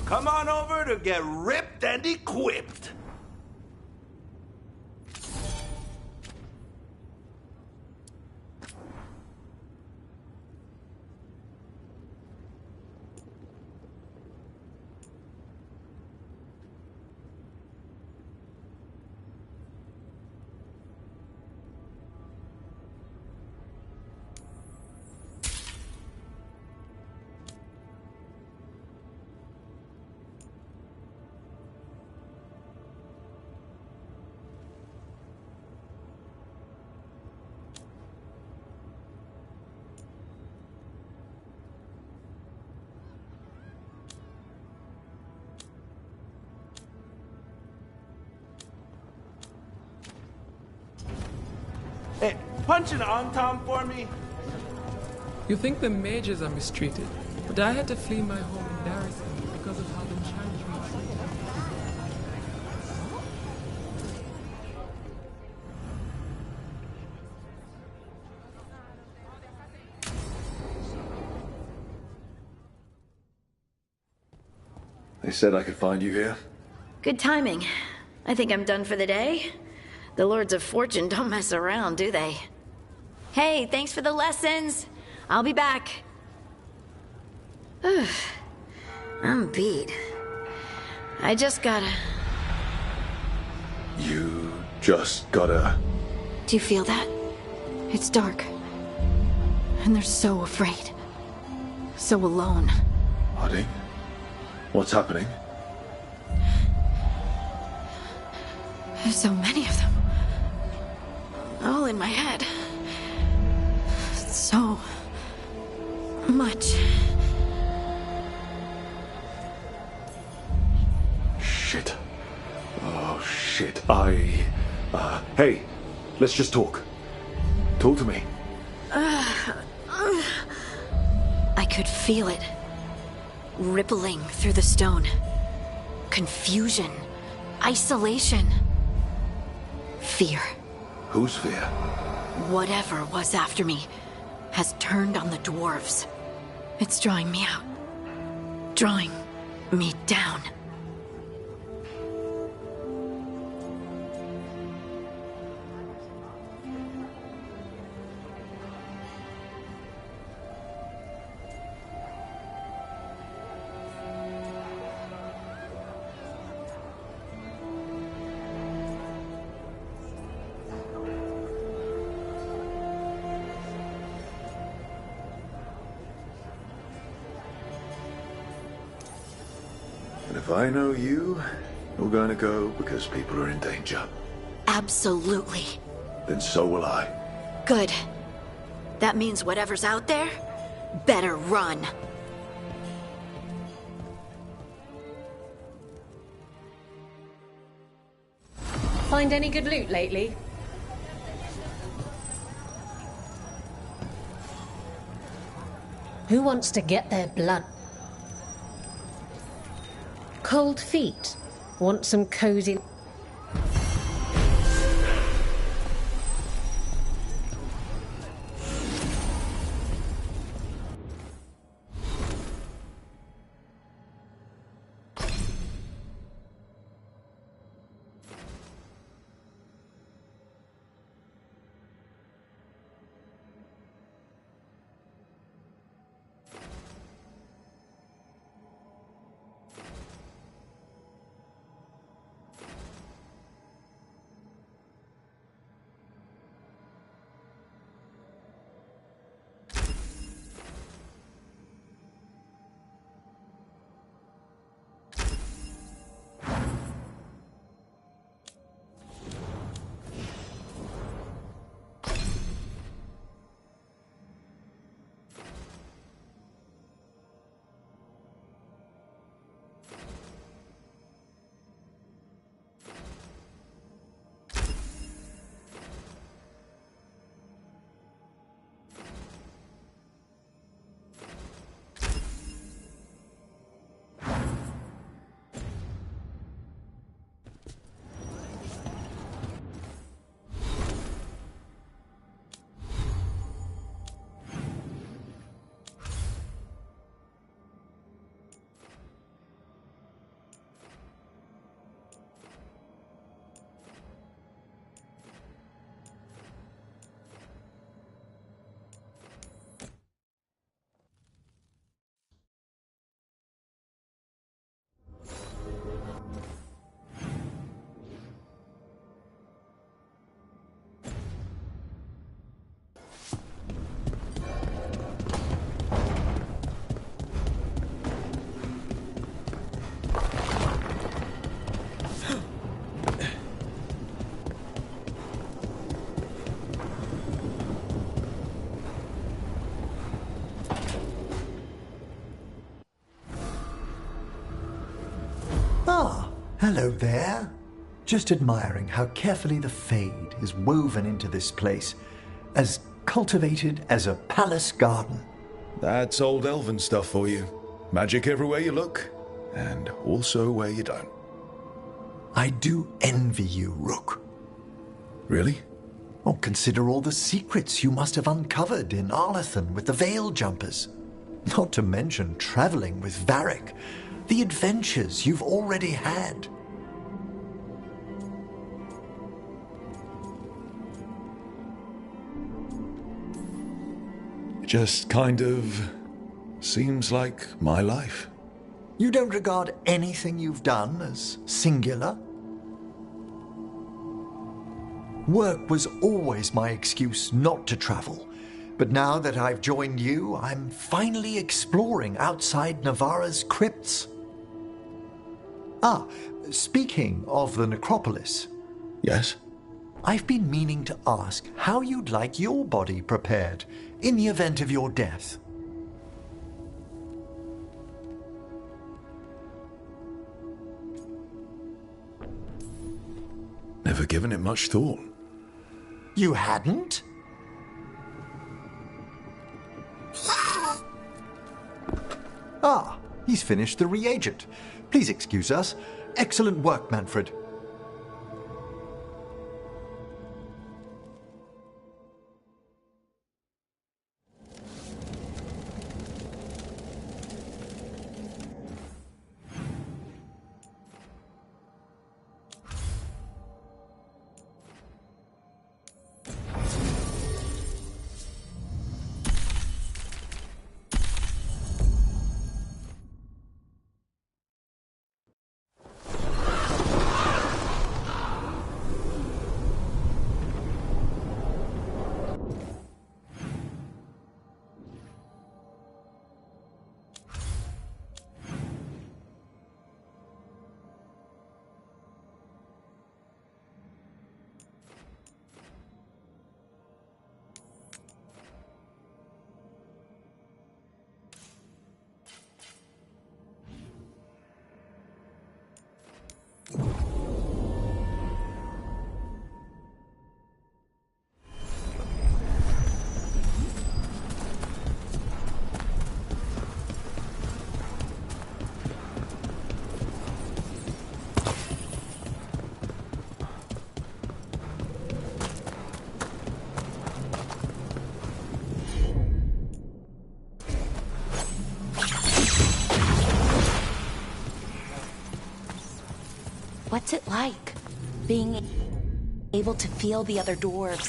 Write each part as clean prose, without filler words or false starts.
Come on over to get ripped and equipped. Hey, punch an on-tom for me. You think the mages are mistreated, but I had to flee my home embarrassingly because of how the challenge me. They said I could find you here. Good timing. I think I'm done for the day. The Lords of Fortune don't mess around, do they? Hey, thanks for the lessons. I'll be back. I'm beat. I just gotta... You just gotta... Do you feel that? It's dark. And they're so afraid. So alone. Harding? What's happening? There's so many of them. All in my head. So much. Shit. Oh, shit. Hey, let's just talk. Talk to me. I could feel it. Rippling through the stone. Confusion. Isolation. Fear. Whose fear? Whatever was after me has turned on the dwarves. It's drawing me out. Drawing me down. If I know you, you're going to go because people are in danger. Absolutely. Then so will I. Good. That means whatever's out there, better run. Find any good loot lately? Who wants to get their blood? Cold feet. Want some cozy... Hello there. Just admiring how carefully the Fade is woven into this place, as cultivated as a palace garden. That's old elven stuff for you. Magic everywhere you look, and also where you don't. I do envy you, Rook. Really? Oh, consider all the secrets you must have uncovered in Arlathan with the Veil Jumpers. Not to mention traveling with Varric. The adventures you've already had. It just kind of seems like my life. You don't regard anything you've done as singular? Work was always my excuse not to travel, but now that I've joined you, I'm finally exploring outside Navarra's crypts. Ah, speaking of the necropolis. Yes? I've been meaning to ask how you'd like your body prepared in the event of your death. Never given it much thought. You hadn't? Ah, he's finished the reagent. Please excuse us. Excellent work, Manfred. What's it like, being able to feel the other dwarves?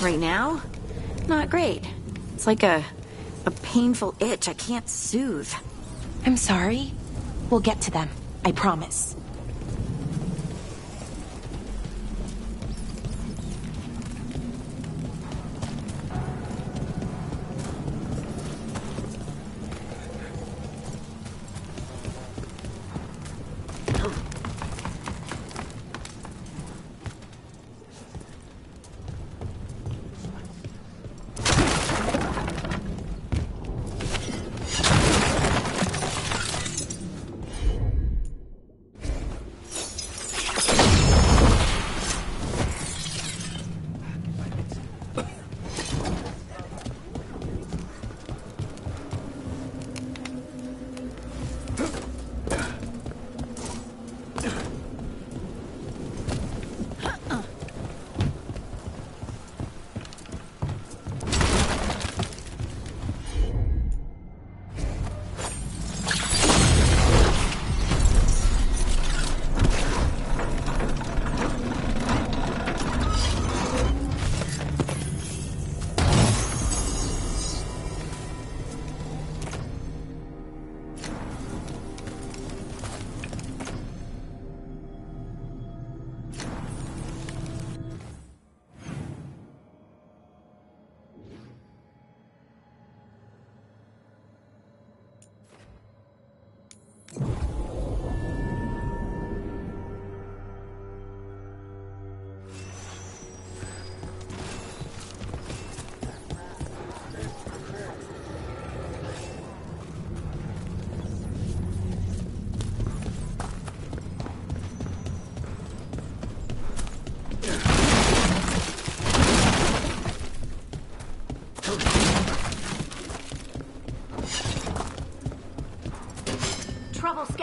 Right now? Not great. It's like a painful itch I can't soothe. I'm sorry. We'll get to them. I promise.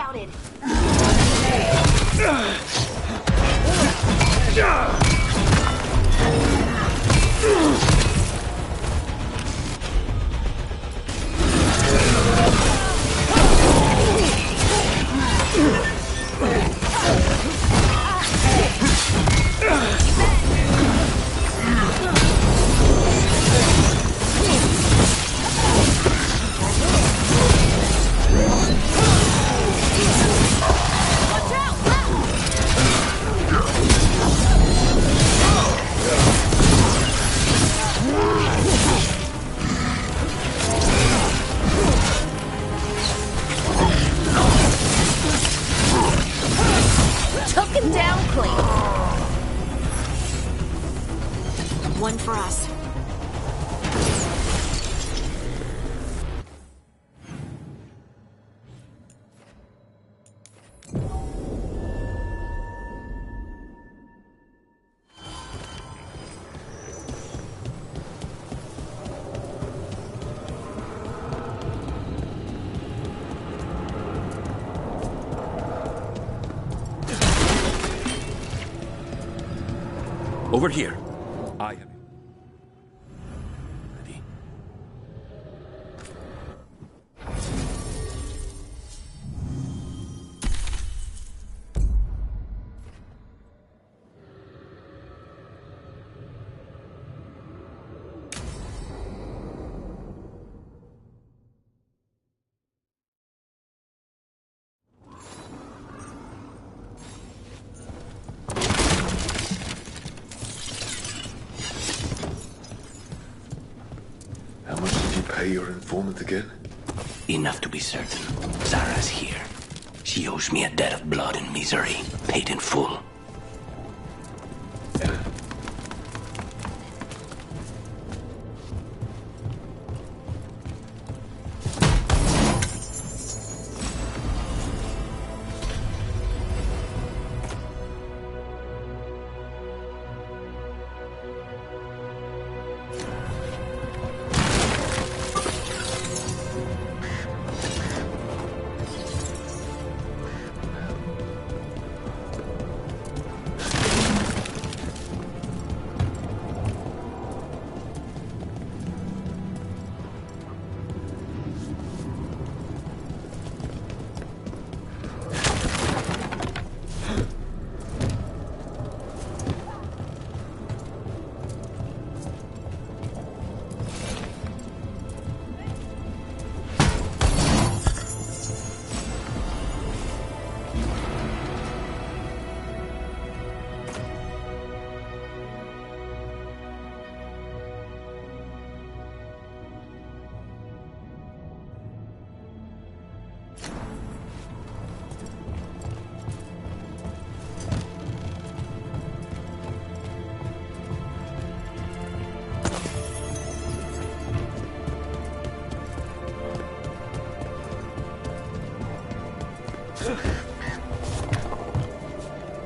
routed. Took him down clean. One for us. Over here. I have ready. How much did you pay your informant again? Enough to be certain. Zara's here. She owes me a debt of blood and misery, paid in full.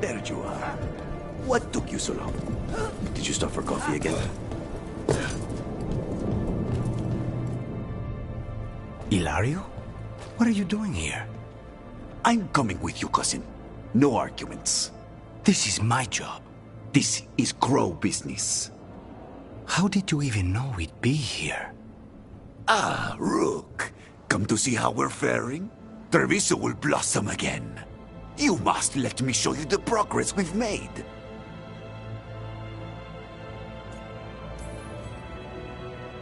There you are. What took you so long? Did you stop for coffee again? Ilario? What are you doing here? I'm coming with you, cousin. No arguments. This is my job. This is Crow business. How did you even know we'd be here? Ah, Rook. Come to see how we're faring? Treviso will blossom again. You must let me show you the progress we've made.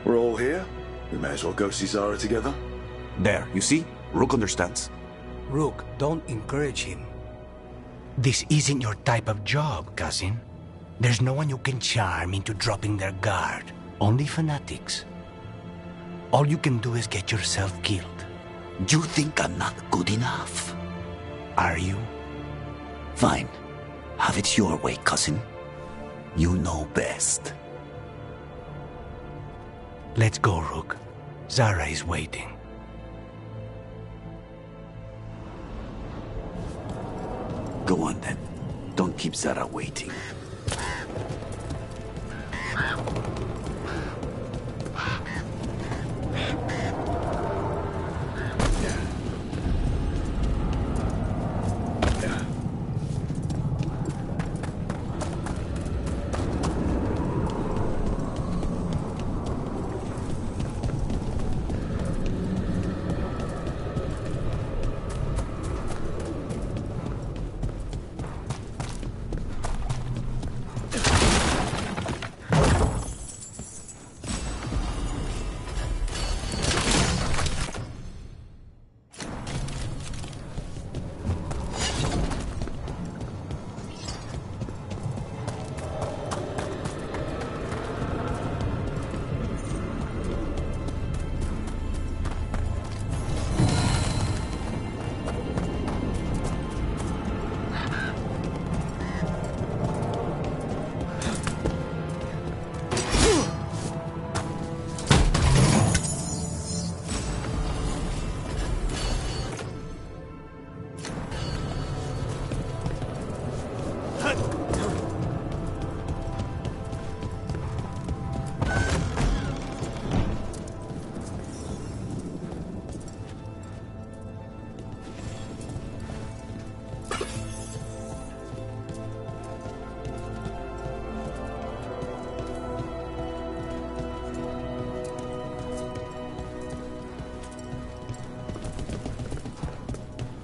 We're all here. We may as well go see Zara together. There, you see? Rook understands. Rook, don't encourage him. This isn't your type of job, cousin. There's no one you can charm into dropping their guard. Only fanatics. All you can do is get yourself killed. You think I'm not good enough? Are you? Fine. Have it your way, cousin. You know best. Let's go, Rook. Zara is waiting. Go on then. Don't keep Zara waiting.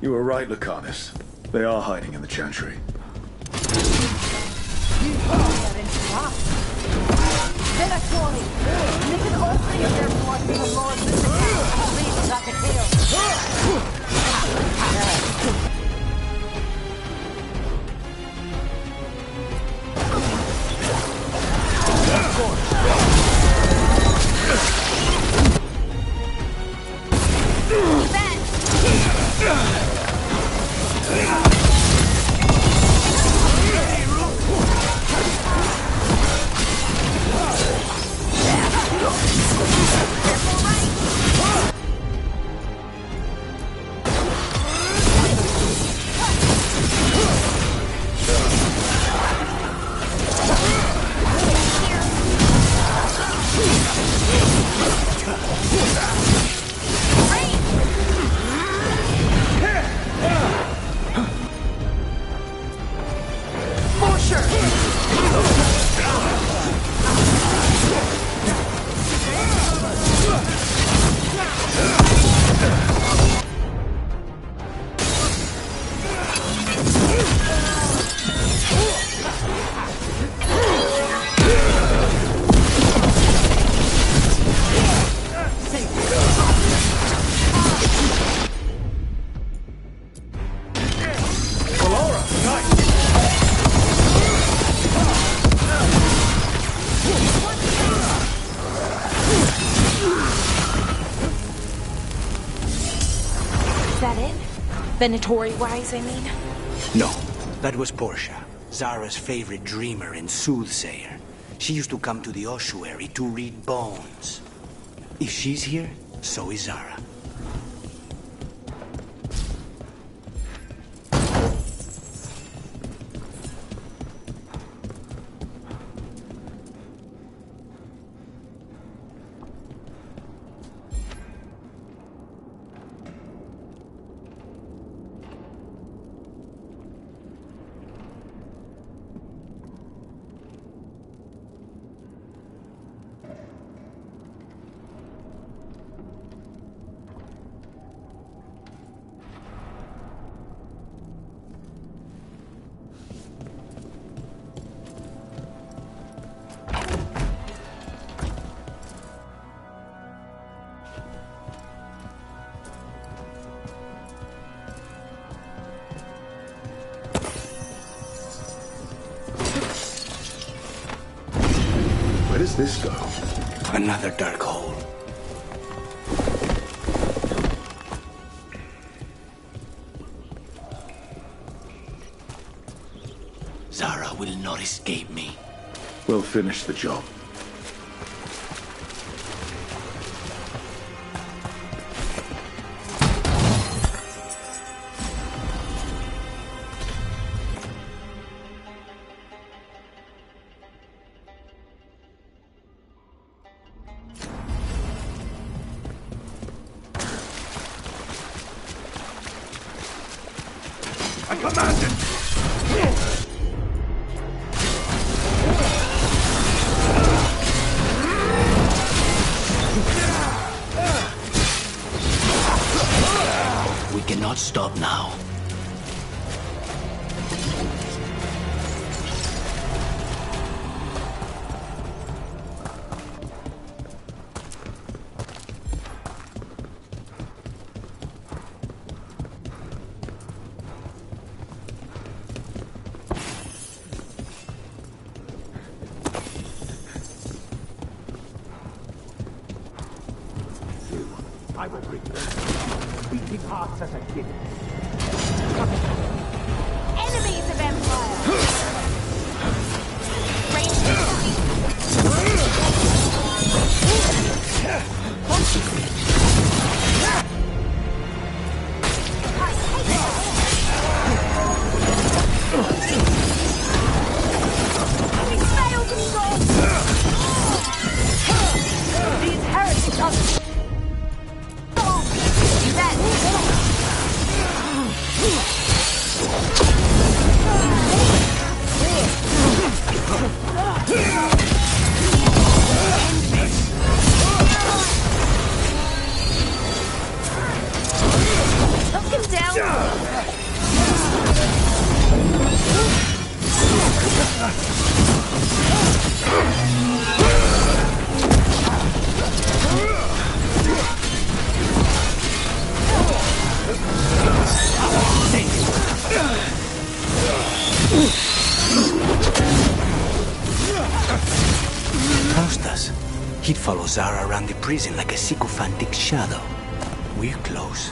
You were right, Lucanus. They are hiding in the Chantry. Venatori-wise, I mean? No, that was Portia, Zara's favorite dreamer and soothsayer. She used to come to the ossuary to read bones. If she's here, so is Zara. Where does this go? Another dark hole. Zara will not escape me. We'll finish the job. I command it! We cannot stop now. I will bring them beating hearts as a gift. Enemies of Empire! These heretics are... revolves are around the prison like a sycophantic shadow. We're close.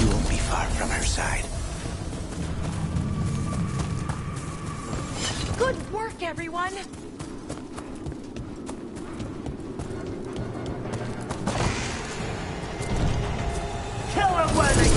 You won't be far from her side. Good work, everyone! Kill them where they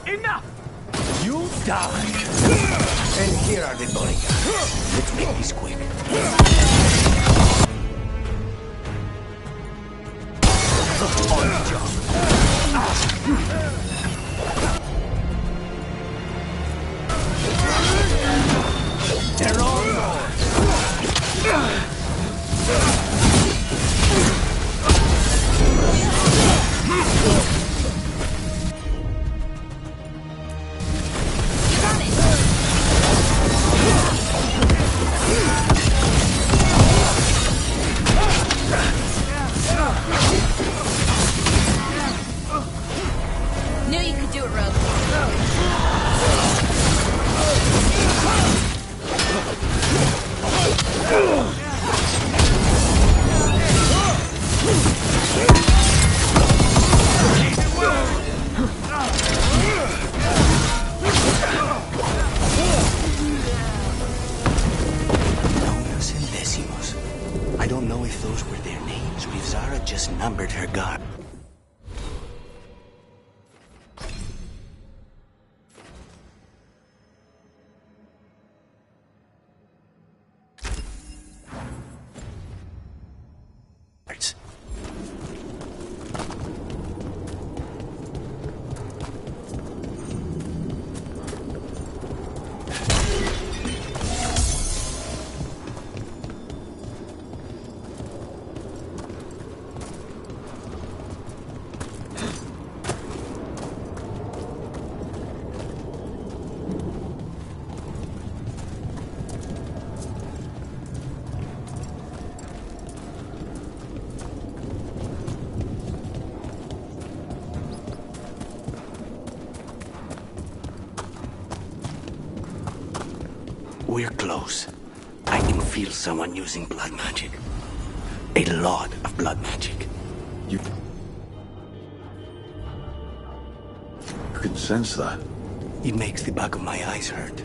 Enough! You die! And here are the bodyguards. Let's make this quick. On the job. They're all Knew you could do it, Rogue. Nonas and decimos. I don't know if those were their names or if Zara just numbered her guard. We're close. I can feel someone using blood magic. A lot of blood magic. You can sense that. It makes the back of my eyes hurt.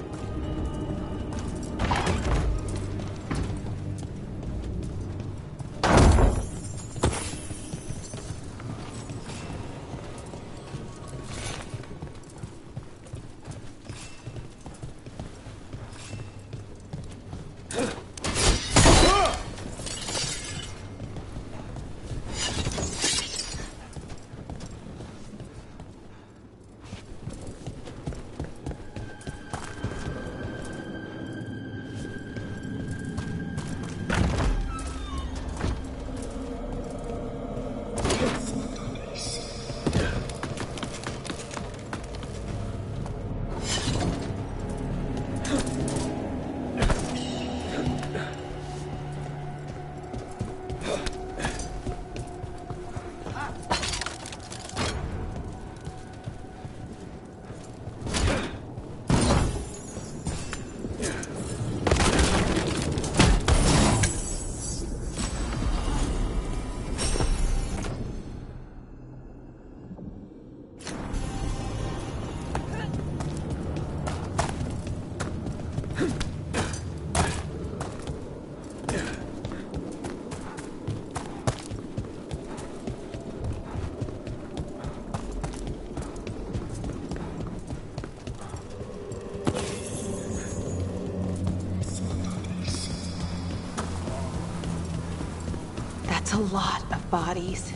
That's a lot of bodies.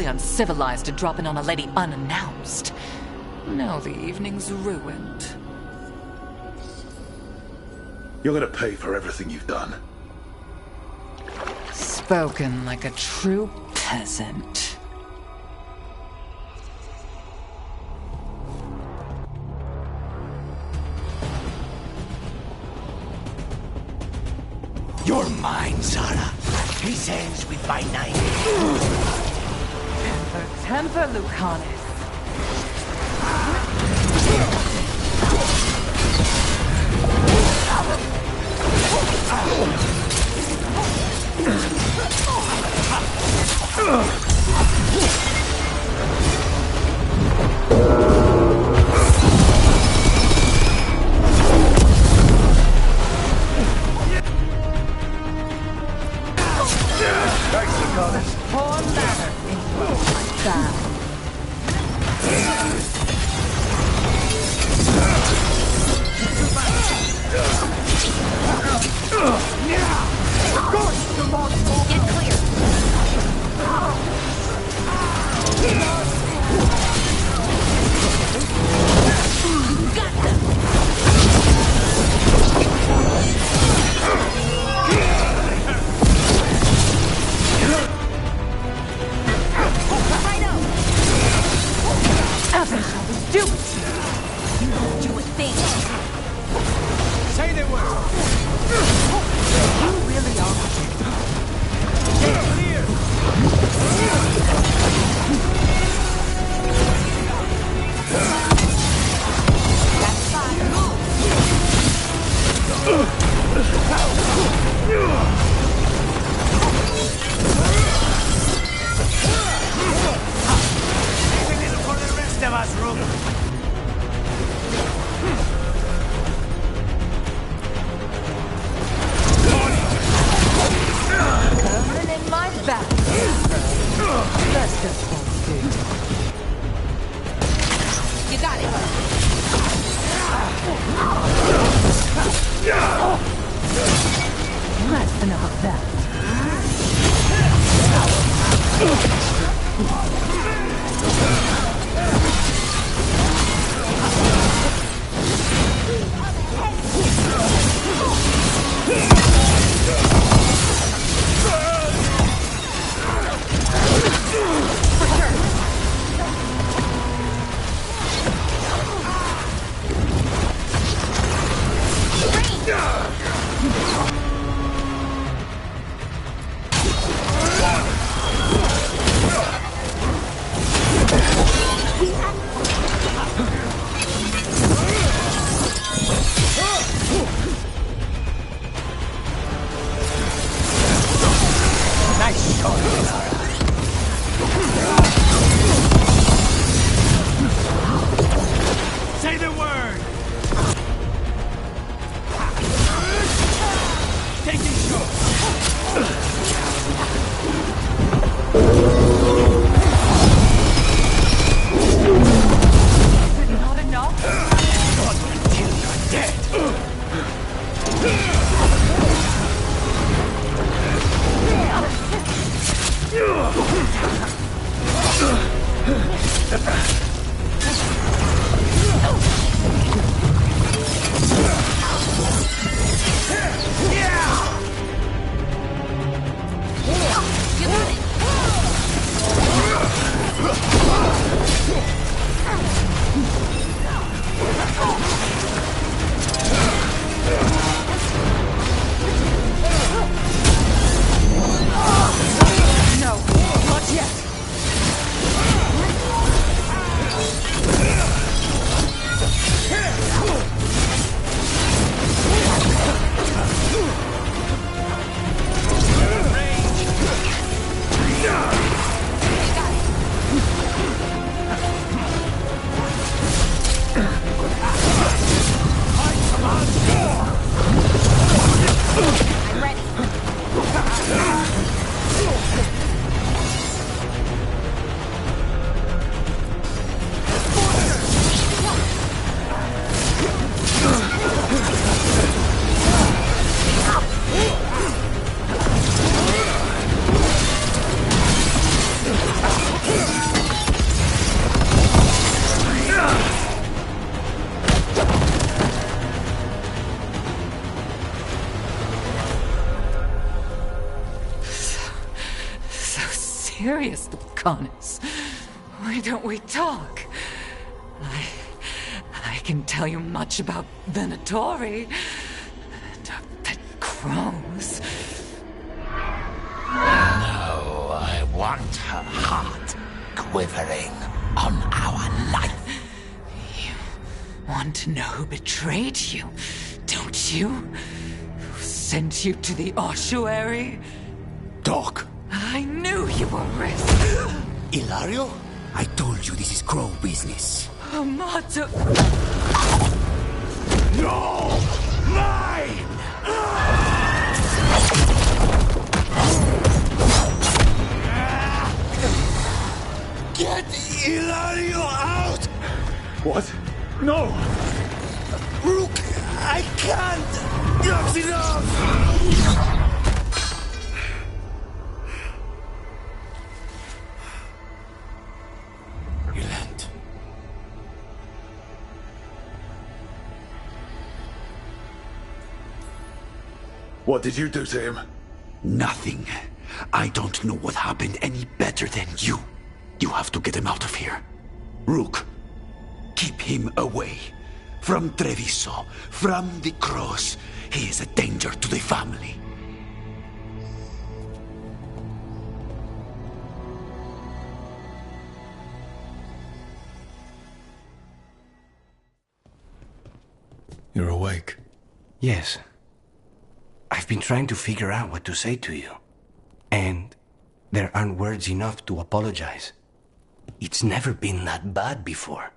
truly uncivilized to drop in on a lady unannounced. Now the evening's ruined. You're gonna pay for everything you've done. Spoken like a true peasant. You're mine, Zara. This ends with my knife. Temper, Lucanus. Poor ladder is down. Get clear. Got them. Do it! You won't do a thing. Say the word. You really are. Get clear. For the rest of us, Rook. Coming in my back. Let's just won't do. You got it. That's enough of that. Nice shot, Zara. Say the word. Taking shots. Is it not enough? Not until you're dead. You got it. curious, Lucanus. Why don't we talk? I can tell you much about Venatori and our pet crows. No, I want her heart quivering on our life. You want to know who betrayed you, don't you? Who sent you to the ossuary? Doc! I knew you were risk. Ilario? I told you this is crow business. Amato. No! Mine! Get Ilario out! What? No! Rook, I can't! Enough's enough! Relent. What did you do to him? Nothing. I don't know what happened any better than you. You have to get him out of here. Rook, keep him away. From Treviso, from the cross. He is a danger to the family. You're awake. Yes. I've been trying to figure out what to say to you. And there aren't words enough to apologize. It's never been that bad before.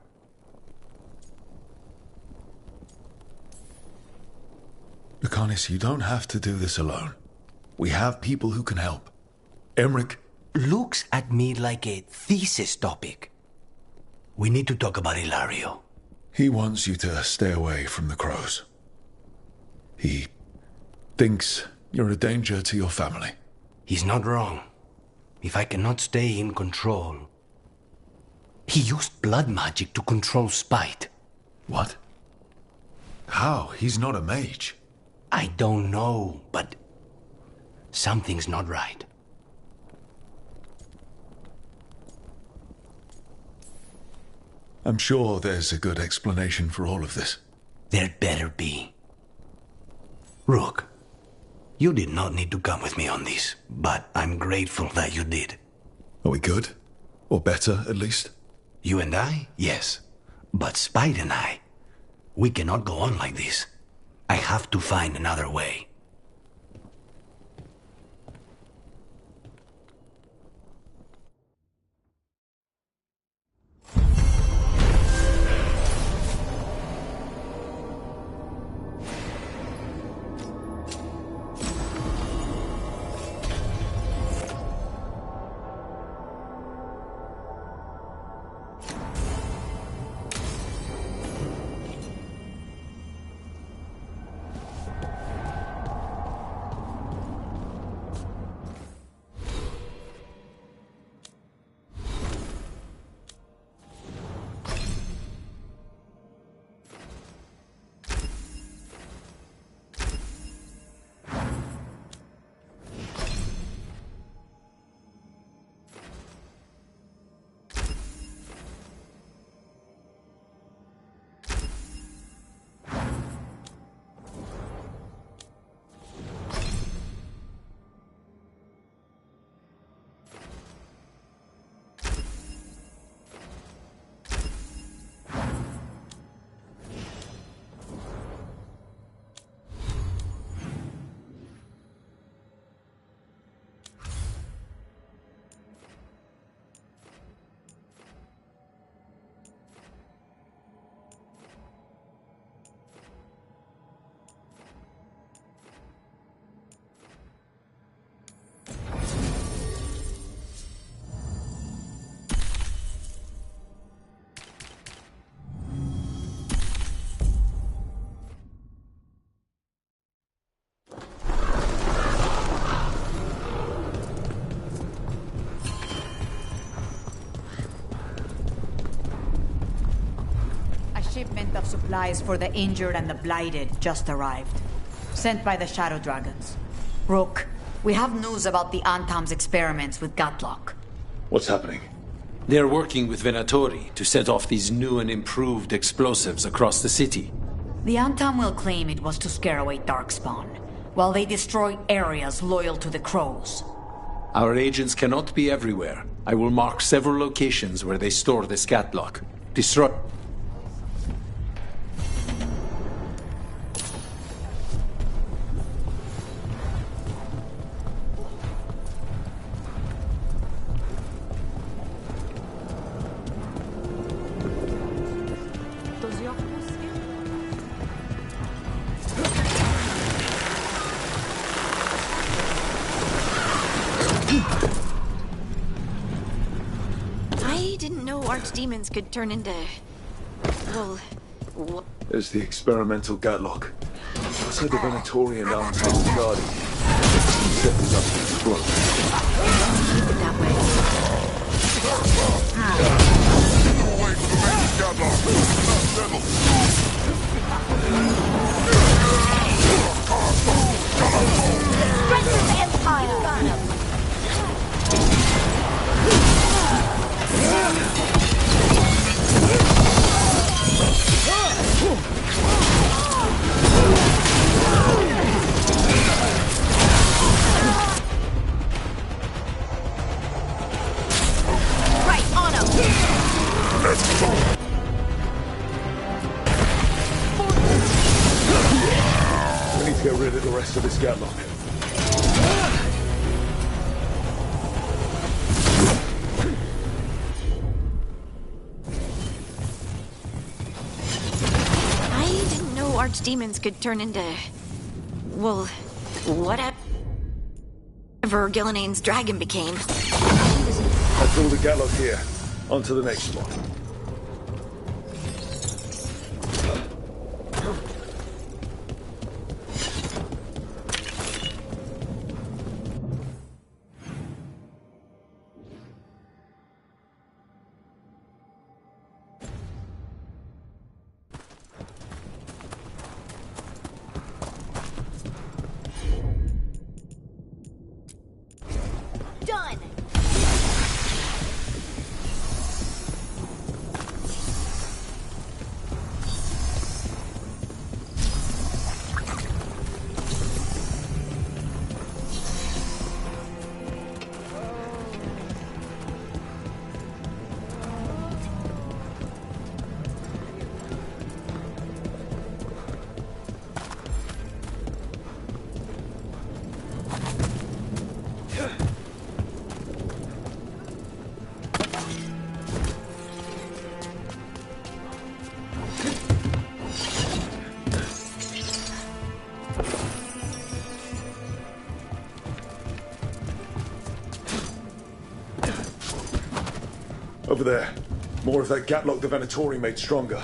Lucanus, you don't have to do this alone. We have people who can help. Emmerich looks at me like a thesis topic. We need to talk about Ilario. He wants you to stay away from the crows. He thinks you're a danger to your family. He's not wrong. If I cannot stay in control... He used blood magic to control spite. What? How? He's not a mage. I don't know, but something's not right. I'm sure there's a good explanation for all of this. There'd better be. Rook, you did not need to come with me on this, but I'm grateful that you did. Are we good? Or better, at least? You and I? Yes. But Spite and I, we cannot go on like this. I have to find another way. Shipment of supplies for the injured and the blighted just arrived. Sent by the Shadow Dragons. Rook, we have news about the Antam's experiments with Gatlock. What's happening? They're working with Venatori to set off these new and improved explosives across the city. The Antam will claim it was to scare away Darkspawn, while they destroy areas loyal to the Crows. Our agents cannot be everywhere. I will mark several locations where they store the scatlock. Destroy... I didn't know archdemons could turn into... well... There's the experimental Gatlock. Outside the Venatorian arms of the Guardian. Set this up to explode. Keep it that way. Strengthen the Empire! Right on him! We need to get rid of the rest of this Gatlock. Archdemons could turn into... well, whatever Gillinean's dragon became. That's all the Gatlock here. On to the next one. Done! Over there. More of that Gatlock the Venatori made stronger.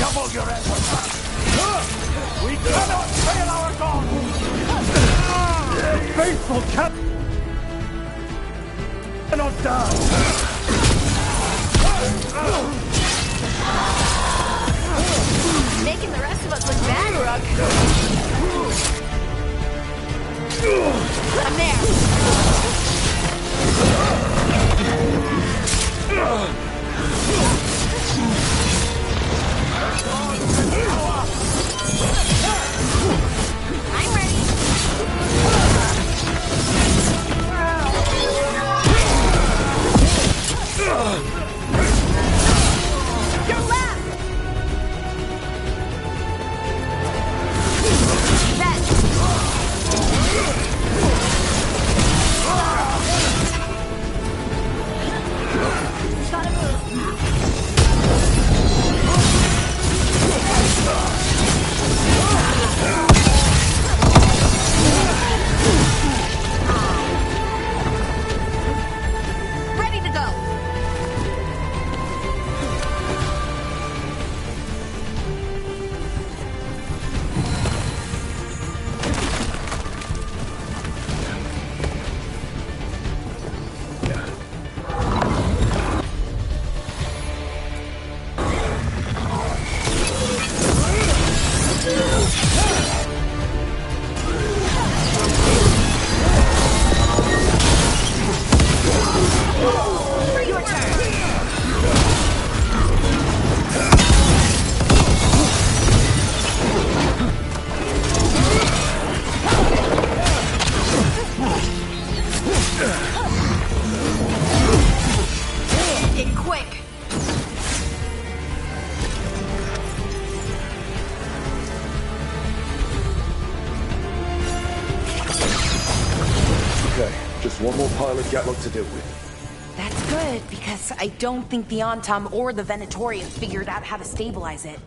Redouble your efforts! We cannot fail our God! The faithful cannot die! making the rest of us look bad, Rook. I'm there. I'm ready. Your left! Gotta move. Ready to go. Your turn. Get quick. Okay, just one more pile of Gatlock to deal with. That's good, because I don't think the Antam or the Venatorians figured out how to stabilize it.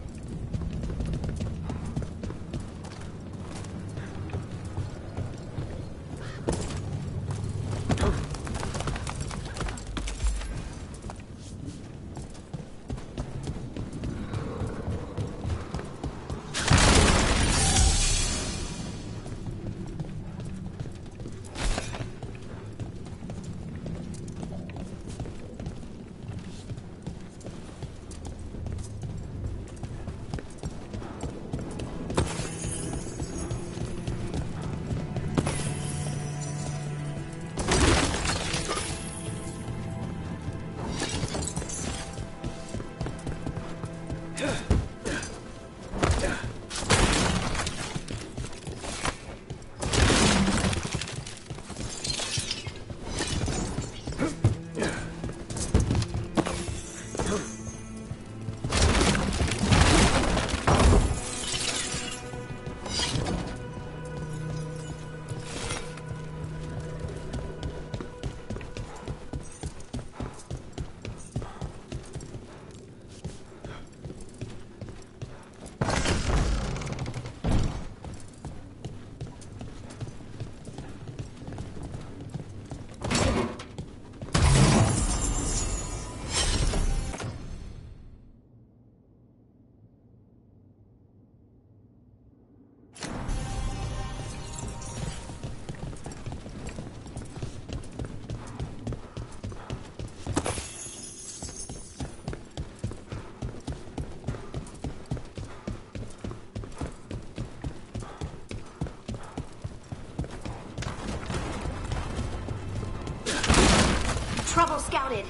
Trouble scouted.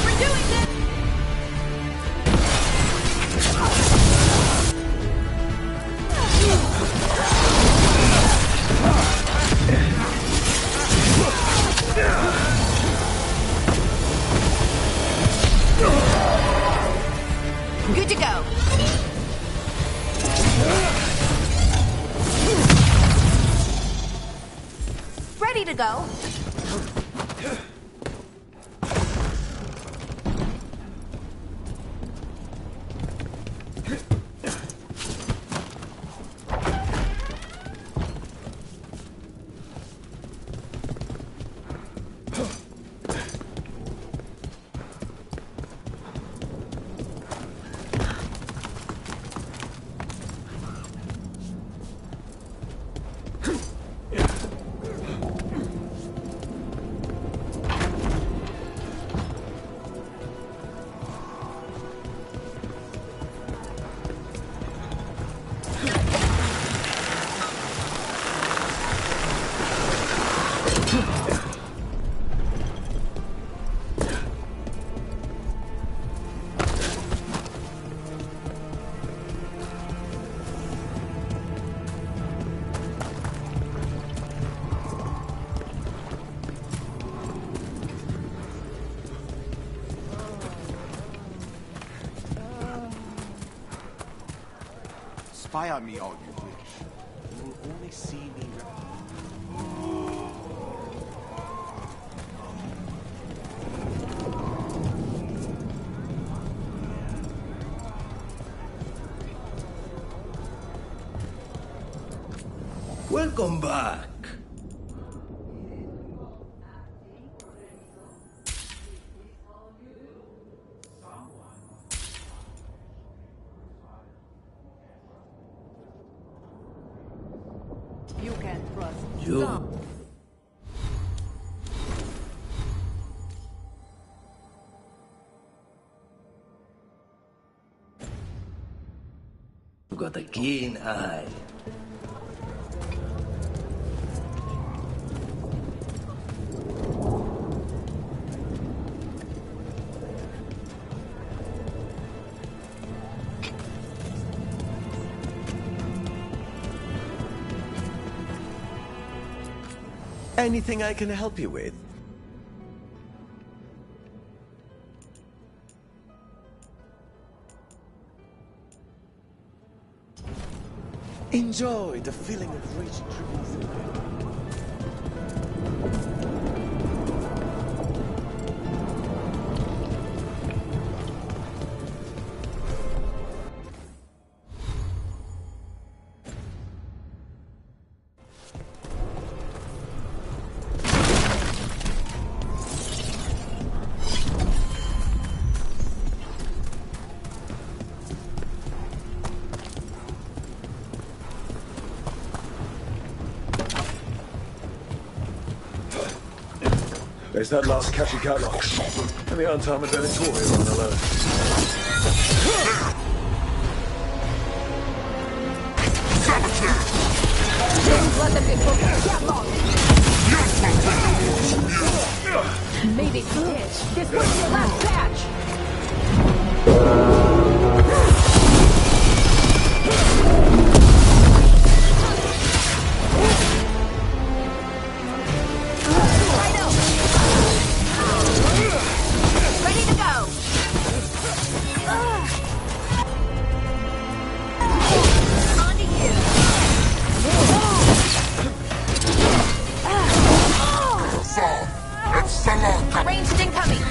We're doing this! Good to go. Ready to go. Spy on me all you wish. You will only see me. Welcome back. You can trust You. You got a keen eye. Anything I can help you with? Enjoy the feeling of rich trees again. There's that last catchy catlock. And the untimed Venatorian on alert. Don't let them get close to the catwalk. Maybe bitch. This was your last batch. Ready to go. On to you. Ranged incoming.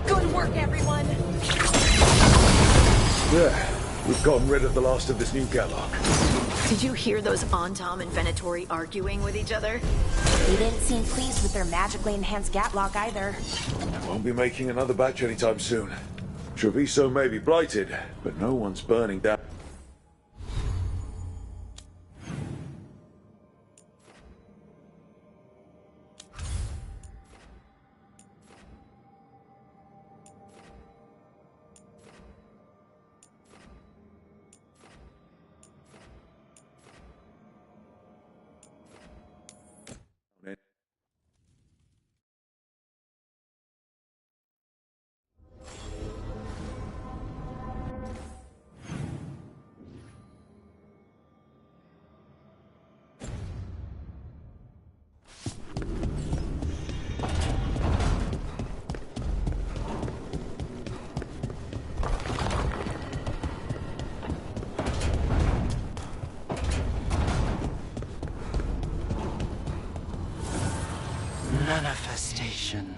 Good work, everyone. Yeah, we've gotten rid of the last of this new catlock. Did you hear those Antom and Venatori arguing with each other? They didn't seem pleased with their magically enhanced Gatlock either. Won't be making another batch anytime soon. Treviso may be blighted, but no one's burning down. Manifestation.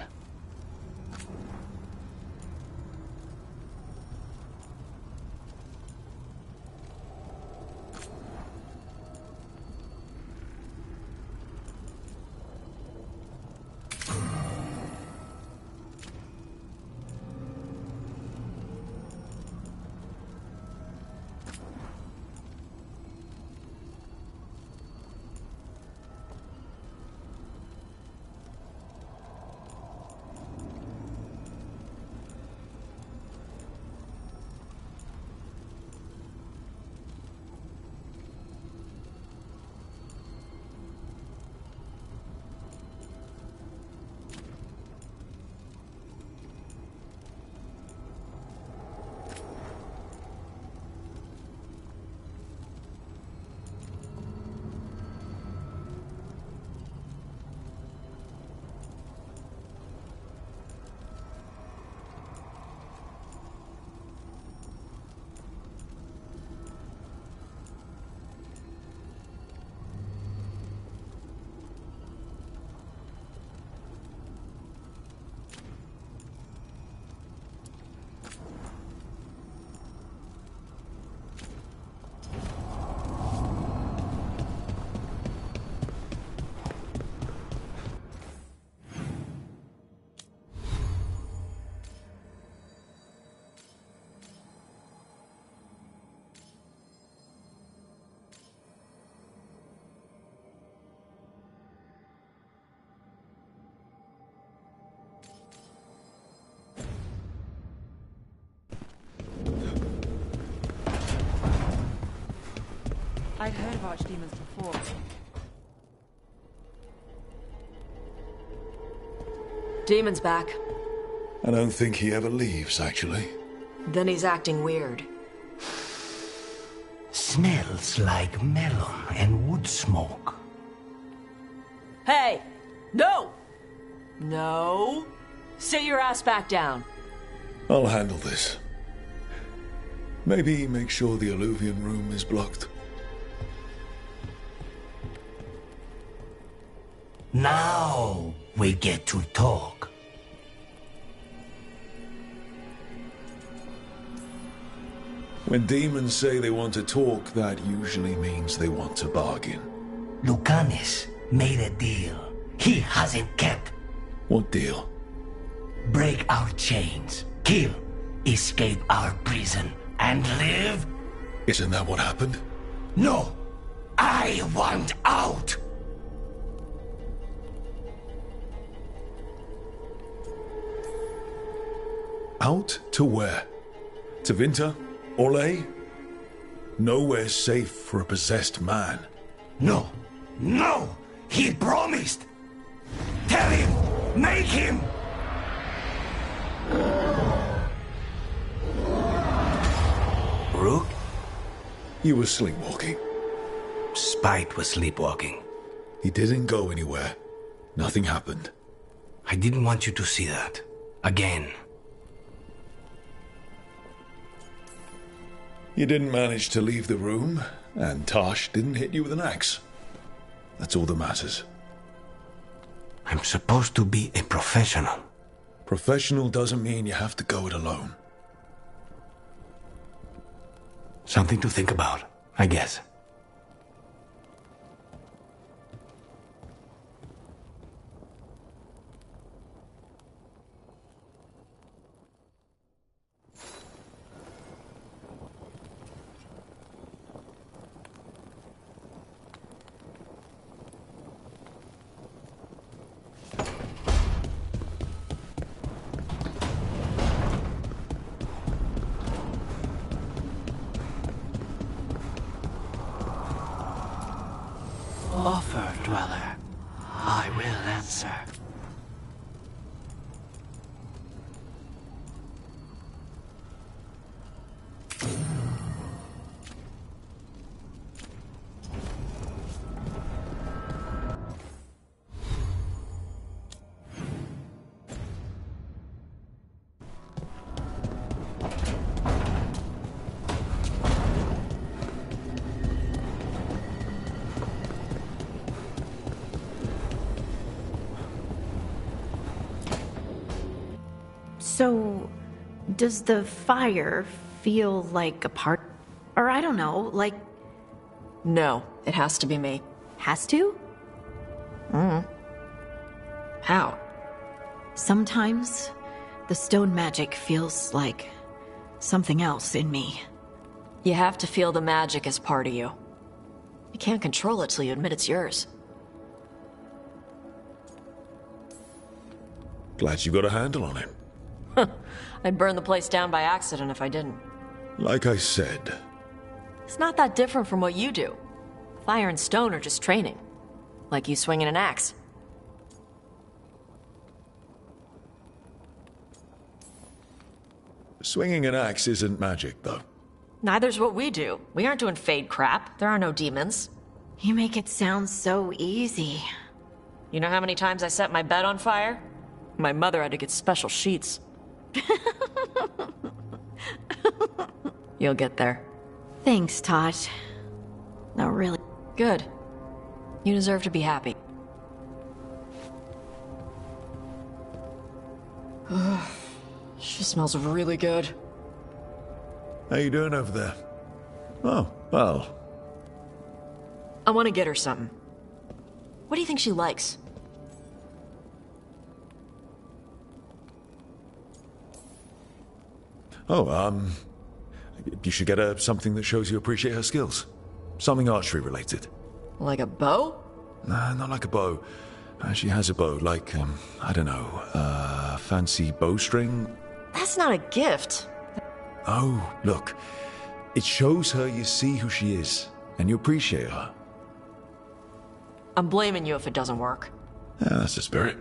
I'd heard of archdemons before. Demon's back. I don't think he ever leaves, actually. Then he's acting weird. Smells like melon and wood smoke. Hey! No! No! Sit your ass back down. I'll handle this. Maybe make sure the alluvium room is blocked. Now we get to talk. When demons say they want to talk, that usually means they want to bargain. Lucanis made a deal he hasn't kept. What deal? Break our chains, kill, escape our prison, and live? Isn't that what happened? No! I want out! Out to where? To Vinter? Orlais? Nowhere safe for a possessed man. No! No! He promised! Tell him! Make him! Rook? You were sleepwalking. Spite was sleepwalking. He didn't go anywhere. Nothing happened. I didn't want you to see that. Again. You didn't manage to leave the room, and Tosh didn't hit you with an axe. That's all that matters. I'm supposed to be a professional. Professional doesn't mean you have to go it alone. Something to think about, I guess. Offer, dweller. I will answer. So, does the fire feel like a part? Or I don't know, like... No, it has to be me. Has to? How? Sometimes, the stone magic feels like something else in me. You have to feel the magic as part of you. You can't control it till you admit it's yours. Glad you got a handle on it. I'd burn the place down by accident if I didn't. Like I said. It's not that different from what you do. Fire and stone are just training. Like you swinging an axe. Swinging an axe isn't magic, though. Neither's what we do. We aren't doing fade crap. There are no demons. You make it sound so easy. You know how many times I set my bed on fire? My mother had to get special sheets. You'll get there. Thanks, Tosh. No, really. Good. You deserve to be happy. She smells really good. How you doing over there? Oh, well. I want to get her something. What do you think she likes? Oh, you should get her something that shows you appreciate her skills. Something archery related. Like a bow? Nah, not like a bow. She has a bow, like, I don't know, fancy bowstring? That's not a gift. Oh, look. It shows her you see who she is, and you appreciate her. I'm blaming you if it doesn't work. Yeah, that's the spirit.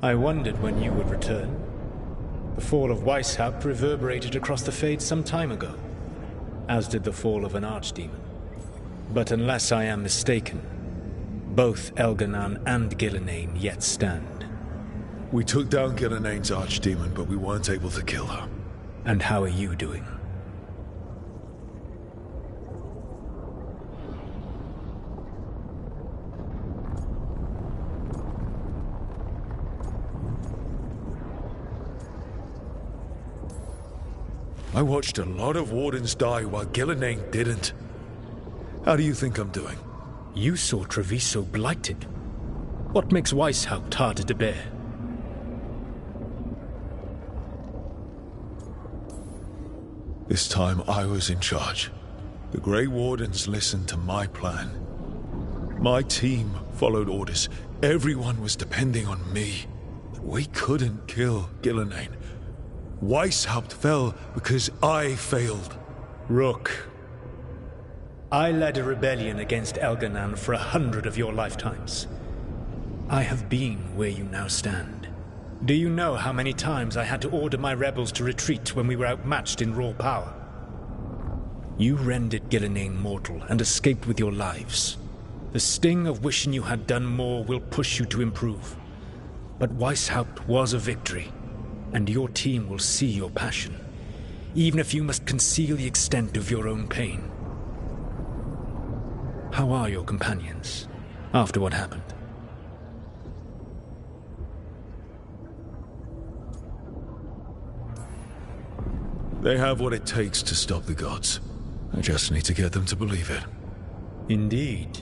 I wondered when you would return. The fall of Weishaupt reverberated across the Fade some time ago, as did the fall of an archdemon. But unless I am mistaken, both Elganan and Gillenane yet stand. We took down Gillenane's archdemon, but we weren't able to kill her. And how are you doing? I watched a lot of Wardens die while Gillenane didn't. How do you think I'm doing? You saw Treviso blighted. What makes Weishaupt harder to bear? This time I was in charge. The Grey Wardens listened to my plan. My team followed orders. Everyone was depending on me. We couldn't kill Gillenane. Weishaupt fell because I failed. Rook, I led a rebellion against Elganan for 100 of your lifetimes. I have been where you now stand. Do you know how many times I had to order my rebels to retreat when we were outmatched in raw power? You rendered Gillenane mortal and escaped with your lives. The sting of wishing you had done more will push you to improve. But Weishaupt was a victory, and your team will see your passion, even if you must conceal the extent of your own pain. How are your companions, after what happened? They have what it takes to stop the gods. I just need to get them to believe it. Indeed.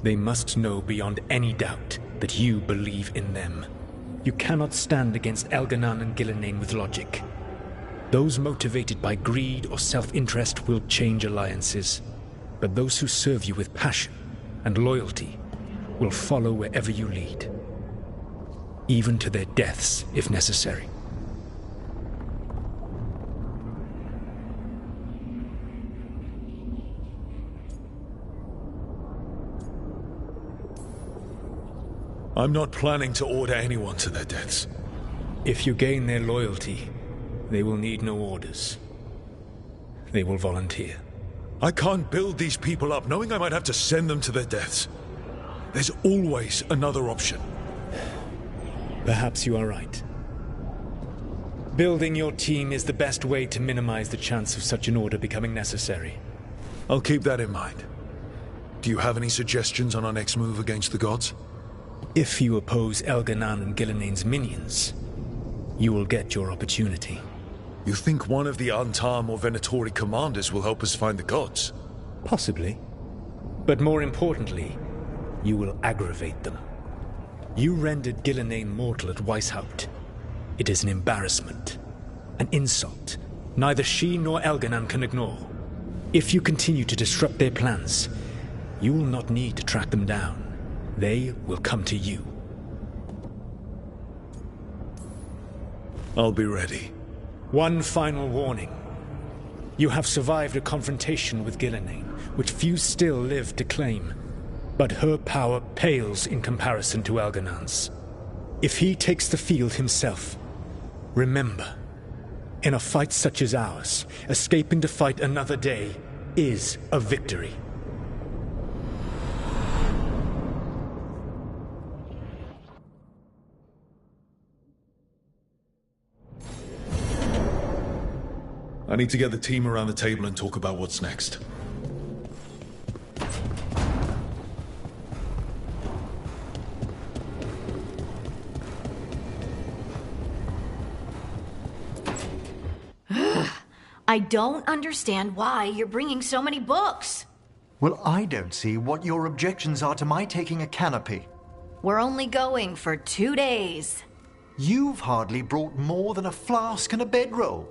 They must know beyond any doubt that you believe in them. You cannot stand against Elganan and Gillenane with logic. Those motivated by greed or self-interest will change alliances. but those who serve you with passion and loyalty will follow wherever you lead, even to their deaths if necessary. I'm not planning to order anyone to their deaths. If you gain their loyalty, they will need no orders. They will volunteer. I can't build these people up knowing I might have to send them to their deaths. There's always another option. Perhaps you are right. Building your team is the best way to minimize the chance of such an order becoming necessary. I'll keep that in mind. Do you have any suggestions on our next move against the gods? If you oppose Elganan and Gilnean's minions, you will get your opportunity. You think one of the Antam or Venatori commanders will help us find the gods? Possibly. But more importantly, you will aggravate them. You rendered Gilnean mortal at Weishaupt. It is an embarrassment, an insult neither she nor Elganan can ignore. If you continue to disrupt their plans, you will not need to track them down. They will come to you. I'll be ready. One final warning. You have survived a confrontation with Gilnean, which few still live to claim. But her power pales in comparison to Elganan's. If he takes the field himself, remember, in a fight such as ours, escaping to fight another day is a victory. I need to get the team around the table and talk about what's next. I don't understand why you're bringing so many books. Well, I don't see what your objections are to my taking a canopy. We're only going for 2 days. You've hardly brought more than a flask and a bedroll.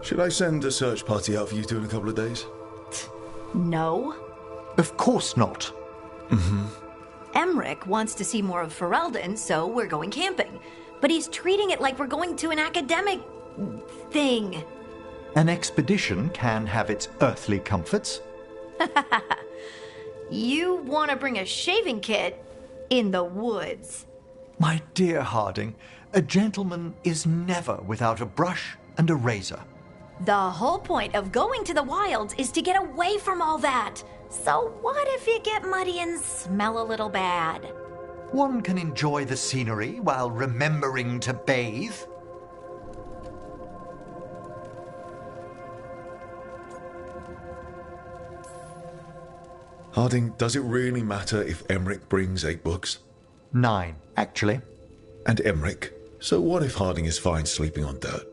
Should I send a search party out for you two in a couple of days? No. Of course not. Emmerich wants to see more of Ferelden, so we're going camping. But he's treating it like we're going to an academic thing. An expedition can have its earthly comforts. You want to bring a shaving kit in the woods. My dear Harding, a gentleman is never without a brush and a razor. The whole point of going to the wilds is to get away from all that. So what if you get muddy and smell a little bad? One can enjoy the scenery while remembering to bathe. Harding, does it really matter if Emmerich brings 8 books? 9, actually. And Emmerich? So what if Harding is fine sleeping on dirt?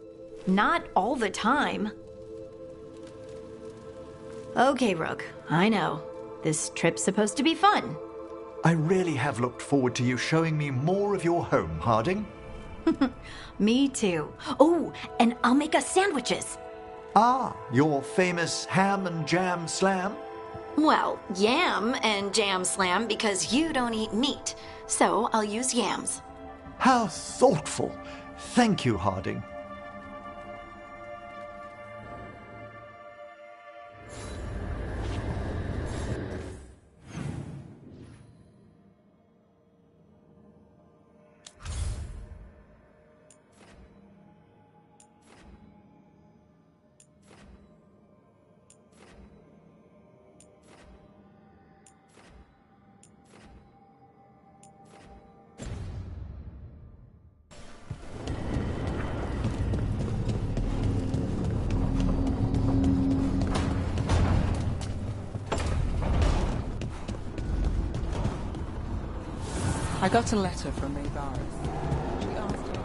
Not all the time. Okay, Rook, I know. This trip's supposed to be fun. I really have looked forward to you showing me more of your home, Harding. Me too. Oh, and I'll make us sandwiches. Ah, your famous ham and jam slam? Well, yam and jam slam because you don't eat meat. So I'll use yams. How thoughtful. Thank you, Harding. I got a letter from Mayvarith. She asked me.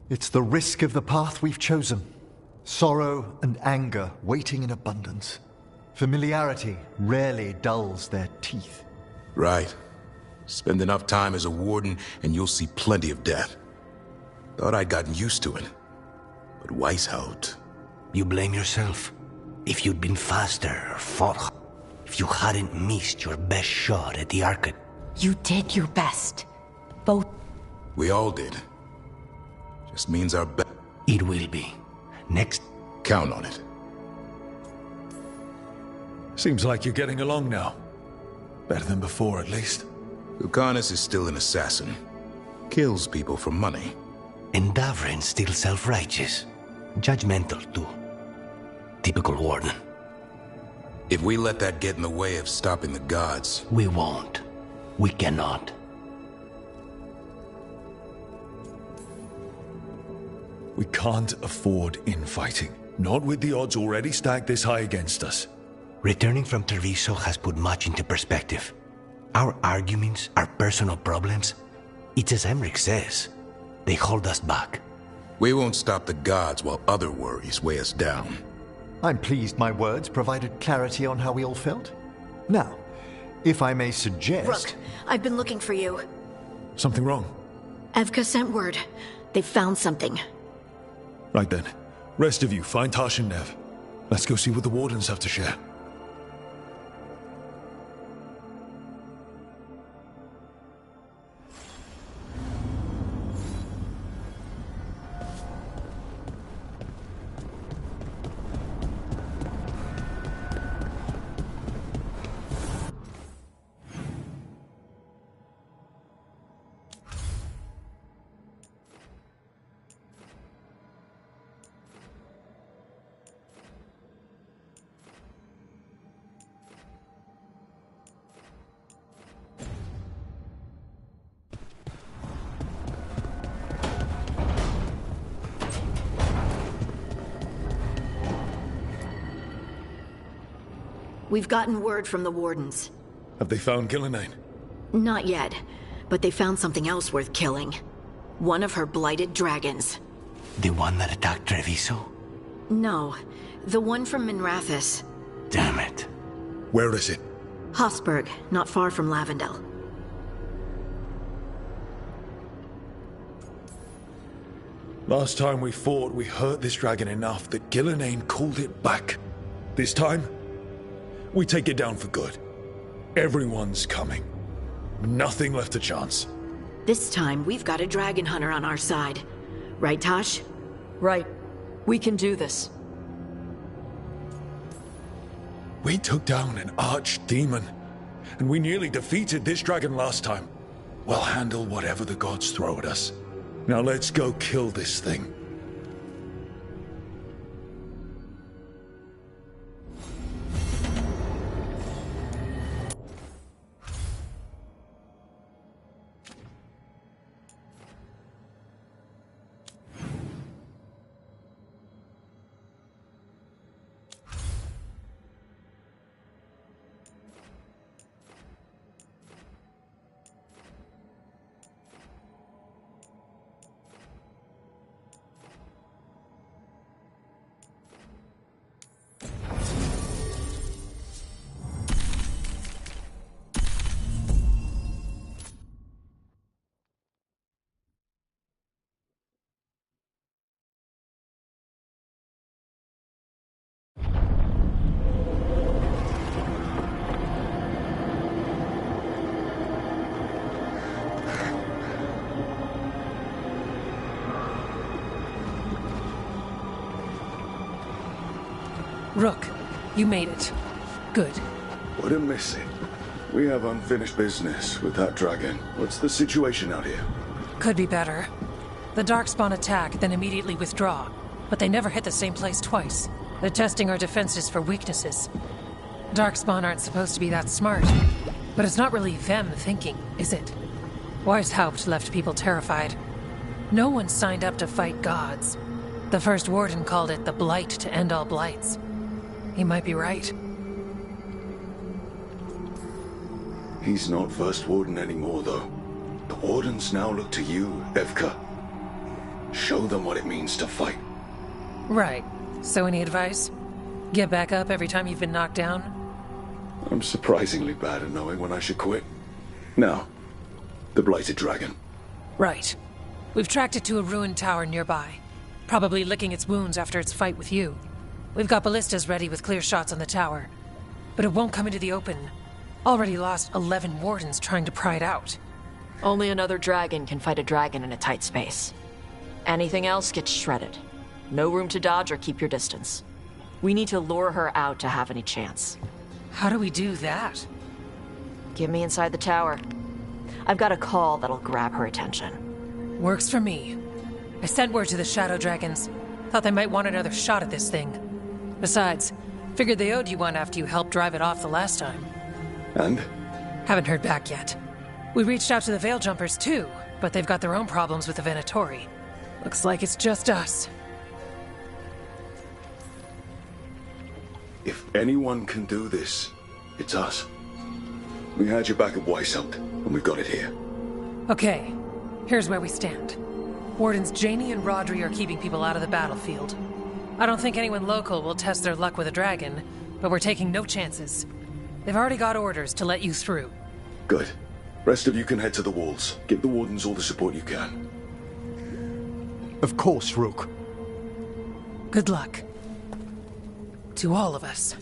It's the risk of the path we've chosen. Sorrow and anger waiting in abundance. Familiarity rarely dulls their teeth. Right. Spend enough time as a warden and you'll see plenty of death. Thought I'd gotten used to it. But Weishaupt... You blame yourself. If you'd been faster or fought... If you hadn't missed your best shot at the Arcade. You did your best. Both. We all did. Just means our best... It will be. Next... Count on it. Seems like you're getting along now. Better than before, at least. Lucanus is still an assassin. Kills people for money. And Davrin's still self-righteous. Judgmental, too. Typical warden. If we let that get in the way of stopping the gods... We won't. We cannot. We can't afford infighting. Not with the odds already stacked this high against us. Returning from Treviso has put much into perspective. Our arguments, our personal problems, it's as Emmerich says. They hold us back. We won't stop the gods while other worries weigh us down. I'm pleased my words provided clarity on how we all felt. Now, if I may suggest... Rook, I've been looking for you. Something wrong? Evka sent word. They found something. Right then. Rest of you, find Tash and Nev. Let's go see what the Wardens have to share. We've gotten word from the Wardens. Have they found Gillenane? Not yet, but they found something else worth killing. One of her blighted dragons. The one that attacked Treviso? No, the one from Minrathous. Damn it. Where is it? Hosberg, not far from Lavendel. Last time we fought, we hurt this dragon enough that Gillenane called it back. This time, we take it down for good. Everyone's coming. Nothing left to chance. This time, we've got a dragon hunter on our side. Right, Tosh? Right. We can do this. We took down an archdemon, and we nearly defeated this dragon last time. We'll handle whatever the gods throw at us. Now let's go kill this thing. Rook, you made it. Good. What a missing. We have unfinished business with that dragon. What's the situation out here? Could be better. The Darkspawn attack, then immediately withdraw. But they never hit the same place twice. They're testing our defenses for weaknesses. Darkspawn aren't supposed to be that smart. But it's not really them thinking, is it? Weishaupt left people terrified. No one signed up to fight gods. The first warden called it the blight to end all blights. He might be right. He's not First Warden anymore, though. The Wardens now look to you, Evka. Show them what it means to fight. Right. So any advice? Get back up every time you've been knocked down? I'm surprisingly bad at knowing when I should quit. Now, the Blighted Dragon. Right. We've tracked it to a ruined tower nearby. Probably licking its wounds after its fight with you. We've got ballistas ready with clear shots on the tower. But it won't come into the open. Already lost 11 wardens trying to pry it out. Only another dragon can fight a dragon in a tight space. Anything else gets shredded. No room to dodge or keep your distance. We need to lure her out to have any chance. How do we do that? Get me inside the tower. I've got a call that'll grab her attention. Works for me. I sent word to the Shadow Dragons. Thought they might want another shot at this thing. Besides, figured they owed you one after you helped drive it off the last time. And? Haven't heard back yet. We reached out to the Veil Jumpers too, but they've got their own problems with the Venatori. Looks like it's just us. If anyone can do this, it's us. We had your back at Weishaupt, and we've got it here. Okay, here's where we stand. Wardens Janie and Rodri are keeping people out of the battlefield. I don't think anyone local will test their luck with a dragon, but we're taking no chances. They've already got orders to let you through. Good. Rest of you can head to the walls. Give the Wardens all the support you can. Of course, Rook. Good luck. To all of us.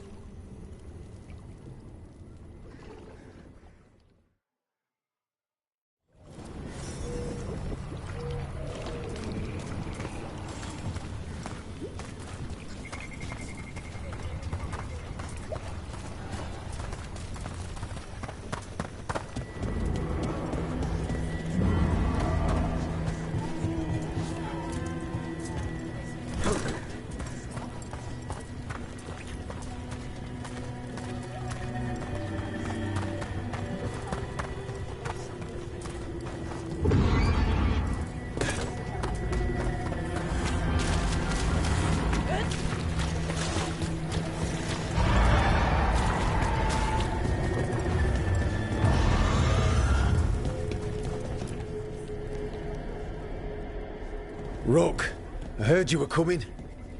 Rook, I heard you were coming.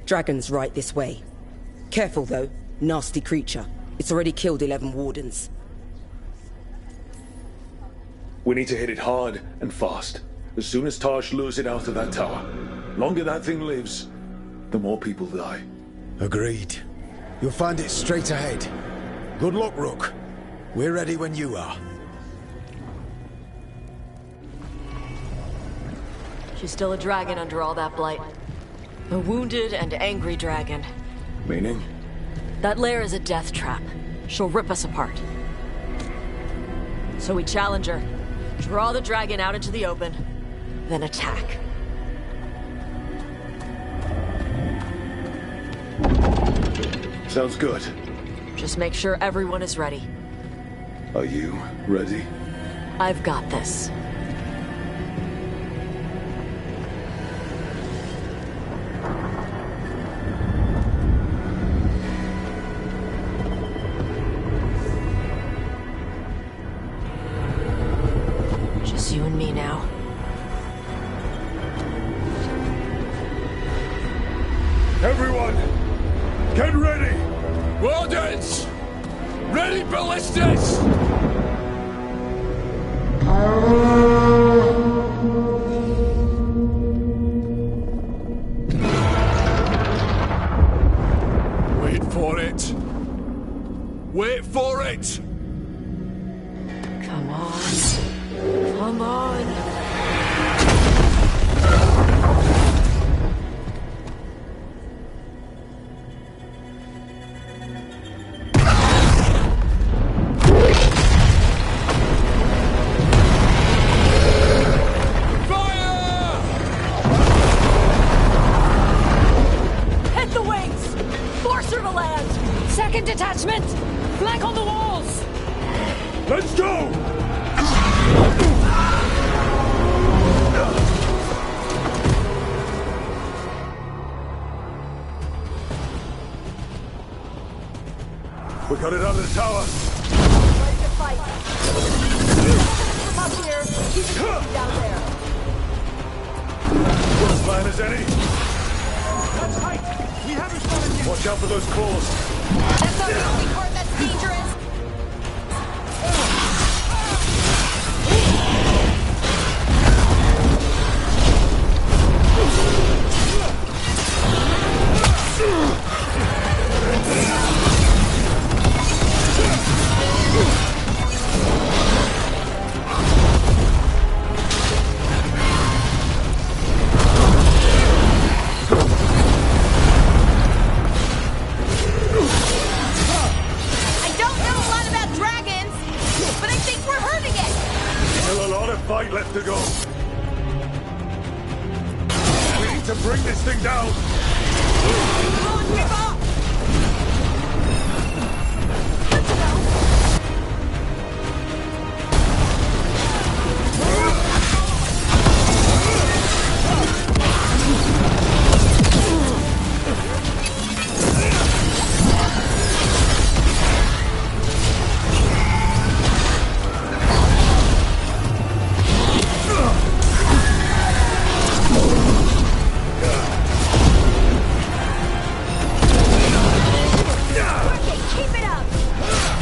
Dragon's right this way. Careful though, nasty creature. It's already killed 11 wardens. We need to hit it hard and fast. As soon as Taj lures it out of that tower. Longer that thing lives, the more people die. Agreed. You'll find it straight ahead. Good luck, Rook. We're ready when you are. She's still a dragon under all that blight. A wounded and angry dragon. Meaning? That lair is a death trap. She'll rip us apart. So we challenge her, draw the dragon out into the open, then attack. Sounds good. Just make sure everyone is ready. Are you ready? I've got this. Just you and me now. Everyone, get ready! Wardens! Ready ballistas! Wait for it! Wait for it! Come on. Come on. Hit the wings! Force her to land! Second detachment! Flank on the walls! Let's go! We got it out of the tower. Ready to fight. Up here, keep it moving down there. Good plan as any. That's tight! We haven't Watch out for those claws. That's not the only part that's dangerous. Fight left to go. We need to bring this thing down. Come on, Ripper!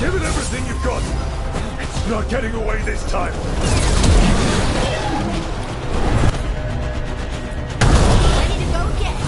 Give it everything you've got. It's not getting away this time. Ready to go again.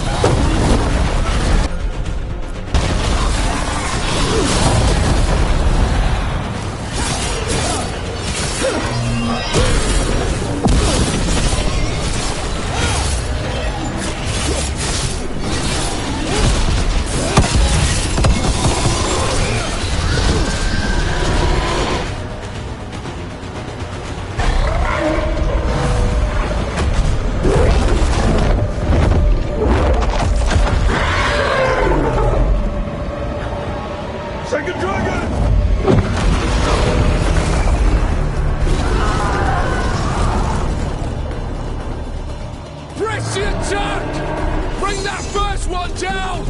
Second dragon! Press the attack! Bring that first one down!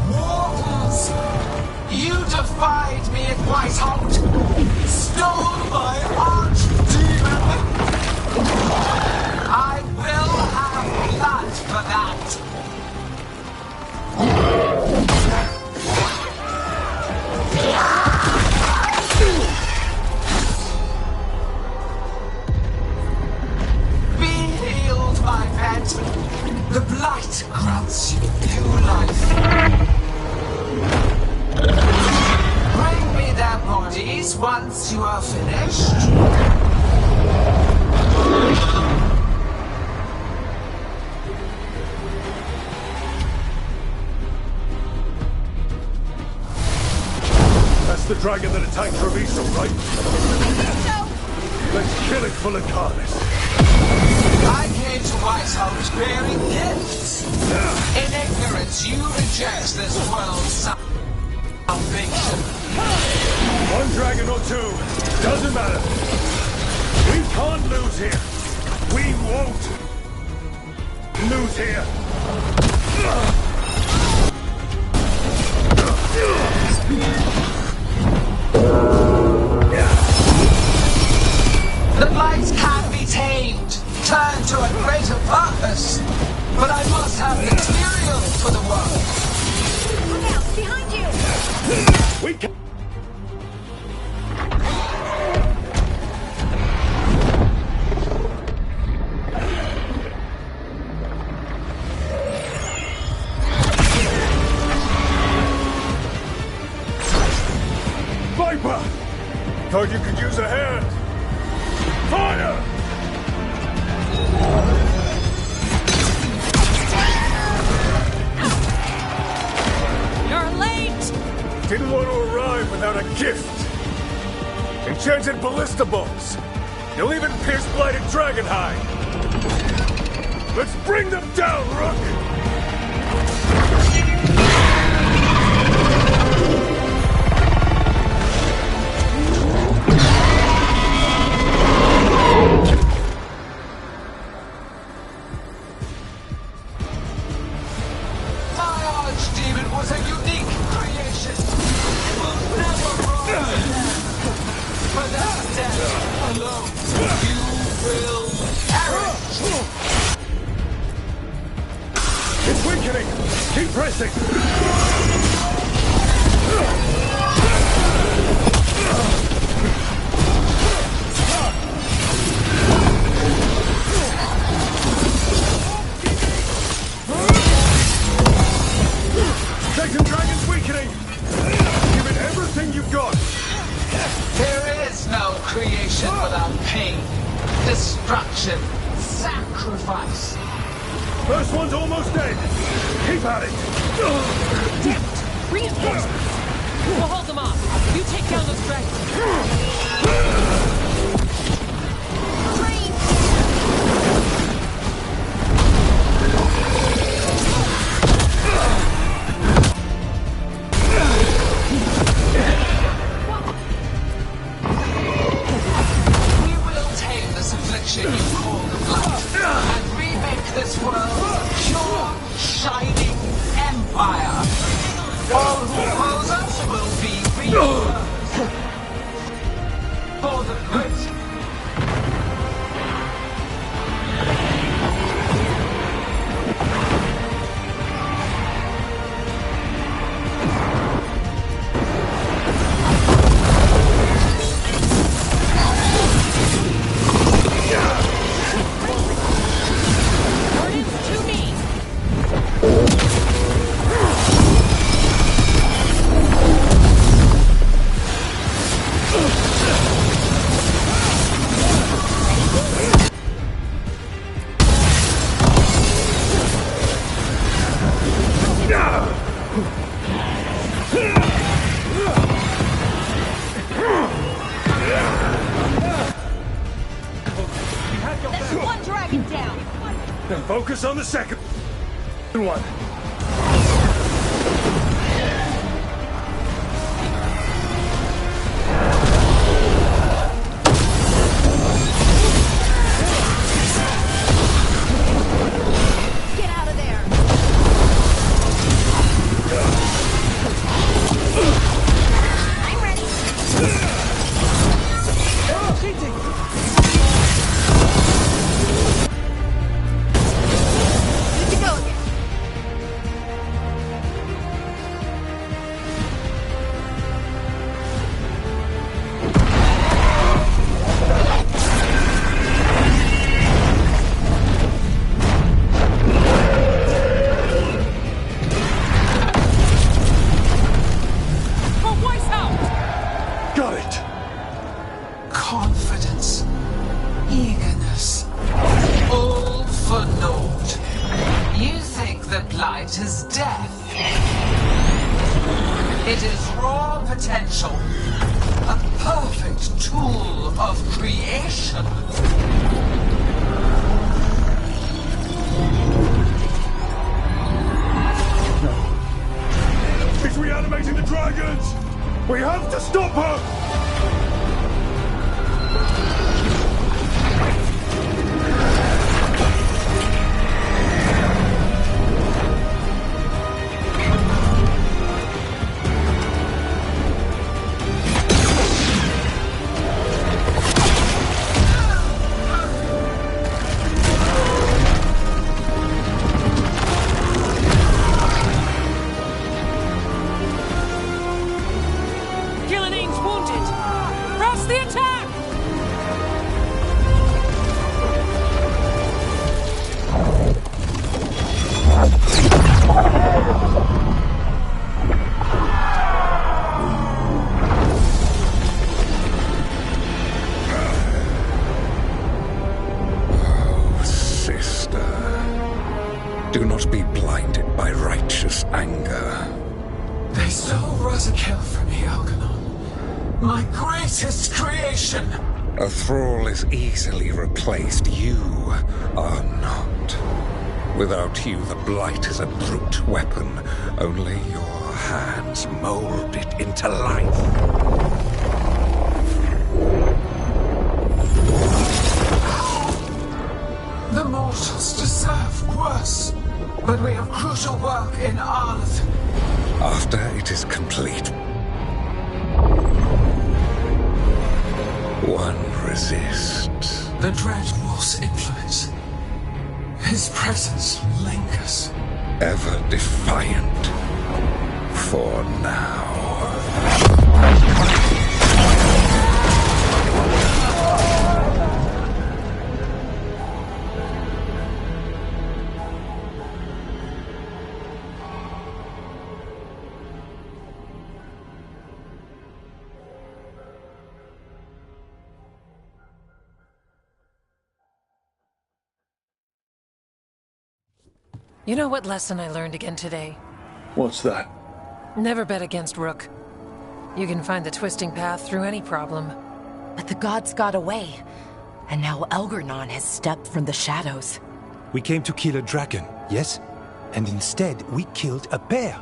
Mortals! You defied me at Whiteholt! Stole my archdemon! I will have blood for that! Be healed, my pet! The blight grants you new life. Bring me their bodies once you are finished. That's the dragon that attacked Trophay, right? Let's kill it for Lucanus. I came to Whiteholt bearing gifts. In ignorance, you reject this world's salvation. One dragon or two, doesn't matter. We can't lose here. We won't lose here. The blight can be tamed, turned to a greater purpose. But I must have material for the work. Look out! Behind you! We can. Viper! Thought you could use a hand. Fire! You're late! Didn't want to arrive without a gift. Enchanted ballista bolts. You'll even pierce blighted dragon hide. Let's bring them down, Rook! was a unique creation. It will never rise again. For that death alone, you will perish. It's weakening! Keep pressing! Second dragon's weakening! Give it everything you've got! There is no creation without pain, destruction, sacrifice. First one's almost dead! Keep at it! Damn it! Reinforcements! We'll hold them off. You take down those dragons. We will tame this affliction you call the Blight, and remake this world a pure, shining empire. All who oppose us will be rebirthed. For the great. To me! There's one dragon down! Then focus on the second one. Get out of there! I'm ready! Good to go again. For Weishaupt! Got it! Confidence, eagerness, all for naught. You think the Blight is death. It is raw potential, a perfect tool of creation. It's reanimating the dragons! We have to stop her! Gillinane's wounded! Press the attack! Sister, do not be blinded by righteous anger. They stole Rosakill from me, Algernon. My greatest creation. A thrall is easily replaced. You are not. Without you, the Blight is a brute weapon. Only your hands mold it into life. The mortals deserve worse. But we have crucial work in Arth. After it is complete, one resists. The Dreadwolf's influence. His presence lingers. Ever defiant. For now. You know what lesson I learned again today? What's that? Never bet against Rook. You can find the twisting path through any problem. But the gods got away, and now Elgernon has stepped from the shadows. We came to kill a dragon, yes? And instead, we killed a bear.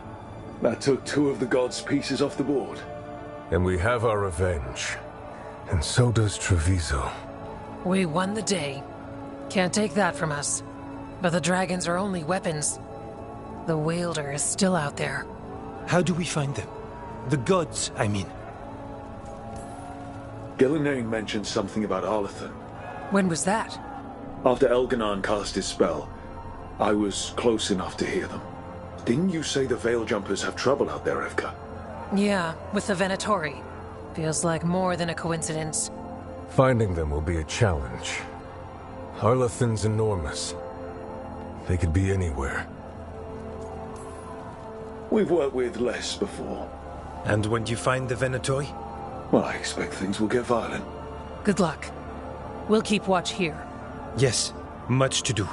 That took 2 of the gods' pieces off the board. And we have our revenge. And so does Treviso. We won the day. Can't take that from us. But the dragons are only weapons. The wielder is still out there. How do we find them? The gods, I mean. Gillenane mentioned something about Arlathan. When was that? After Elganon cast his spell, I was close enough to hear them. Didn't you say the Veil Jumpers have trouble out there, Evka? Yeah, with the Venatori. Feels like more than a coincidence. Finding them will be a challenge. Arlathan's enormous. They could be anywhere. We've worked with less before. And when you find the Venatori? Well, I expect things will get violent. Good luck. We'll keep watch here. Yes, much to do.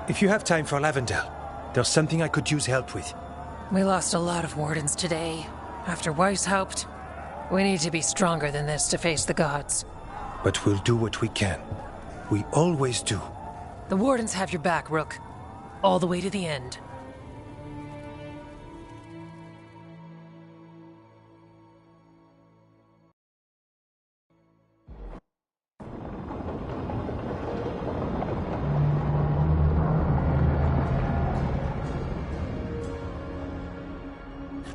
If you have time for Lavendel, there's something I could use help with. We lost a lot of wardens today. After Weishaupt, we need to be stronger than this to face the gods. But we'll do what we can. We always do. The wardens have your back, Rook. All the way to the end.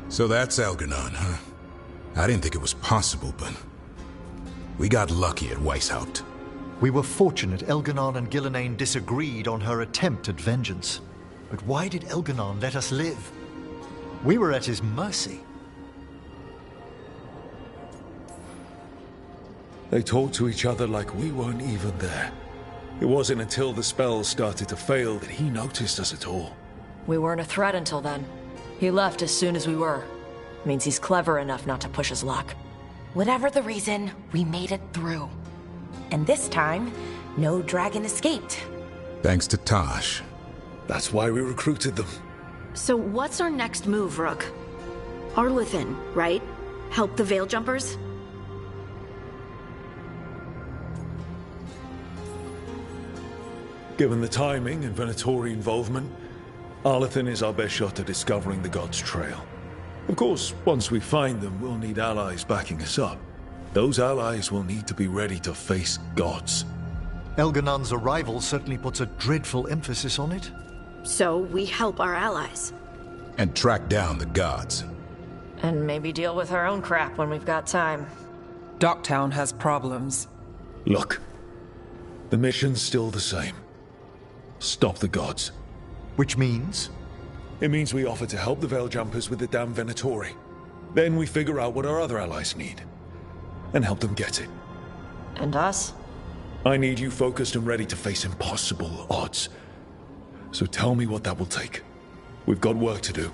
So that's Elganon, huh? I didn't think it was possible, but we got lucky at Weishaupt. We were fortunate Elganon and Gillenane disagreed on her attempt at vengeance. But why did Elganon let us live? We were at his mercy. They talked to each other like we weren't even there. It wasn't until the spells started to fail that he noticed us at all. We weren't a threat until then. He left as soon as we were. Means he's clever enough not to push his luck. Whatever the reason, we made it through. And this time, no dragon escaped. Thanks to Tosh. That's why we recruited them. So what's our next move, Rook? Arlathan, right? Help the Veil Jumpers? Given the timing and Venatori involvement, Arlathan is our best shot at discovering the gods' trail. Of course, once we find them, we'll need allies backing us up. Those allies will need to be ready to face gods. Elganon's arrival certainly puts a dreadful emphasis on it. So we help our allies. And track down the gods. And maybe deal with our own crap when we've got time. Docktown has problems. Look, the mission's still the same. Stop the gods. Which means? It means we offer to help the Veil Jumpers with the damn Venatori. Then we figure out what our other allies need. And help them get it. And us? I need you focused and ready to face impossible odds. So tell me what that will take. We've got work to do.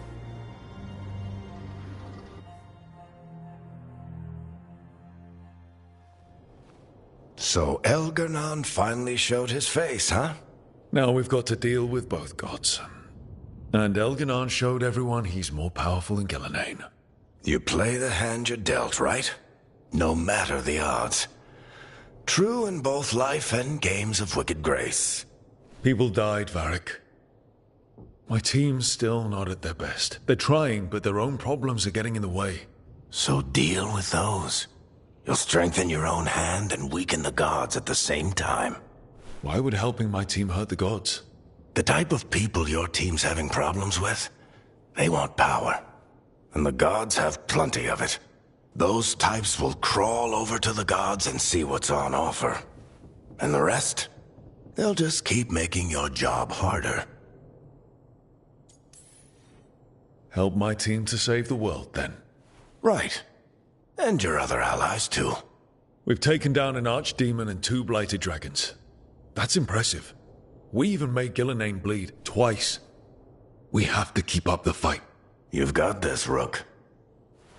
So Elgarnon finally showed his face, huh? Now we've got to deal with both gods. And Elganon showed everyone he's more powerful than Gillenane. You play the hand you're dealt, right? No matter the odds. True in both life and games of wicked grace. People died, Varric. My team's still not at their best. They're trying, but their own problems are getting in the way. So deal with those. You'll strengthen your own hand and weaken the gods at the same time. Why would helping my team hurt the gods? The type of people your team's having problems with, they want power. and the gods have plenty of it. Those types will crawl over to the gods and see what's on offer. And the rest? They'll just keep making your job harder. Help my team to save the world, then. Right. And your other allies, too. We've taken down an archdemon and 2 blighted dragons. That's impressive. We even made Gillenane bleed twice. We have to keep up the fight. You've got this, Rook.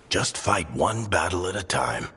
Just fight one battle at a time.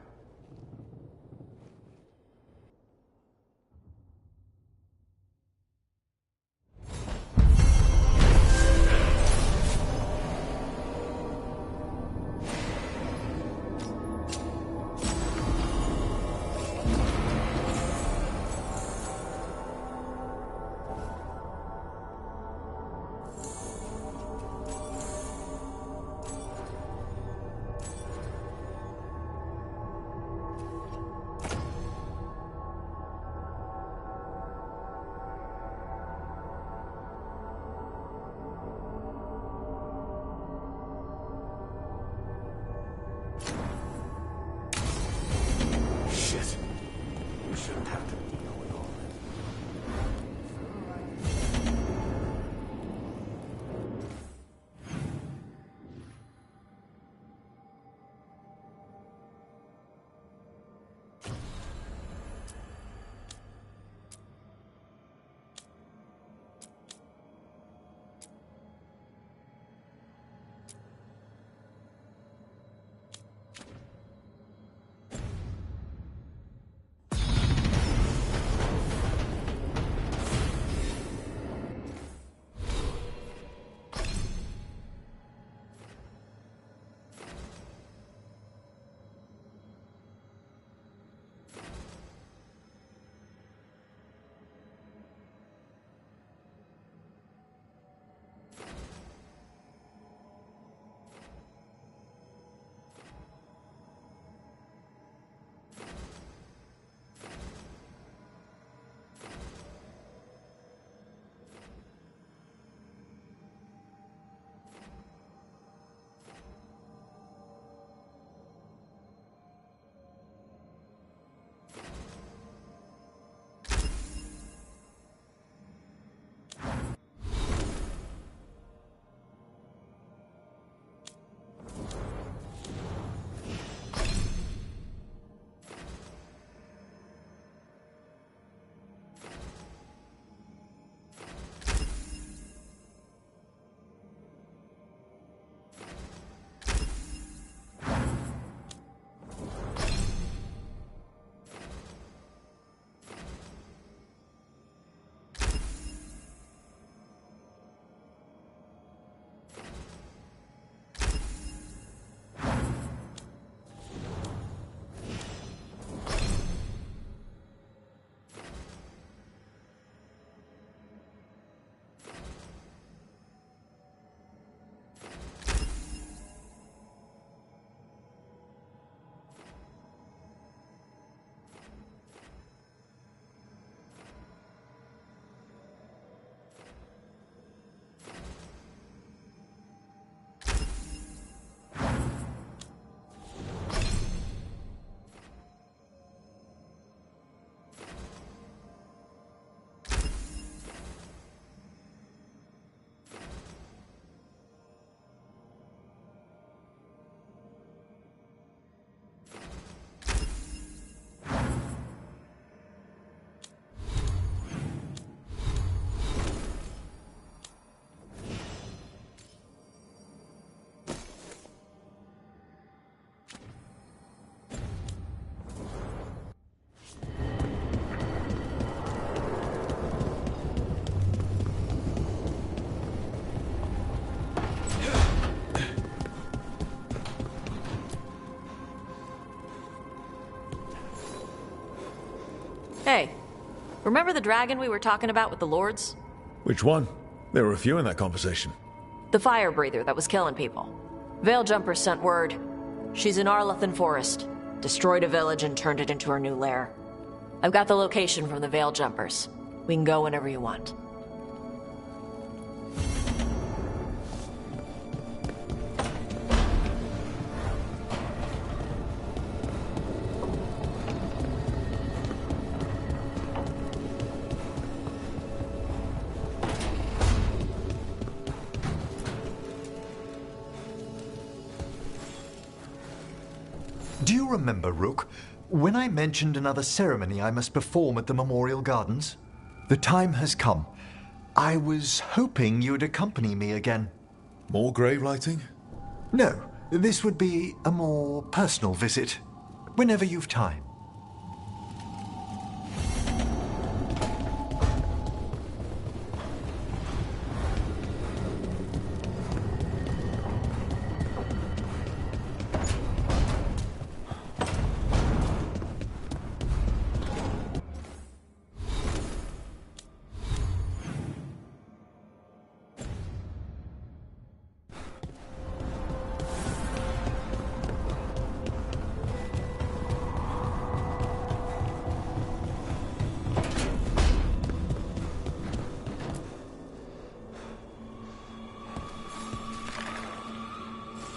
Hey, remember the dragon we were talking about with the lords? Which one? There were a few in that conversation. The fire breather that was killing people. Veiljumpers sent word. She's in Arlathan Forest. Destroyed a village and turned it into her new lair. I've got the location from the Veiljumpers. We can go whenever you want. Do you remember, Rook, when I mentioned another ceremony I must perform at the Memorial Gardens? The time has come. I was hoping you'd accompany me again. More grave lighting? No, this would be a more personal visit, whenever you've time.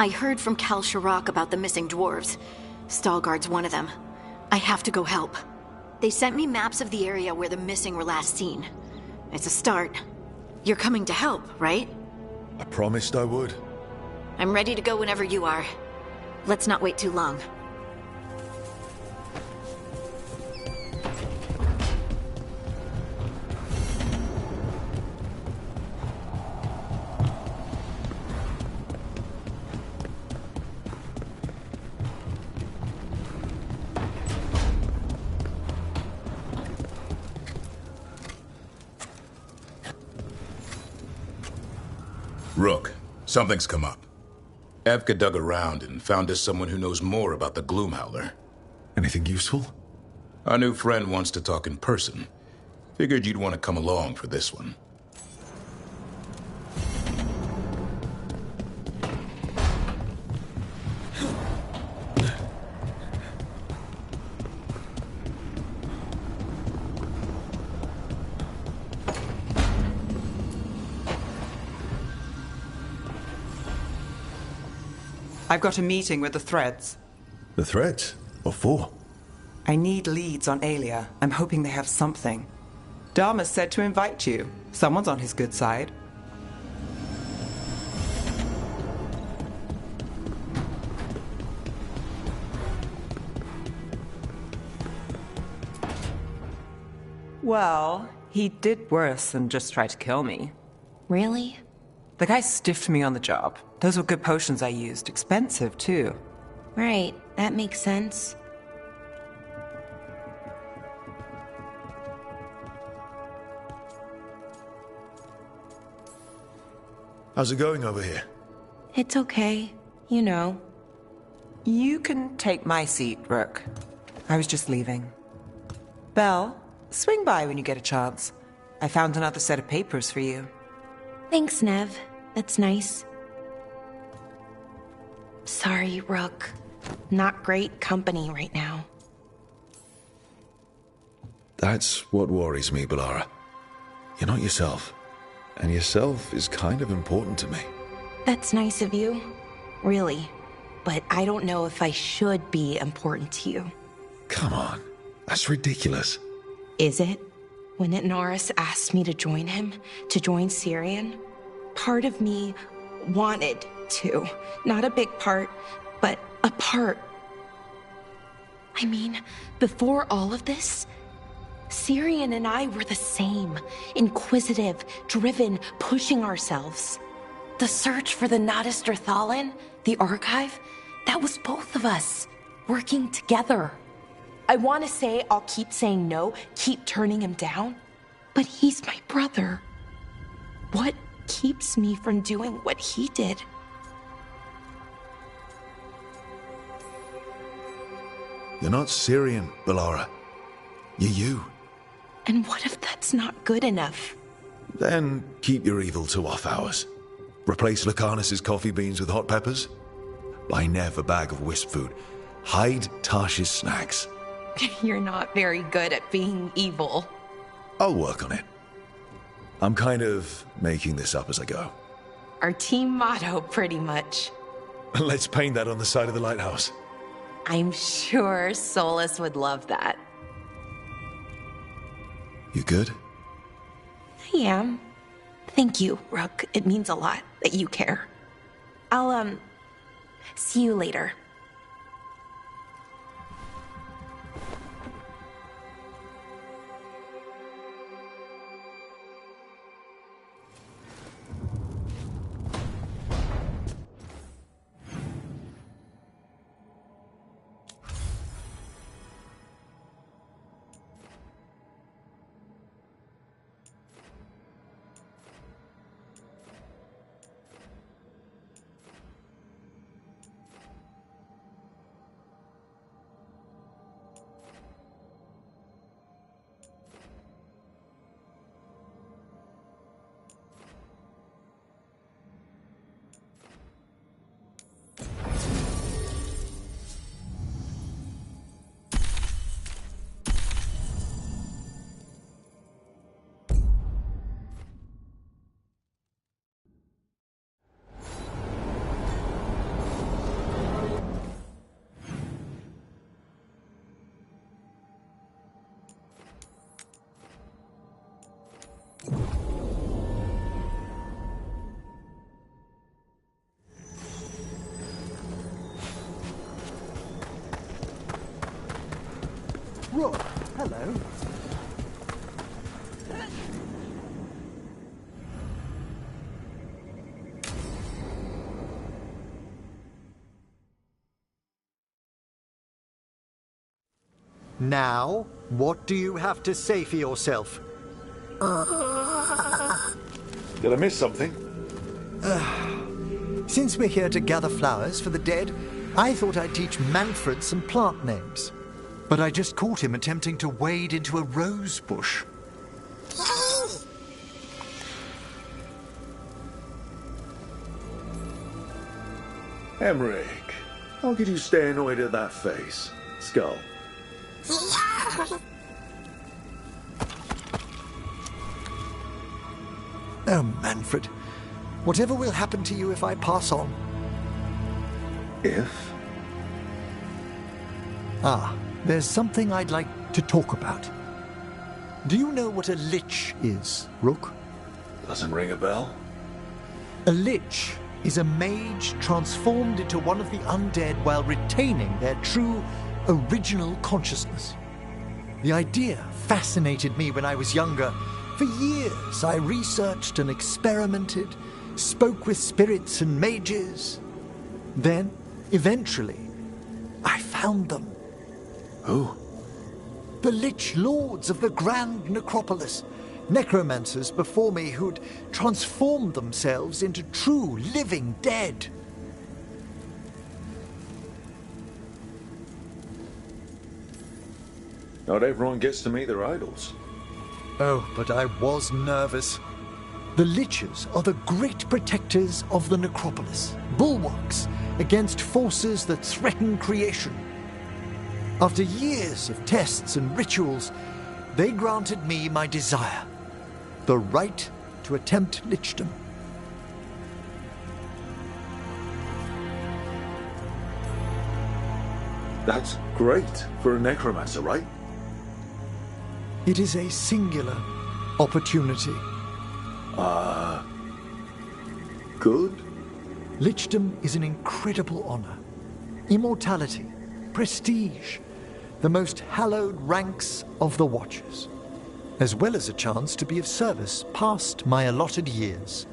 I heard from Cal Shirak about the missing dwarves. Stalguard's one of them. I have to go help. They sent me maps of the area where the missing were last seen. It's a start. You're coming to help, right? I promised I would. I'm ready to go whenever you are. Let's not wait too long. Rook, something's come up. Evka dug around and found us someone who knows more about the Gloomhowler. Anything useful? Our new friend wants to talk in person. Figured you'd want to come along for this one. I've got a meeting with the Threads. The Threads? What for? I need leads on Aelia. I'm hoping they have something. Dharma said to invite you. Someone's on his good side. Well, he did worse than just try to kill me. Really? The guy stiffed me on the job. Those were good potions I used. Expensive, too. Right, that makes sense. How's it going over here? It's okay. You know. You can take my seat, Rook. I was just leaving. Belle, swing by when you get a chance. I found another set of papers for you. Thanks, Nev. That's nice. Sorry, Rook. Not great company right now. That's what worries me, Bellara. You're not yourself. And yourself is kind of important to me. That's nice of you. Really. But I don't know if I should be important to you. Come on. That's ridiculous. Is it? When Norris asked me to join him, to join Syrian, part of me wanted to. Not a big part, but a part. I mean, before all of this, Syrian and I were the same. Inquisitive, driven, pushing ourselves. The search for the Natus Thalin, the archive, that was both of us, working together. I want to say I'll keep saying no, keep turning him down, but he's my brother. What keeps me from doing what he did? You're not Syrian, Bellara. You're you. And what if that's not good enough? Then keep your evil to off hours. Replace Lucanus's coffee beans with hot peppers. Buy Nev a bag of wisp food. Hide Tasha's snacks. You're not very good at being evil. I'll work on it. I'm kind of making this up as I go. Our team motto, pretty much. Let's paint that on the side of the lighthouse. I'm sure Solus would love that. You good? I am. Thank you, Rook. It means a lot that you care. I'll, see you later. Rook, hello. Now, what do you have to say for yourself? Did I miss something? Since we're here to gather flowers for the dead, I thought I'd teach Manfred some plant names. But I just caught him attempting to wade into a rose bush. Emmerich, how could you stay annoyed at that face? Skull. Oh, Manfred. Whatever will happen to you if I pass on? If? There's something I'd like to talk about. Do you know what a lich is, Rook? Doesn't ring a bell. A lich is a mage transformed into one of the undead while retaining their true, original consciousness. The idea fascinated me when I was younger. For years, I researched and experimented, spoke with spirits and mages. Then, eventually, I found them. Who? The Lich Lords of the Grand Necropolis. Necromancers before me who'd transformed themselves into true living dead. Not everyone gets to meet their idols. Oh, but I was nervous. The Liches are the great protectors of the necropolis, bulwarks against forces that threaten creation. After years of tests and rituals, they granted me my desire, the right to attempt lichdom. That's great for a necromancer, right? It is a singular opportunity. Good? Lichdom is an incredible honor. Immortality, prestige, the most hallowed ranks of the Watchers, as well as a chance to be of service past my allotted years.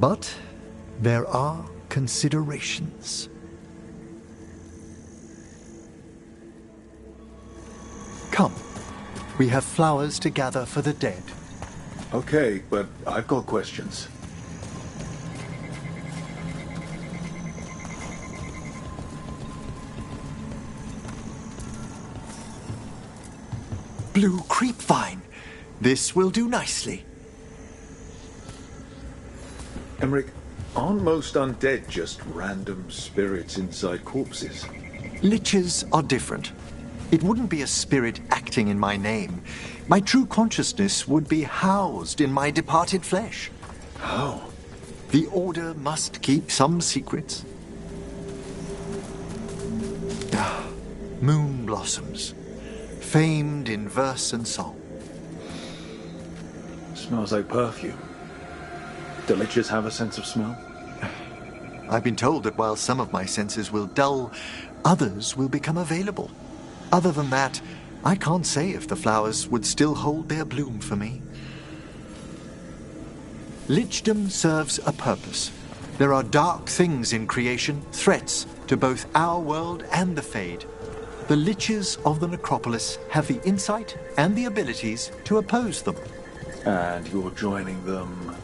But there are considerations. Come, we have flowers to gather for the dead. Okay, but I've got questions. Blue creepvine. This will do nicely. Emmerich, aren't most undead just random spirits inside corpses? Liches are different. It wouldn't be a spirit acting in my name. My true consciousness would be housed in my departed flesh. How? The Order must keep some secrets. Moon blossoms, famed in verse and song. Smells like perfume. Do liches have a sense of smell? I've been told that while some of my senses will dull, others will become available. Other than that, I can't say if the flowers would still hold their bloom for me. Lichdom serves a purpose. There are dark things in creation, threats to both our world and the Fade. The Liches of the Necropolis have the insight and the abilities to oppose them. And you're joining them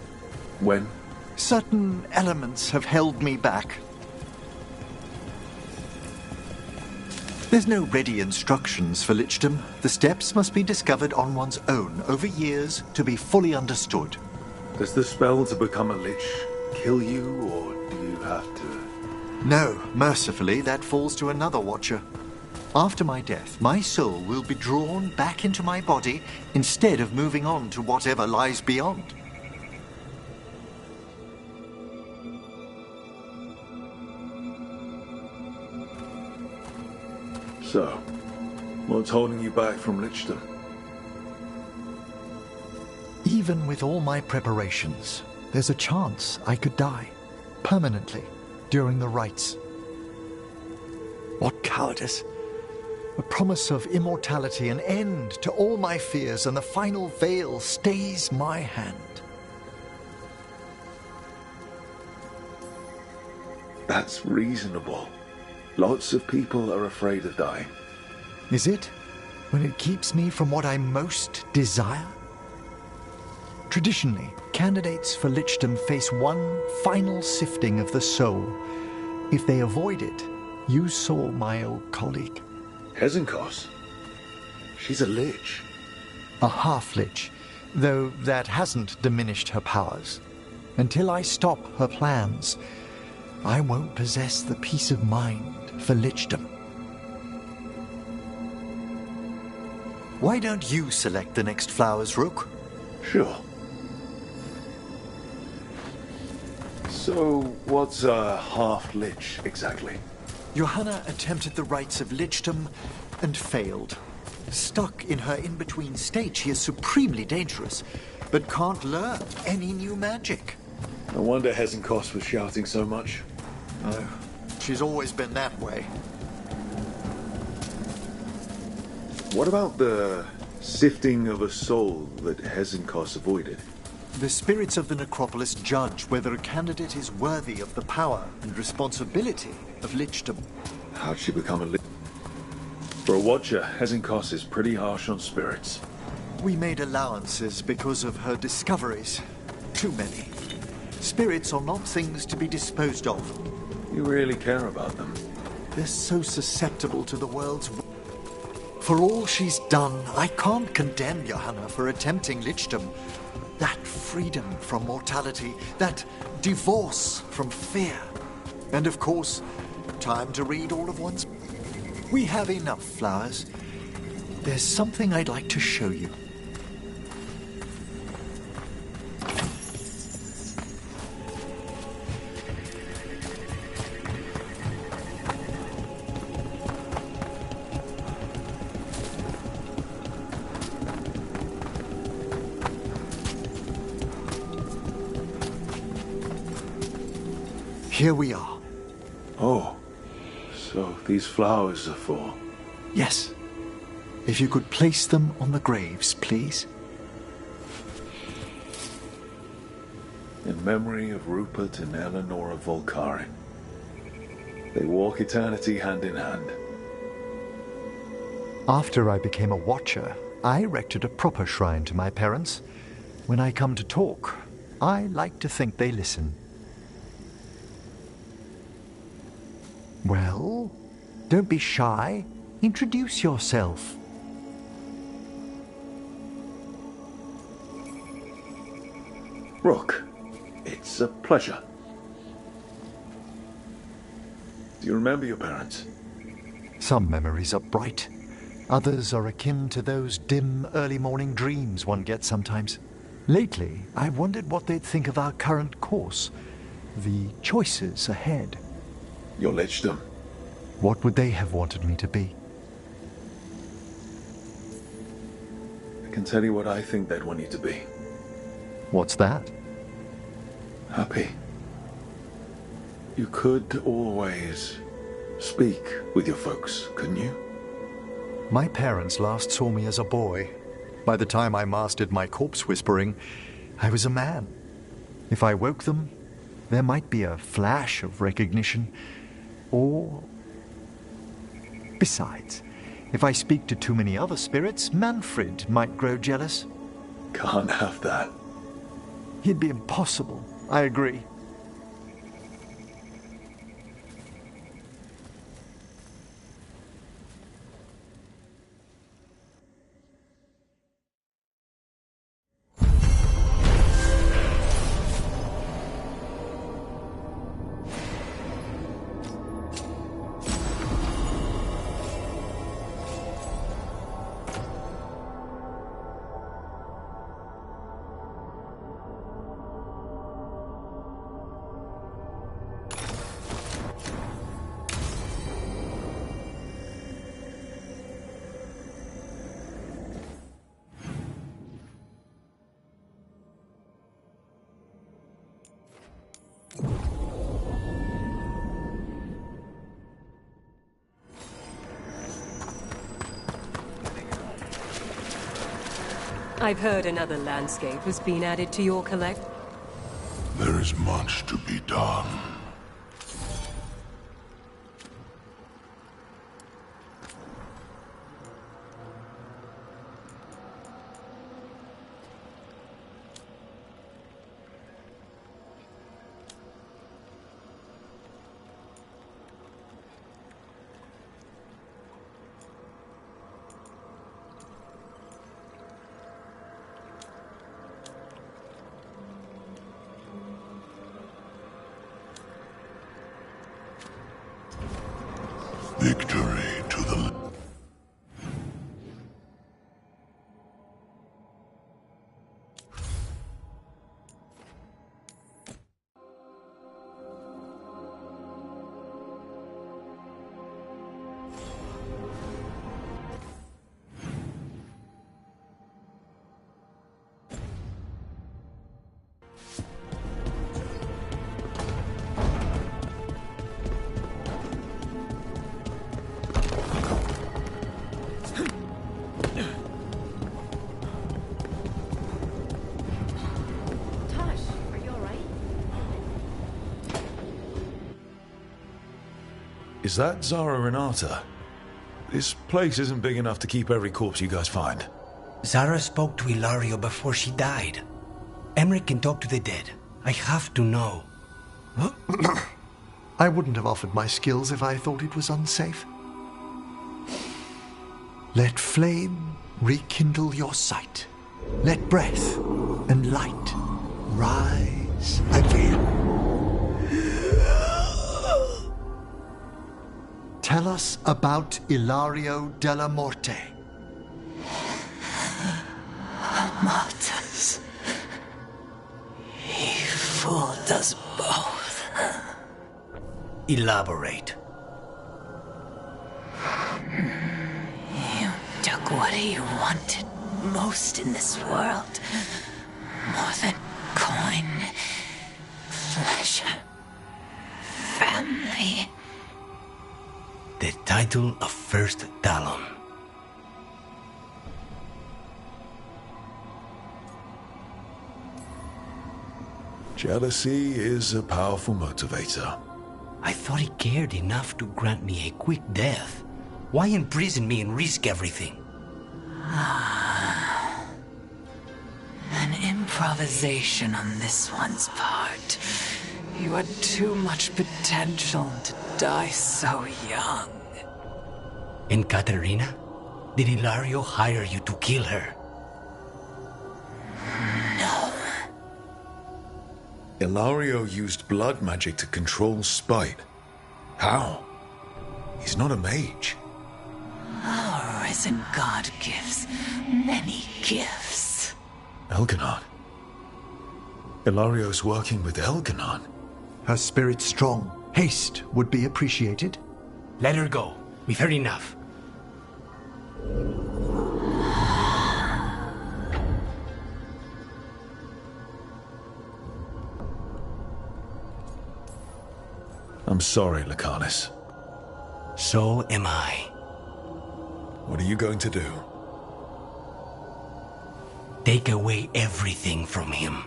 when? Certain elements have held me back. There's no ready instructions for lichdom. The steps must be discovered on one's own over years to be fully understood. Does the spell to become a lich kill you, or do you have to? No, mercifully, that falls to another watcher. After my death, my soul will be drawn back into my body instead of moving on to whatever lies beyond. So, what's holding you back from lichdom? Even with all my preparations, there's a chance I could die, permanently, during the rites. What cowardice! A promise of immortality, an end to all my fears, and the final veil stays my hand. That's reasonable. Lots of people are afraid of dying. Is it? When it keeps me from what I most desire? Traditionally, candidates for lichdom face one final sifting of the soul. If they avoid it, you saw my old colleague. Hezenkos? She's a lich. A half-lich, though that hasn't diminished her powers. Until I stop her plans, I won't possess the peace of mind for lichdom. Why don't you select the next flowers, Rook? Sure. So, what's a half-lich exactly? Johanna attempted the rites of lichdom and failed. Stuck in her in-between state, she is supremely dangerous, but can't learn any new magic. No wonder Hezenkos was shouting so much. Oh, she's always been that way. What about the sifting of a soul that Hezenkos avoided? The spirits of the necropolis judge whether a candidate is worthy of the power and responsibility of lichdom. How'd she become a lich? For a watcher, Hezenkos is pretty harsh on spirits. We made allowances because of her discoveries. Too many. Spirits are not things to be disposed of. You really care about them. They're so susceptible to the world's... For all she's done, I can't condemn Johanna for attempting lichdom. That freedom from mortality, that divorce from fear. And of course, time to read all of one's... We have enough flowers. There's something I'd like to show you. Here we are. Oh, so these flowers are for... Yes. If you could place them on the graves, please. In memory of Rupert and Eleanor of Volcari. They walk eternity hand in hand. After I became a watcher, I erected a proper shrine to my parents. When I come to talk, I like to think they listen. Well, don't be shy. Introduce yourself. Rook, it's a pleasure. Do you remember your parents? Some memories are bright. Others are akin to those dim early morning dreams one gets sometimes. Lately, I've wondered what they'd think of our current course, the choices ahead. Your lichdom. What would they have wanted me to be? I can tell you what I think they'd want you to be. What's that? Happy. You could always speak with your folks, couldn't you? My parents last saw me as a boy. By the time I mastered my corpse whispering, I was a man. If I woke them, there might be a flash of recognition, or... Besides, if I speak to too many other spirits, Manfred might grow jealous. Can't have that. He'd be impossible, I agree. I've heard another landscape has been added to your collect. There is much to be done. Victory to the... Is that Zara Renata? This place isn't big enough to keep every corpse you guys find. Zara spoke to Ilario before she died. Emmerich can talk to the dead. I have to know. I wouldn't have offered my skills if I thought it was unsafe. Let flame rekindle your sight. Let breath and light rise again. Tell us about Ilario della Morte. Martyrs. He fooled us both. Elaborate. You took what he wanted most in this world. More than coin, pleasure, family. The title of First Talon. Jealousy is a powerful motivator. I thought he cared enough to grant me a quick death. Why imprison me and risk everything? An improvisation on this one's part. You had too much potential to die so young. And Katerina? Did Ilario hire you to kill her? No. Ilario used blood magic to control spite. How? He's not a mage. Our risen god gives many gifts. Elganon. Ilario's working with Elganon. Her spirit strong. Haste would be appreciated. Let her go. We've heard enough. I'm sorry, Lucanus. So am I. What are you going to do? Take away everything from him.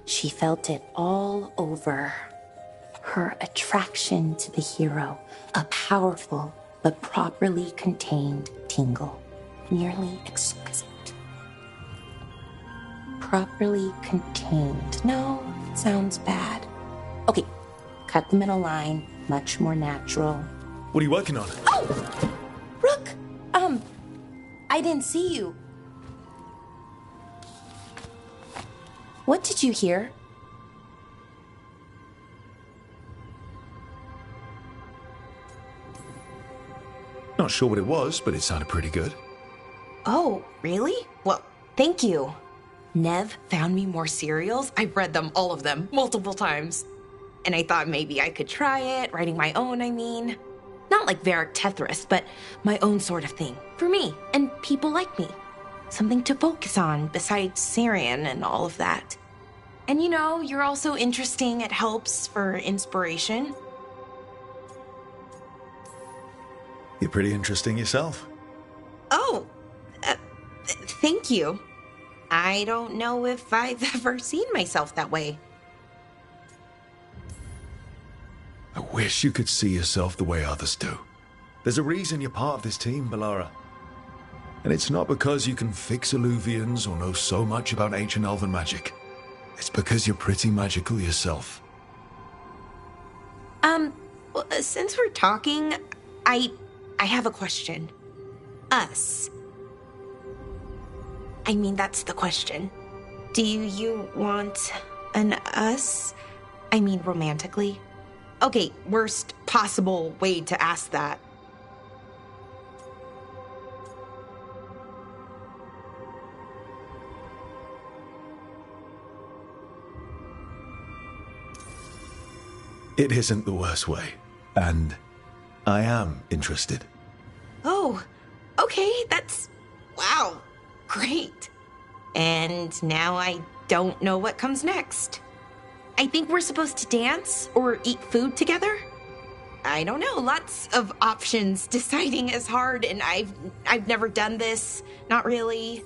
She felt it all over. Her attraction to the hero, a powerful but properly contained tingle, nearly exquisite. Properly contained. No, sounds bad. Okay, cut the middle line, much more natural. What are you working on? Oh! Rook! I didn't see you. What did you hear? Not sure what it was, but it sounded pretty good. Oh, really? Well, thank you. Nev found me more cereals. I've read them, all of them, multiple times. And I thought maybe I could try it, writing my own, I mean. Not like Varric Tethrus, but my own sort of thing. For me, and people like me. Something to focus on besides Syrian and all of that. And you know, you're also interesting. It helps for inspiration. You're pretty interesting yourself. Oh, thank you. I don't know if I've ever seen myself that way. I wish you could see yourself the way others do. There's a reason you're part of this team, Bellara. And it's not because you can fix illuvians or know so much about ancient elven magic. It's because you're pretty magical yourself. Well, since we're talking, I have a question. Us. I mean, that's the question. Do you want an us? I mean, romantically? Okay, worst possible way to ask that. It isn't the worst way, and I am interested. Oh, okay, that's... wow, great. And now I don't know what comes next. I think we're supposed to dance or eat food together? I don't know, lots of options. Deciding is hard, and I've never done this, not really.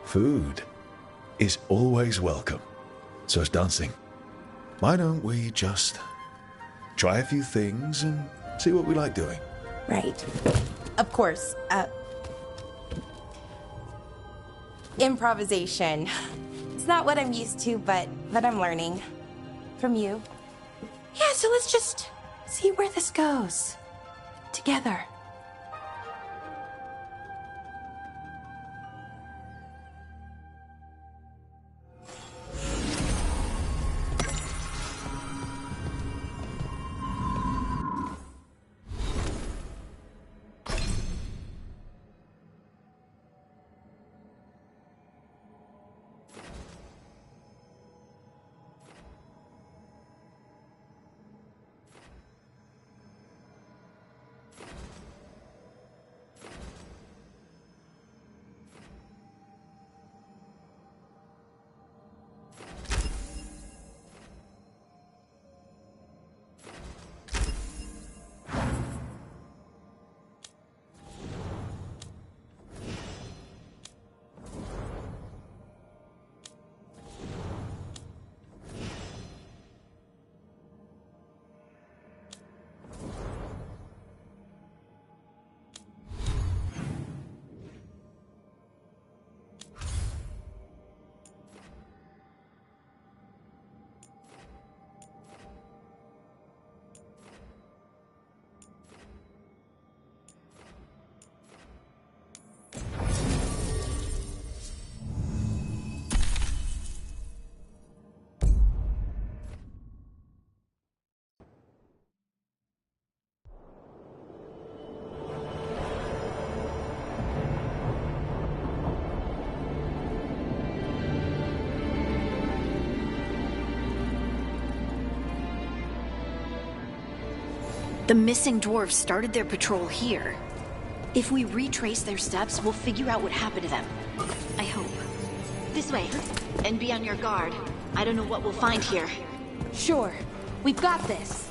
Food is always welcome. So is dancing. Why don't we just try a few things and see what we like doing? Right. Of course. Improvisation. It's not what I'm used to, but I'm learning. From you. Yeah, so let's just see where this goes. Together. The missing dwarves started their patrol here. If we retrace their steps, we'll figure out what happened to them. I hope. This way, and be on your guard. I don't know what we'll find here. Sure. We've got this.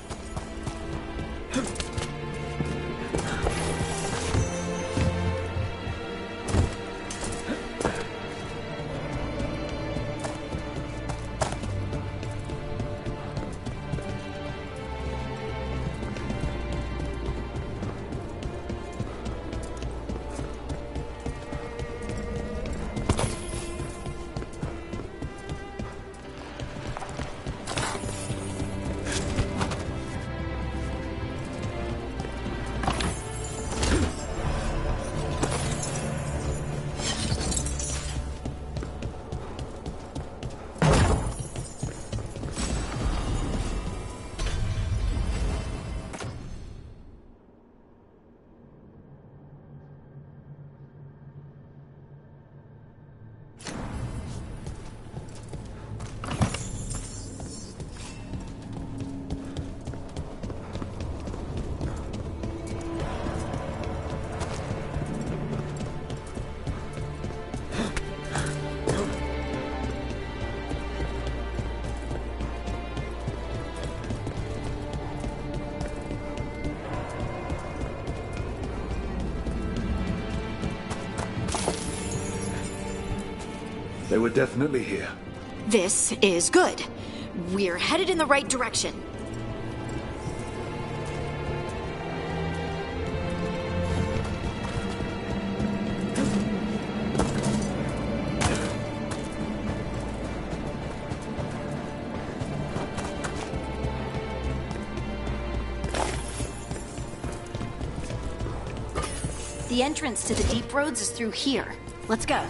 They were definitely here. This is good. We're headed in the right direction. The entrance to the deep roads is through here. Let's go.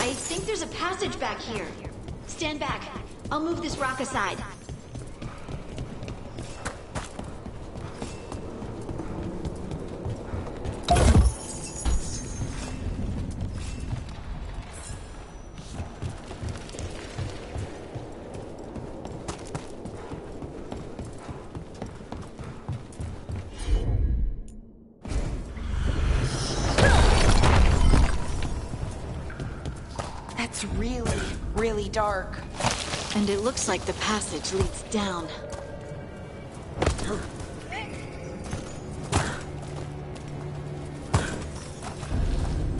I think there's a passage back here. Stand back. I'll move this rock aside. It's really, really dark. And it looks like the passage leads down.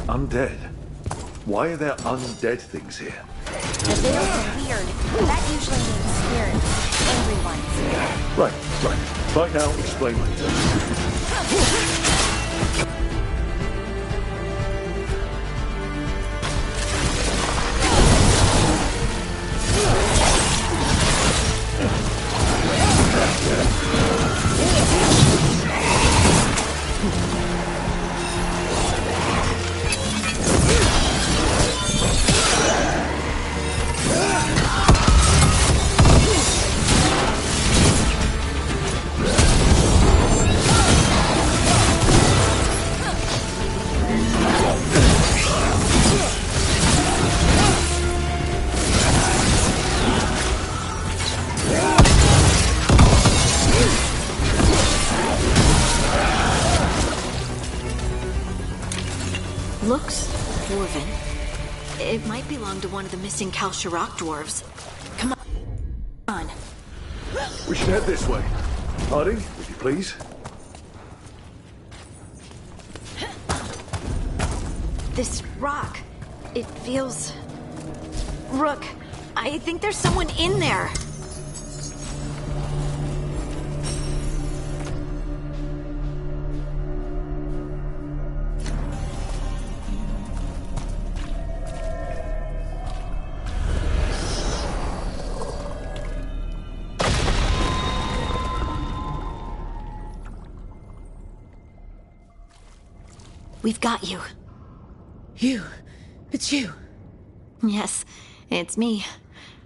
Undead? Why are there undead things here? The veils are weird. That usually means spirits. Angry ones. Right. Find out, explain later. Looks dwarven. It might belong to one of the missing Kalsharok dwarves. Come on. We should head this way. Harding, would you please? This rock, it feels... Rook, I think there's someone in there. We've got you. You? It's you? Yes, it's me,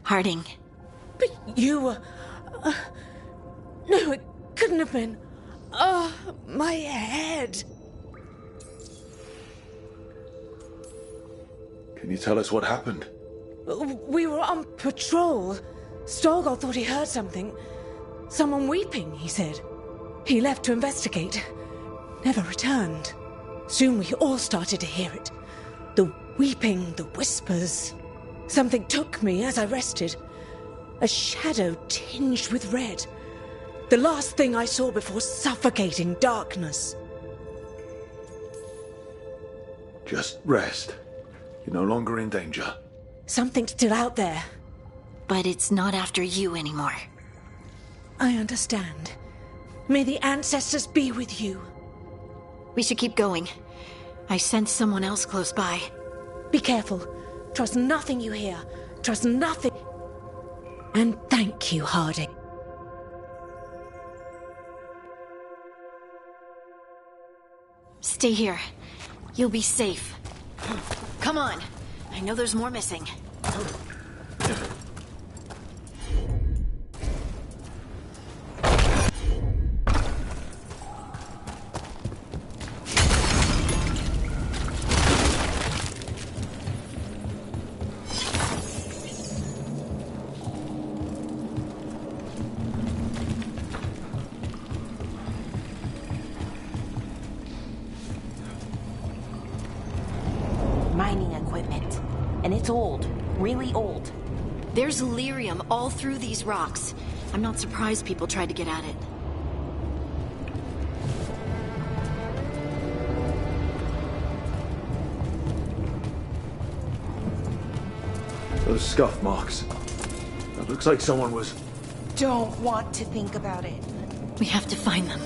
Harding. But you were... no, it couldn't have been. Oh, my head. Can you tell us what happened? We were on patrol. Stalgard thought he heard something. Someone weeping, he said. He left to investigate. Never returned. Soon we all started to hear it. The weeping, the whispers. Something took me as I rested. A shadow tinged with red. The last thing I saw before suffocating darkness. Just rest. You're no longer in danger. Something's still out there. But it's not after you anymore. I understand. May the ancestors be with you. We should keep going. I sense someone else close by. Be careful. Trust nothing you hear. Trust nothing. And thank you, Harding. Stay here. You'll be safe. Come on. I know there's more missing. mining equipment. And it's old. Really old. There's lyrium all through these rocks. I'm not surprised people tried to get at it. Those scuff marks. It looks like someone was... Don't want to think about it. We have to find them.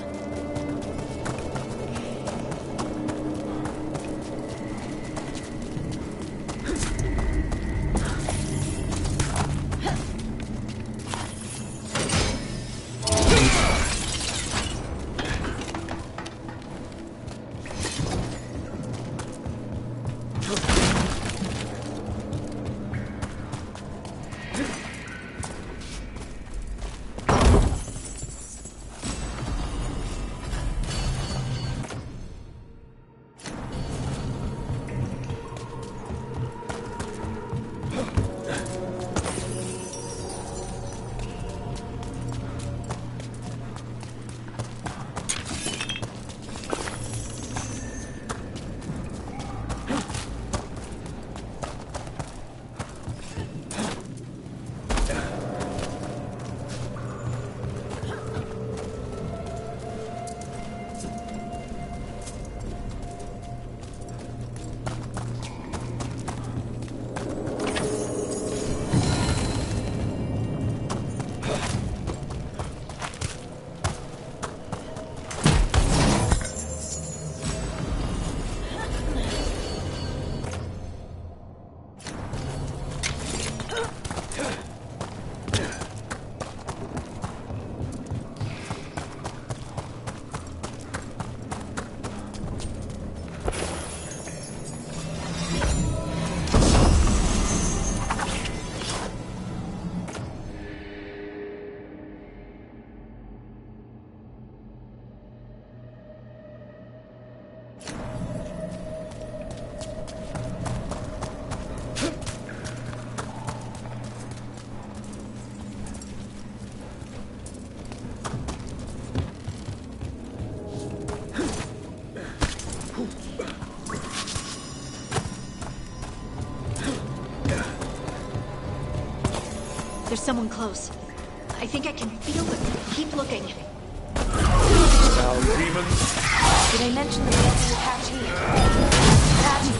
There's someone close. I think I can feel them. Keep looking. Now, demons. Did I mention the fancy Apache? Apache.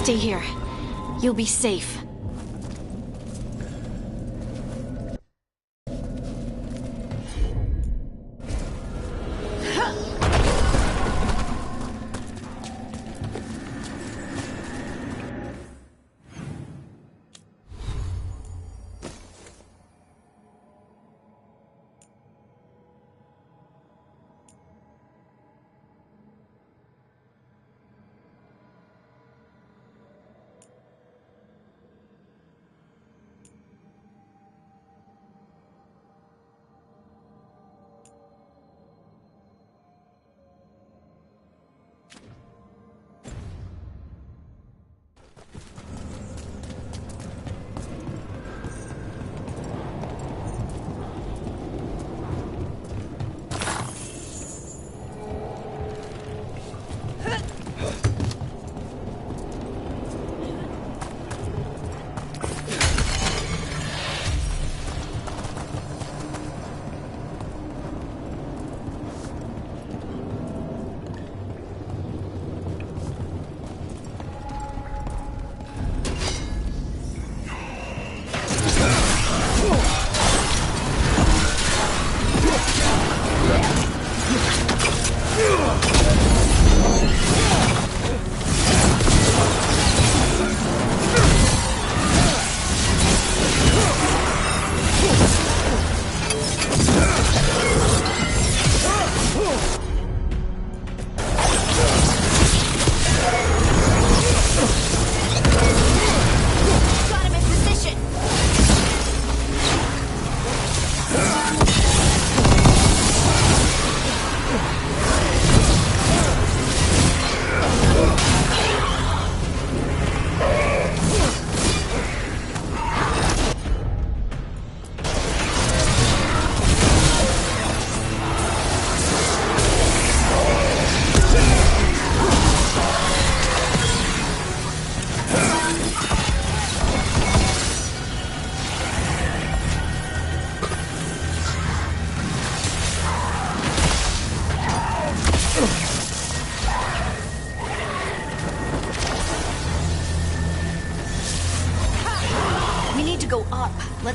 Stay here. You'll be safe.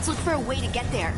Let's look for a way to get there.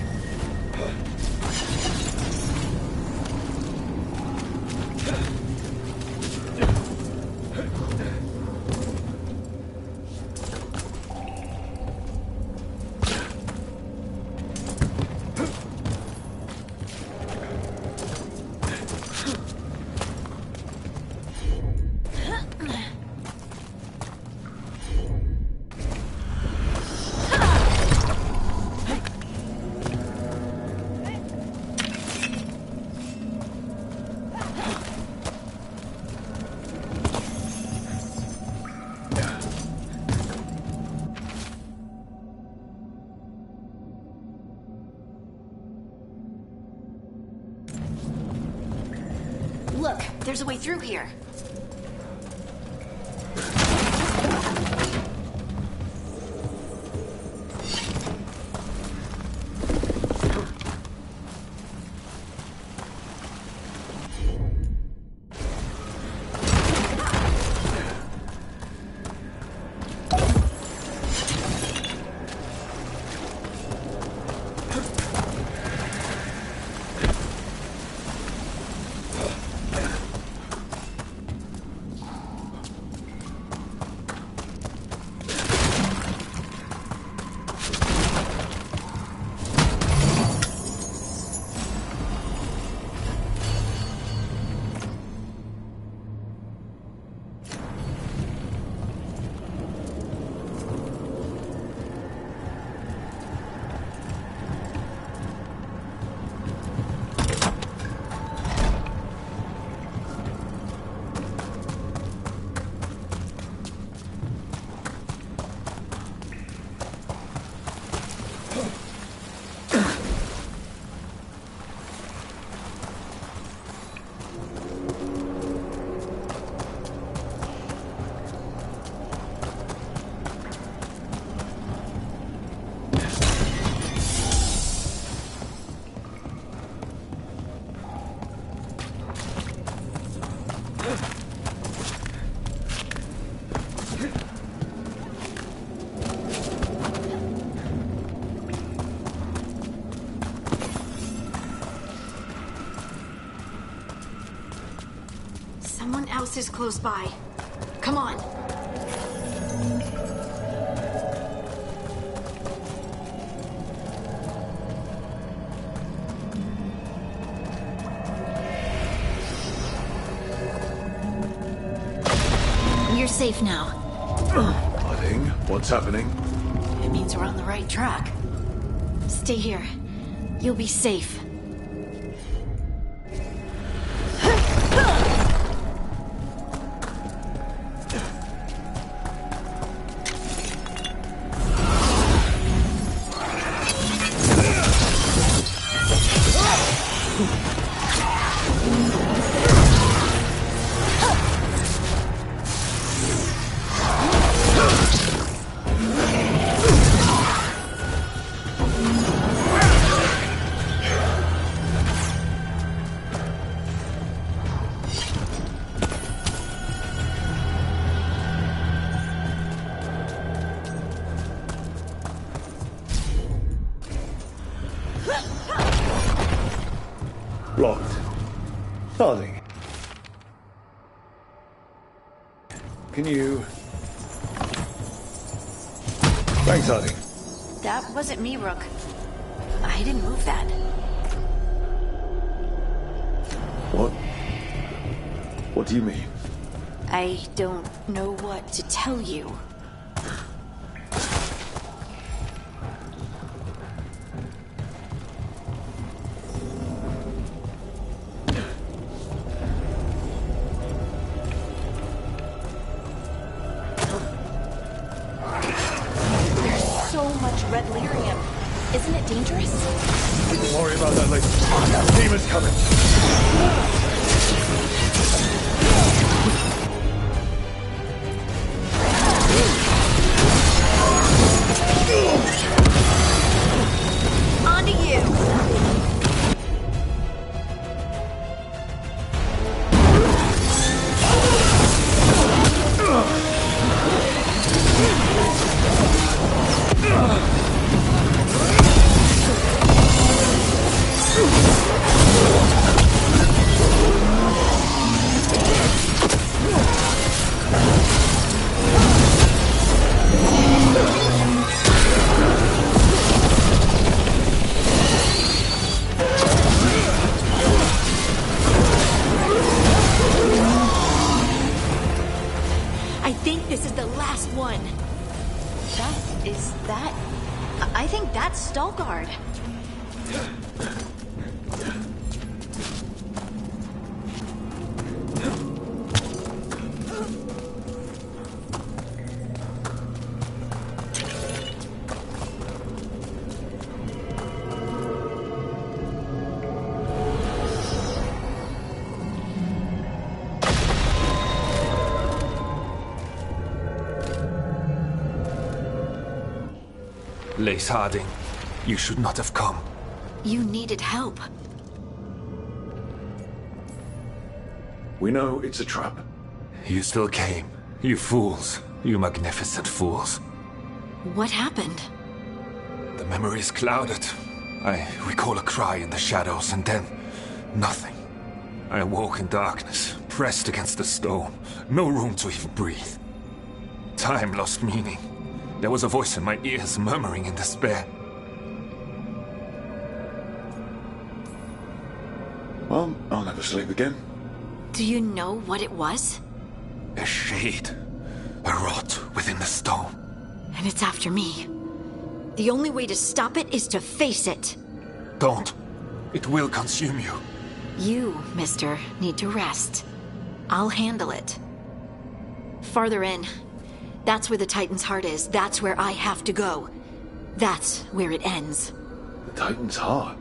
Look, there's a way through here. Someone else is close by. Come on. You're safe now. Harding, what's happening? It means we're on the right track. Stay here. You'll be safe. Blocked. Harding. Can you... Thanks, Harding. That wasn't me, Rook. I didn't move that. What? What do you mean? I don't know what to tell you. Red lyrium. Isn't it dangerous? We can worry about that later. Demon's coming. On to you. Stalguard. Lace Harding, you should not have come. You needed help. We know it's a trap. You still came. You fools. You magnificent fools. What happened? The memory is clouded. I recall a cry in the shadows, and then nothing. I awoke in darkness, pressed against the stone. No room to even breathe. Time lost meaning. There was a voice in my ears murmuring in despair. Well, I'll never sleep again. Do you know what it was? A shade. A rot within the stone. And it's after me. The only way to stop it is to face it. Don't. It will consume you. You, mister, need to rest. I'll handle it. Farther in. That's where the Titan's heart is. That's where I have to go. That's where it ends. The Titan's heart?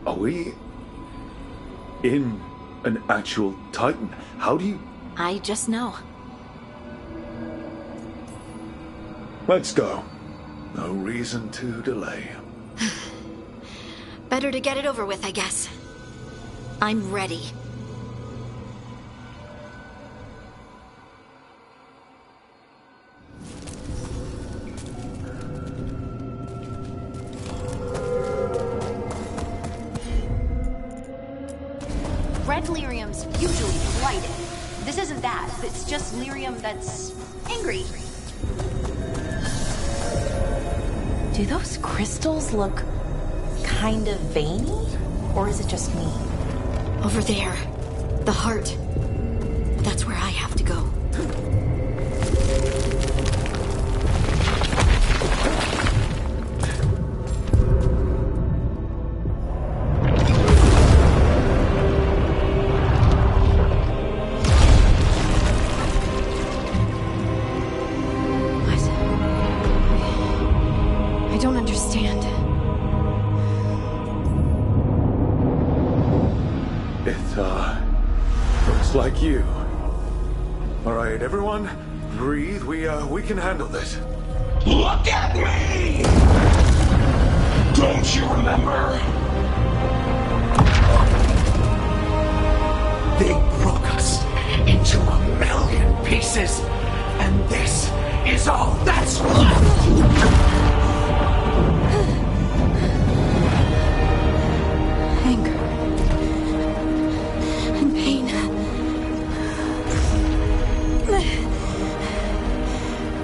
Are we in an actual Titan? How do you... I just know. Let's go. No reason to delay. Better to get it over with, I guess. I'm ready. Red lyrium's usually blighted. This isn't that. It's just lyrium that's angry. Do those crystals look kind of veiny? Or is it just me? Over there. The heart. That's where I have to go. I don't understand. It, looks like you. All right, everyone, breathe. We can handle this. Look at me! Don't you remember? They broke us into 1,000,000 pieces, and this is all that's left! Anger. And pain.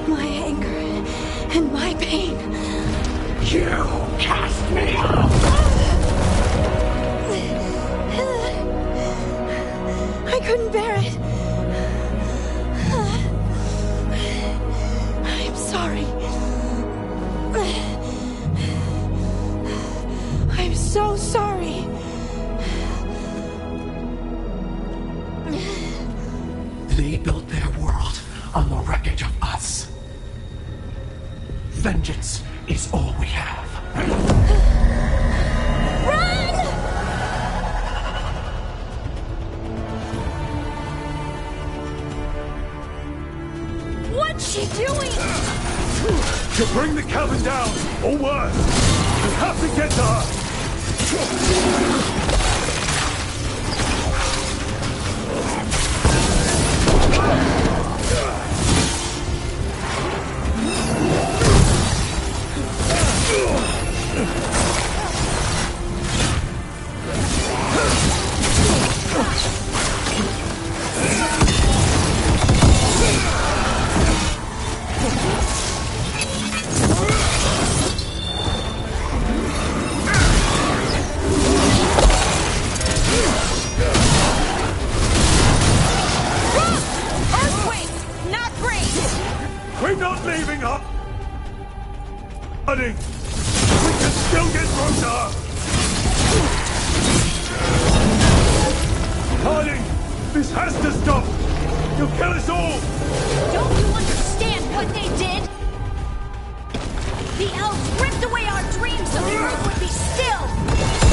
My anger and my pain. You cast me out! I couldn't bear it. I'm sorry. I'm so sorry. They built their world on the wreckage of us. Vengeance is all we have. Run! What's she doing? To bring the cabin down, or worse. We have to get to her. We're not leaving her! Honey, we can still This has to stop! You'll kill us all! Don't you understand what they did? The elves ripped away our dreams so the earth would be still!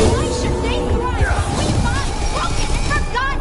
Why should they thrive while we lie broken and forgotten?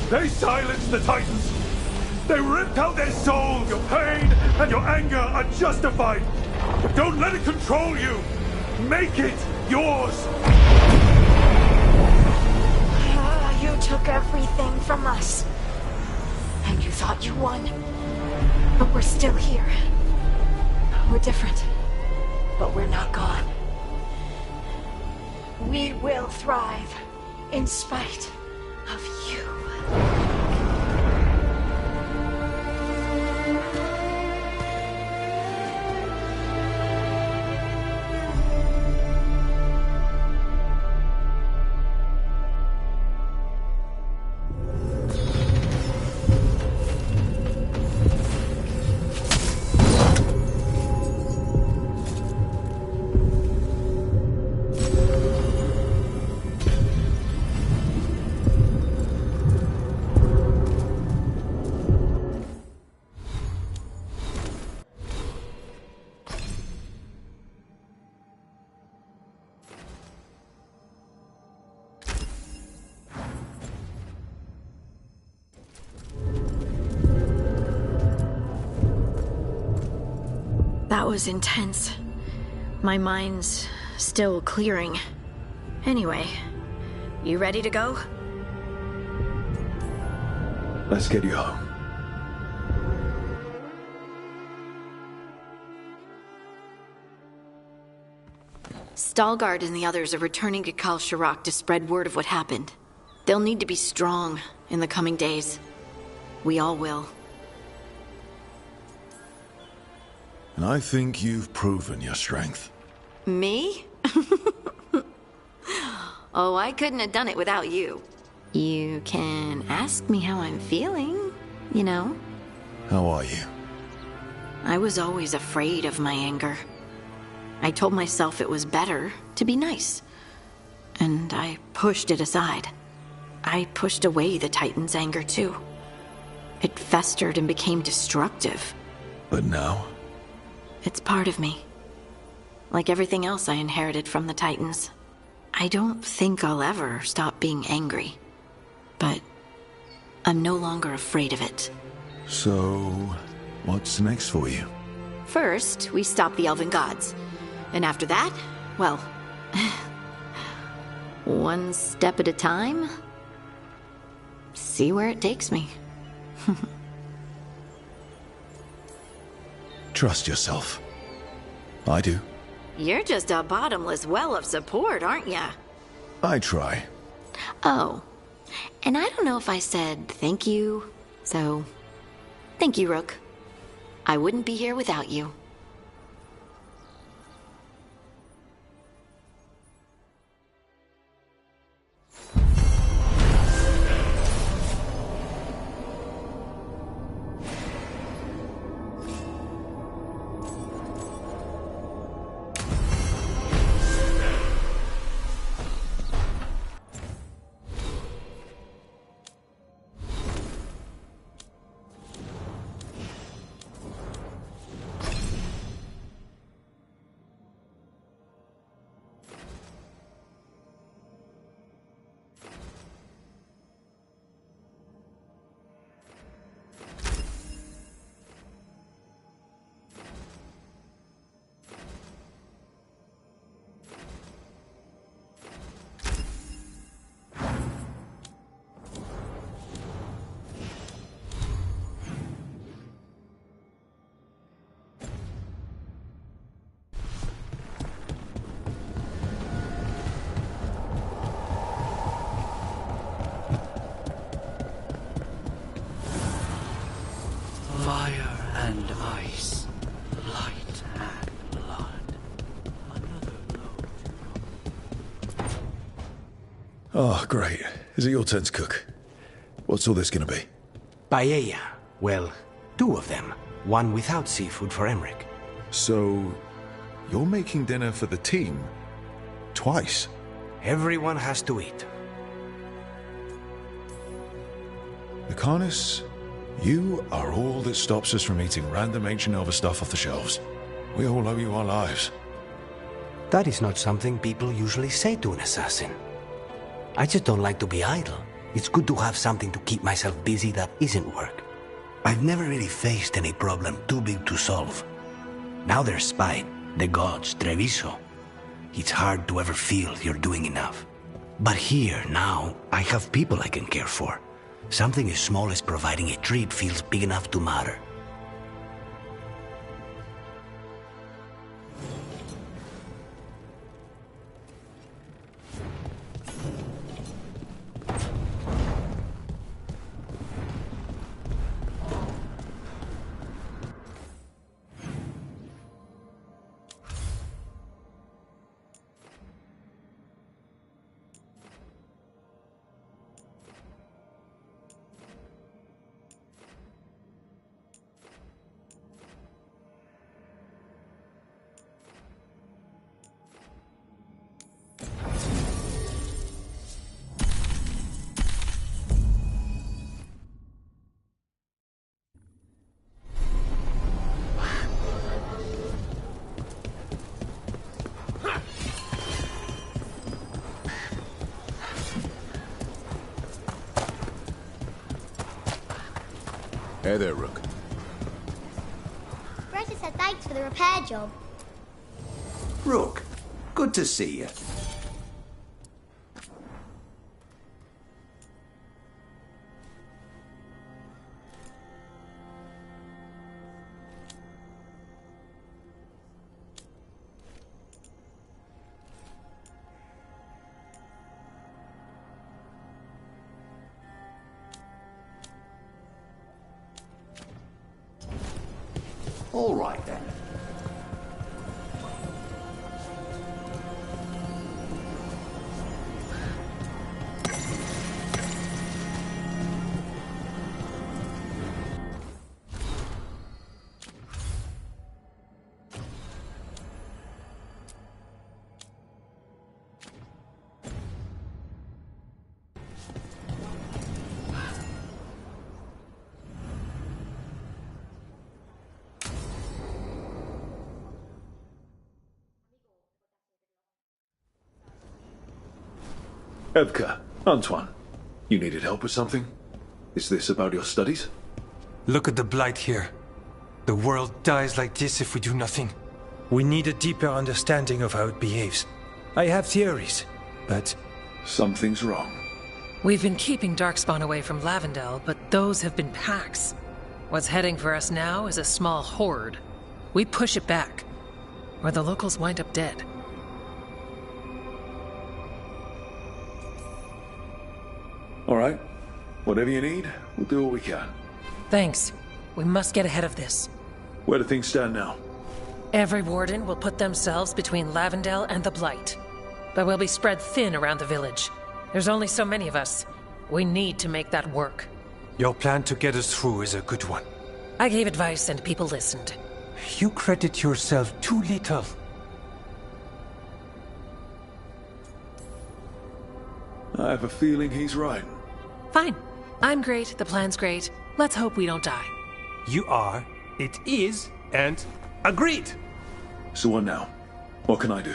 They silenced the Titans! They ripped out their soul! Your pain and your anger are justified! But don't let it control you! Make it yours! You took everything from us. And you thought you won. But we're still here. We're different. But we're not gone. We will thrive in spite of you. That was intense. My mind's still clearing. Anyway, you ready to go? Let's get you home. Stalgard and the others are returning to Kal Shirak to spread word of what happened. They'll need to be strong in the coming days. We all will. And I think you've proven your strength. Me? Oh, I couldn't have done it without you. You can ask me how I'm feeling, you know? How are you? I was always afraid of my anger. I told myself it was better to be nice. And I pushed it aside. I pushed away the Titan's anger too. It festered and became destructive. But now? It's part of me. Like everything else I inherited from the Titans. I don't think I'll ever stop being angry. But I'm no longer afraid of it. So, what's next for you? First, we stop the Elven Gods. And after that, well... one step at a time. See where it takes me. Trust yourself. I do. You're just a bottomless well of support, aren't ya? I try. Oh, and I don't know if I said thank you, so thank you, Rook. I wouldn't be here without you. Fire and ice, light and blood. Oh, great. Is it your turn to cook? What's all this gonna be? Paella. Well, 2 of them. One without seafood for Emmerich. So, you're making dinner for the team? Twice? Everyone has to eat. Mechanis, you are all that stops us from eating random ancient Elva stuff off the shelves. We all owe you our lives. That is not something people usually say to an assassin. I just don't like to be idle. It's good to have something to keep myself busy that isn't work. I've never really faced any problem too big to solve. Now there's Spite, the gods, Treviso. It's hard to ever feel you're doing enough. But here, now, I have people I can care for. Something as small as providing a treat feels big enough to matter. Hey there, Rook. Greta said thanks for the repair job. Rook, good to see you. All right, then. Evka, Antoine, you needed help with something? Is this about your studies? Look at the blight here. The world dies like this if we do nothing. We need a deeper understanding of how it behaves. I have theories, but... Something's wrong. We've been keeping Darkspawn away from Lavendel, but those have been packs. What's heading for us now is a small horde. We push it back, or the locals wind up dead. All right. Whatever you need, we'll do what we can. Thanks. We must get ahead of this. Where do things stand now? Every warden will put themselves between Lavendel and the Blight. But we'll be spread thin around the village. There's only so many of us. We need to make that work. Your plan to get us through is a good one. I gave advice and people listened. You credit yourself too little. I have a feeling he's right. Fine. I'm great, the plan's great. Let's hope we don't die. You are, it is, and agreed! So what now? What can I do?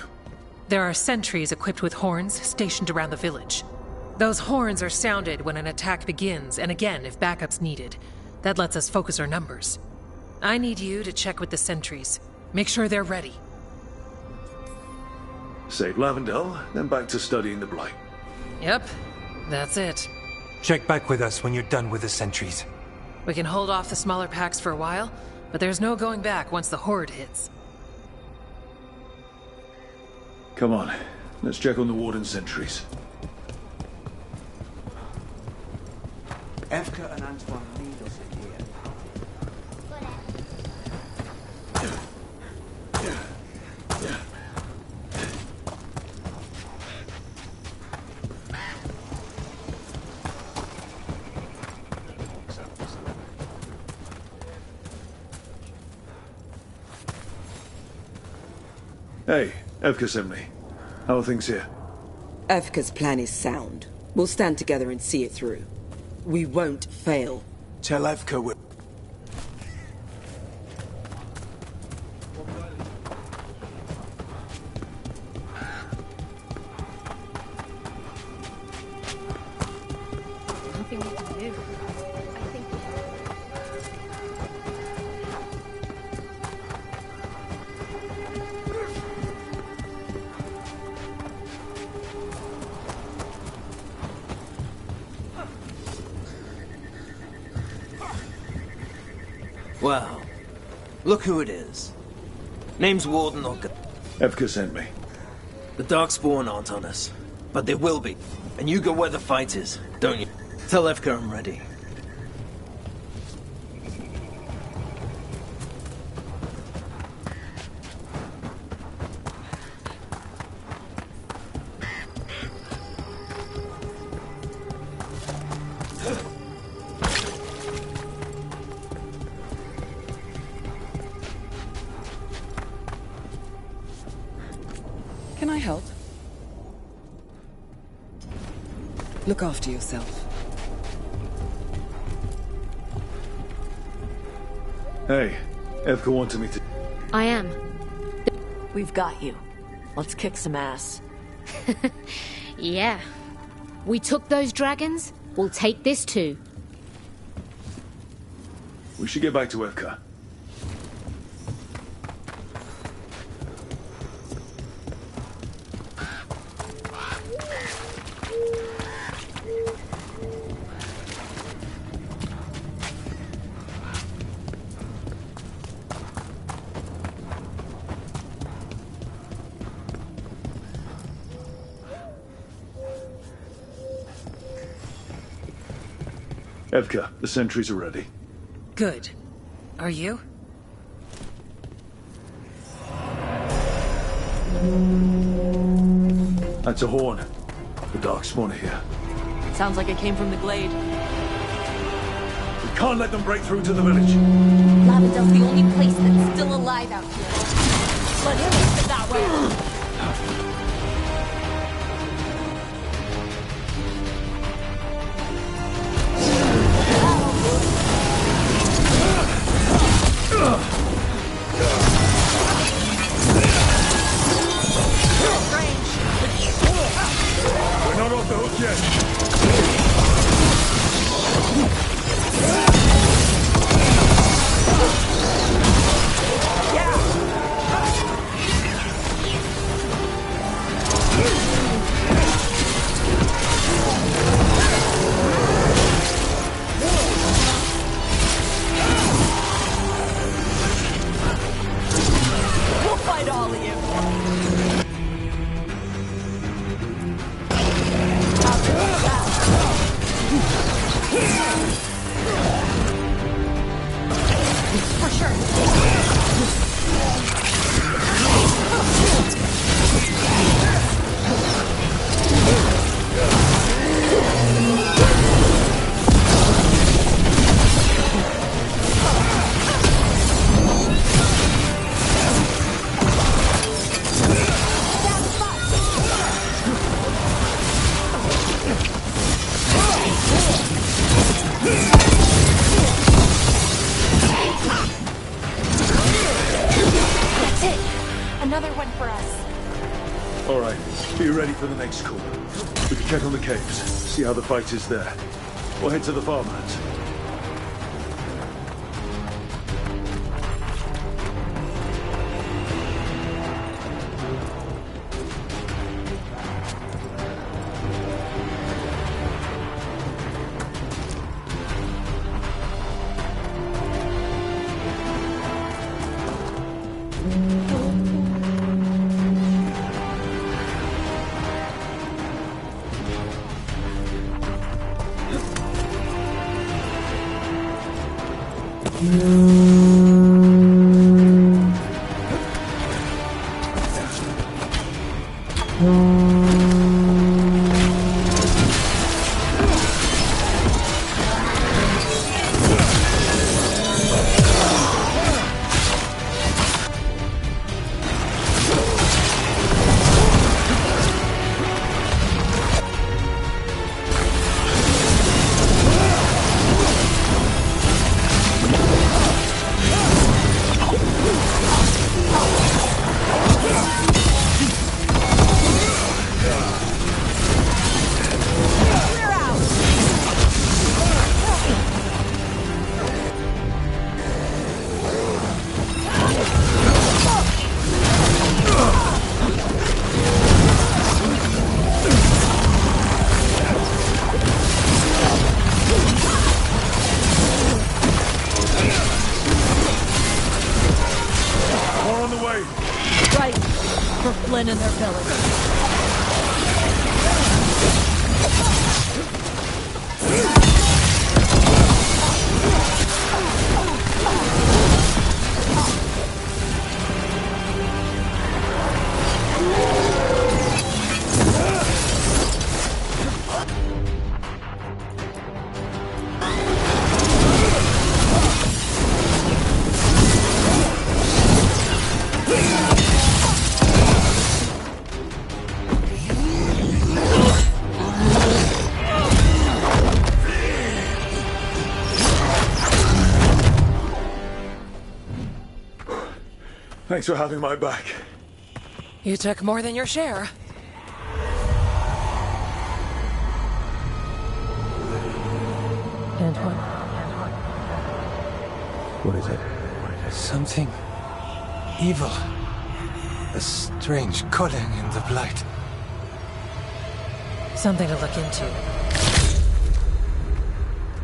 There are sentries equipped with horns stationed around the village. Those horns are sounded when an attack begins, and again if backup's needed. That lets us focus our numbers. I need you to check with the sentries. Make sure they're ready. Save Lavendel, then back to studying the Blight. Yep, that's it. Check back with us when you're done with the sentries. We can hold off the smaller packs for a while, but there's no going back once the horde hits. Come on, let's check on the warden sentries. Evka and Antoine lead us in here. Hey, Evka sent me. How are things here? Evka's plan is sound. We'll stand together and see it through. We won't fail. Tell Evka we're... Nothing we can do. I think Well, look who it is. Name's Warden or... Evka sent me. The Darkspawn aren't on us, but they will be. And you go where the fight is, don't you? Tell Evka I'm ready. Can I help? Look after yourself. Hey, Evka wanted me to... I am. We've got you. Let's kick some ass. Yeah. We took those dragons, we'll take this too. We should get back to Evka. Evka, the sentries are ready. Good. Are you? That's a horn. The Darkspawn are here. Sounds like it came from the glade. We can't let them break through to the village. Lavendel's the only place that's still alive out here. Let him exit that way. We're not off the hook inside all of you. For sure. That's it. Another one for us. All right, be ready for the next call. We can check on the caves, see how the fight is there. We'll head to the farmlands. Right. For Flynn and their village. Thanks for having my back. You took more than your share. And what? What is it? Something evil. A strange calling in the blight. Something to look into.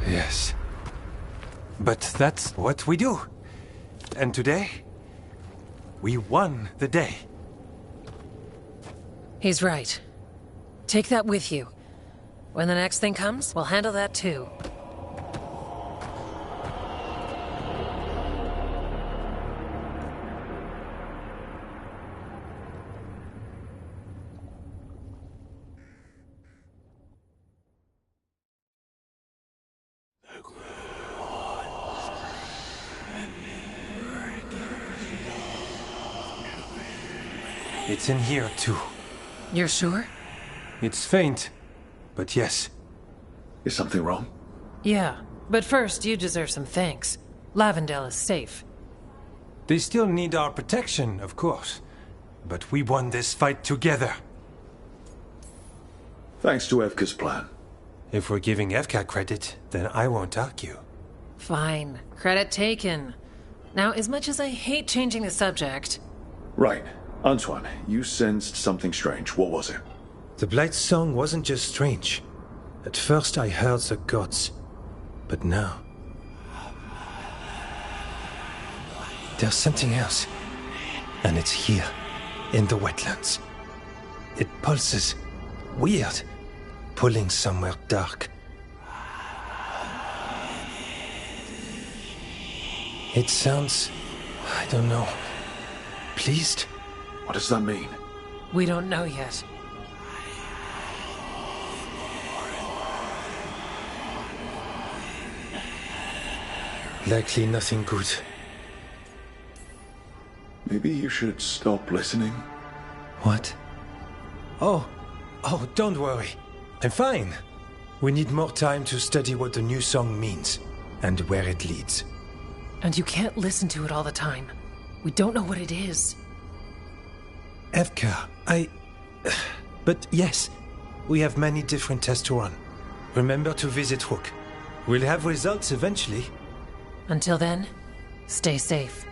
Yes. But that's what we do. And today, we won the day. He's right. Take that with you. When the next thing comes, we'll handle that too. It's in here, too. You're sure? It's faint, but yes. Is something wrong? Yeah, but first you deserve some thanks. Lavendale is safe. They still need our protection, of course. But we won this fight together. Thanks to Evka's plan. If we're giving Evka credit, then I won't argue. Fine. Credit taken. Now, as much as I hate changing the subject... Right. Antoine, you sensed something strange. What was it? The Blight's song wasn't just strange. At first I heard the gods. But now... there's something else. And it's here, in the wetlands. It pulses. Weird. Pulling somewhere dark. It sounds... I don't know. Pleased? What does that mean? We don't know yet. Likely nothing good. Maybe you should stop listening. What? Oh, don't worry. I'm fine. We need more time to study what the new song means, and where it leads. And you can't listen to it all the time. We don't know what it is. Evka, But yes, we have many different tests to run. Remember to visit Rook. We'll have results eventually. Until then, stay safe.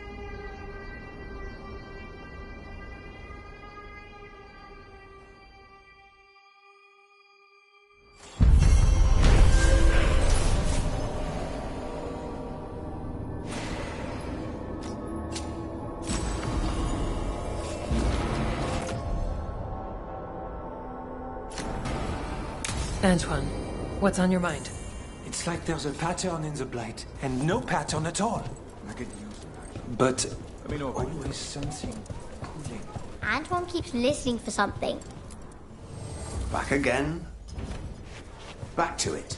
Antoine, what's on your mind? It's like there's a pattern in the blight, and no pattern at all. But always something pulling. Antoine keeps listening for something. Back again. Back to it.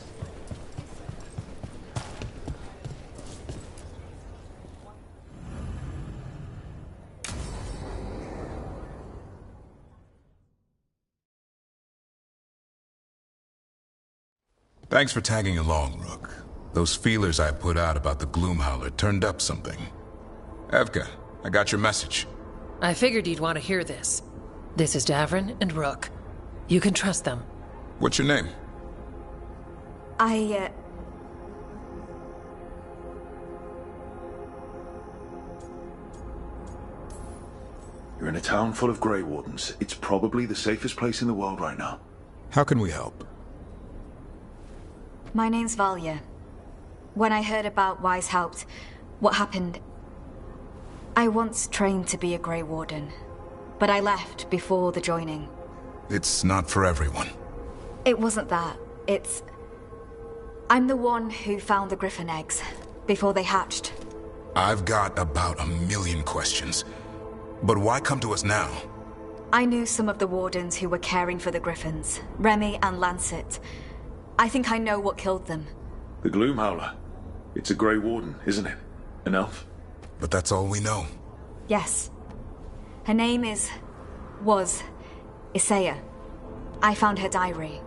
Thanks for tagging along, Rook. Those feelers I put out about the Gloomhowler turned up something. Evka, I got your message. I figured you'd want to hear this. This is Davrin and Rook. You can trust them. What's your name? You're in a town full of Grey Wardens. It's probably the safest place in the world right now. How can we help? My name's Valya. When I heard about Weishaupt, what happened... I once trained to be a Grey Warden, but I left before the joining. It's not for everyone. It wasn't that. It's... I'm the one who found the Griffin eggs, before they hatched. I've got about 1 million questions. But why come to us now? I knew some of the Wardens who were caring for the Griffins, Remy and Lancet. I think I know what killed them. The Gloomhowler. It's a Grey Warden, isn't it? An elf? But that's all we know. Yes. Her name was Isaiah. I found her diary.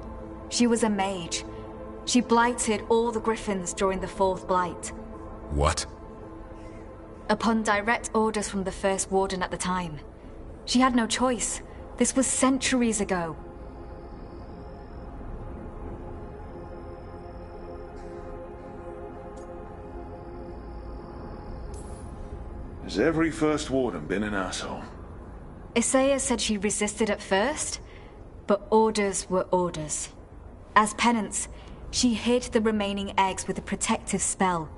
She was a mage. She blighted all the Griffins during the Fourth Blight. What? Upon direct orders from the First Warden at the time. She had no choice. This was centuries ago. Has every First Warden been an asshole? Isaiah said she resisted at first, but orders were orders. As penance, she hid the remaining eggs with a protective spell.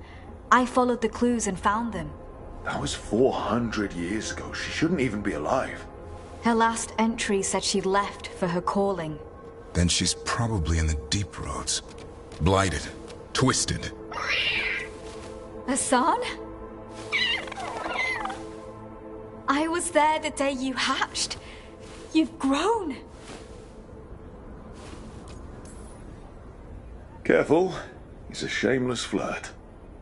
I followed the clues and found them. That was 400 years ago. She shouldn't even be alive. Her last entry said she left for her calling. Then she's probably in the deep roads. Blighted. Twisted. Hassan? I was there the day you hatched. You've grown. Careful. He's a shameless flirt.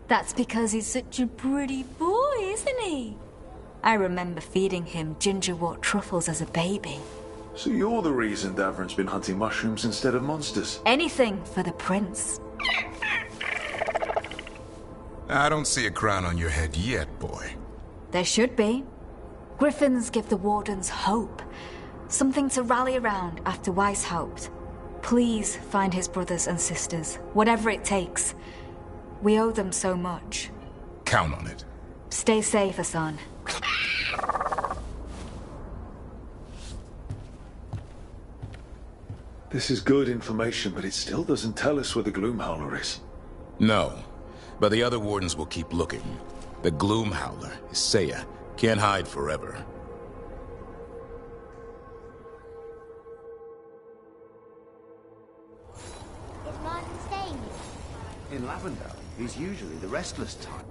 That's because he's such a pretty boy, isn't he? I remember feeding him gingerwort truffles as a baby. So you're the reason Davrin's been hunting mushrooms instead of monsters? Anything for the prince. I don't see a crown on your head yet, boy. There should be. Griffins give the Wardens hope. Something to rally around after Weishaupt. Please find his brothers and sisters, whatever it takes. We owe them so much. Count on it. Stay safe, Hassan. This is good information, but it still doesn't tell us where the Gloomhowler is. No, but the other Wardens will keep looking. The Gloomhowler, Isaiah, can't hide forever. In Lavendale, he's usually the restless type.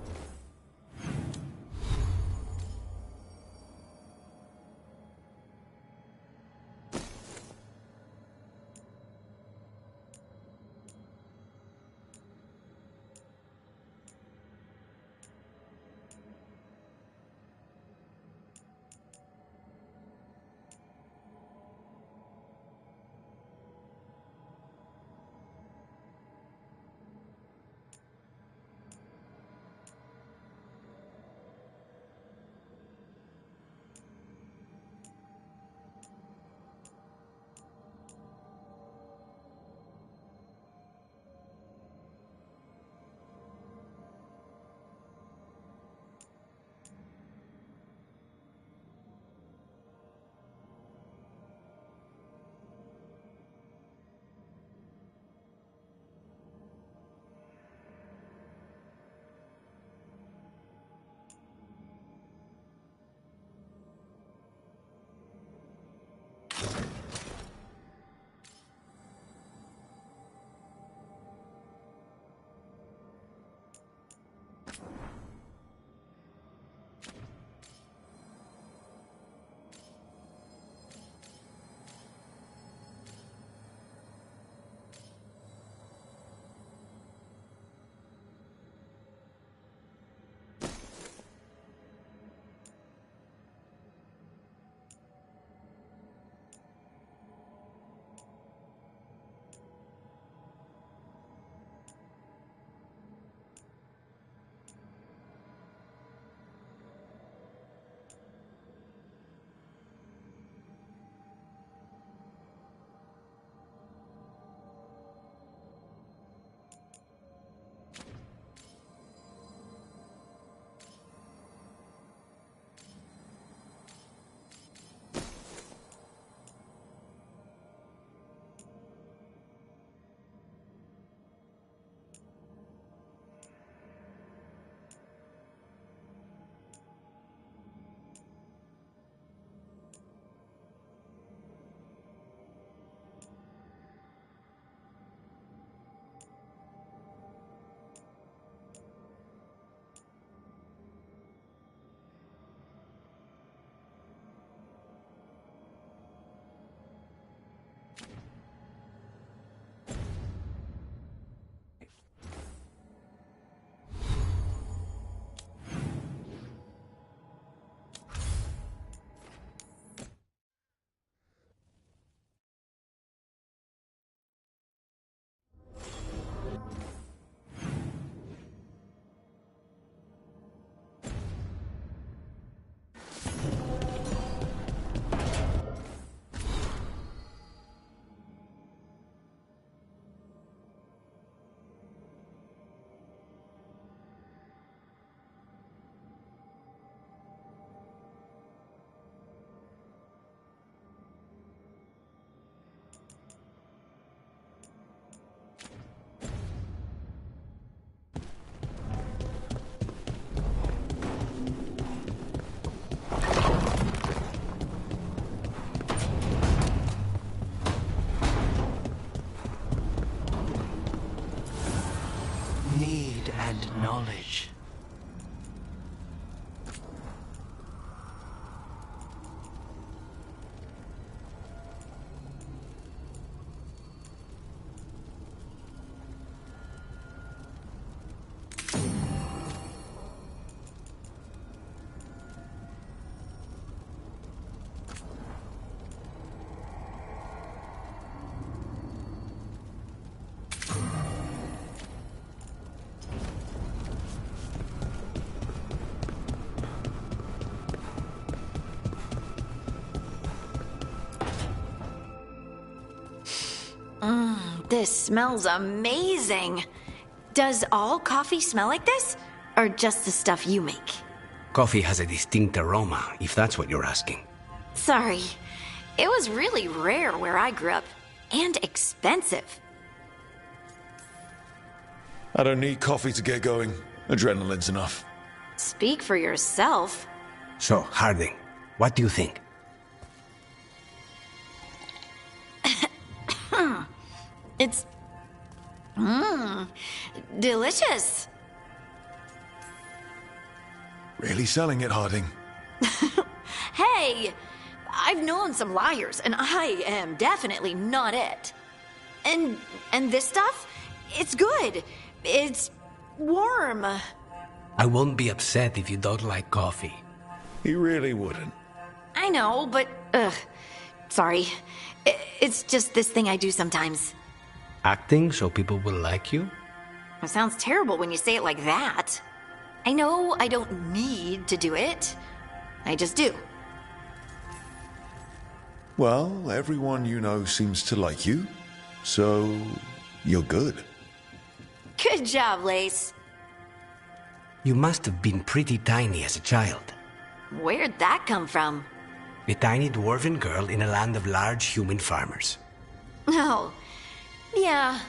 And knowledge. This smells amazing. Does all coffee smell like this? Or just the stuff you make? Coffee has a distinct aroma, if that's what you're asking. Sorry. It was really rare where I grew up. And expensive. I don't need coffee to get going. Adrenaline's enough. Speak for yourself. So, Harding, what do you think? It's Mmm, delicious. Really selling it, Harding. Hey, I've known some liars, and I am definitely not it. And this stuff, it's good. It's warm. I won't be upset if you don't like coffee. He really wouldn't. I know, but sorry. It's just this thing I do sometimes. Acting so people will like you? It sounds terrible when you say it like that. I know I don't need to do it. I just do. Well, everyone you know seems to like you, so you're good. Good job, Lace. You must have been pretty tiny as a child. Where'd that come from? A tiny dwarven girl in a land of large human farmers. Oh, yeah.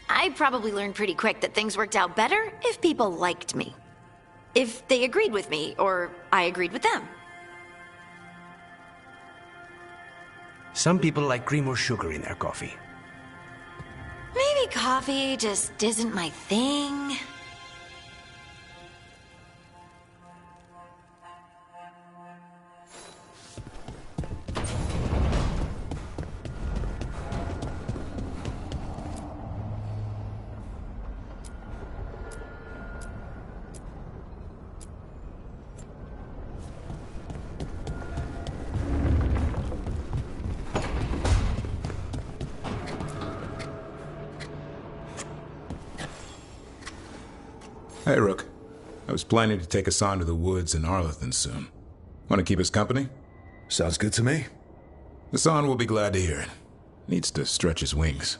I probably learned pretty quick that things worked out better if people liked me. If they agreed with me, or I agreed with them. Some people like cream or sugar in their coffee. Maybe coffee just isn't my thing. Hey, Rook. I was planning to take us on to the woods in Arlathan soon. Want to keep us company? Sounds good to me. Hassan will be glad to hear it. Needs to stretch his wings.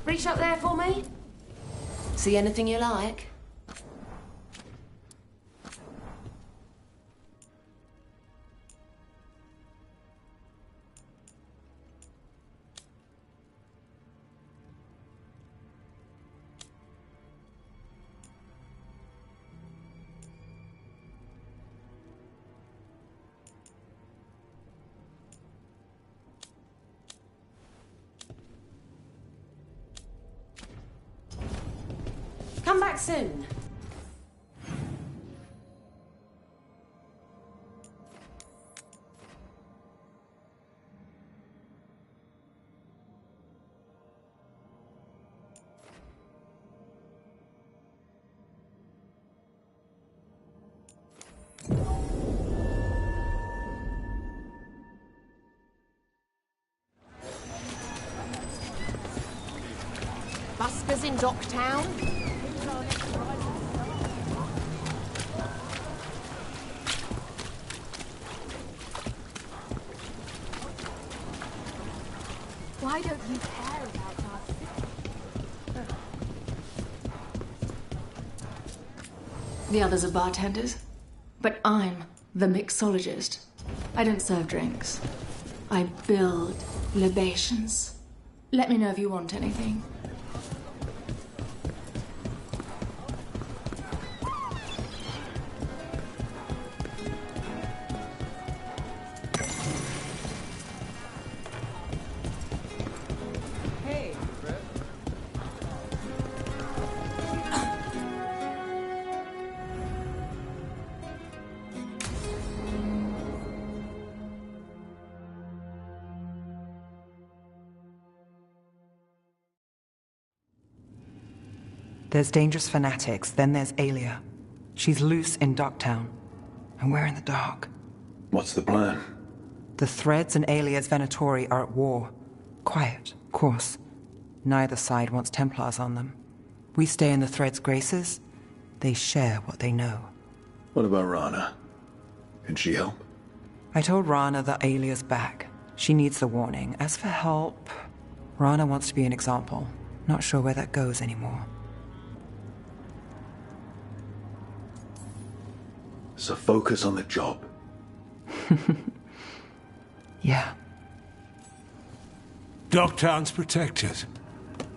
Reach up there for me. See anything you like? Come back soon. Buskers in Docktown? Why don't you care about us? The others are bartenders, but I'm the mixologist. I don't serve drinks. I build libations. Let me know if you want anything. There's dangerous fanatics, then there's Aelia. She's loose in Docktown, and we're in the dark. What's the plan? The Threads and Aelia's Venatori are at war. Quiet, of course. Neither side wants Templars on them. We stay in the Threads' graces. They share what they know. What about Rana? Can she help? I told Rana that Aelia's back. She needs the warning. As for help, Rana wants to be an example. Not sure where that goes anymore. So focus on the job. Yeah. Docktown's protected.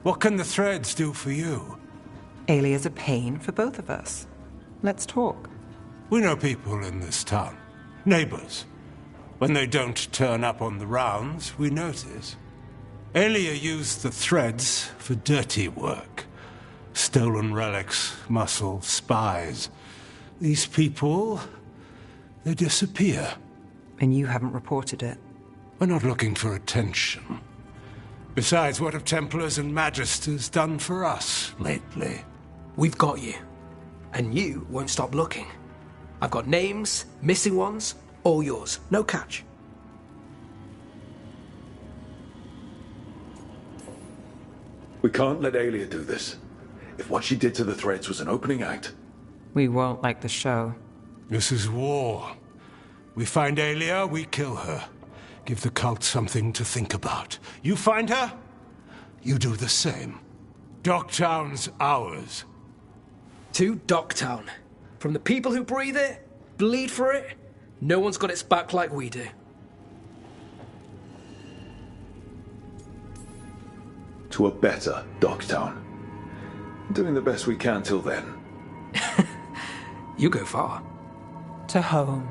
What can the Threads do for you? Aelia's a pain for both of us. Let's talk. We know people in this town. Neighbors. When they don't turn up on the rounds, we notice. Aelia used the Threads for dirty work. Stolen relics, muscle, spies. These people, they disappear. And you haven't reported it? We're not looking for attention. Besides, what have Templars and Magisters done for us lately? We've got you. And you won't stop looking. I've got names, missing ones, all yours. No catch. We can't let Aelia do this. If what she did to the Threads was an opening act... We won't like the show. This is war. We find Aelia, we kill her. Give the cult something to think about. You find her, you do the same. Docktown's ours. To Docktown. From the people who breathe it, bleed for it, no one's got its back like we do. To a better Docktown. Doing the best we can till then. You go far. To home.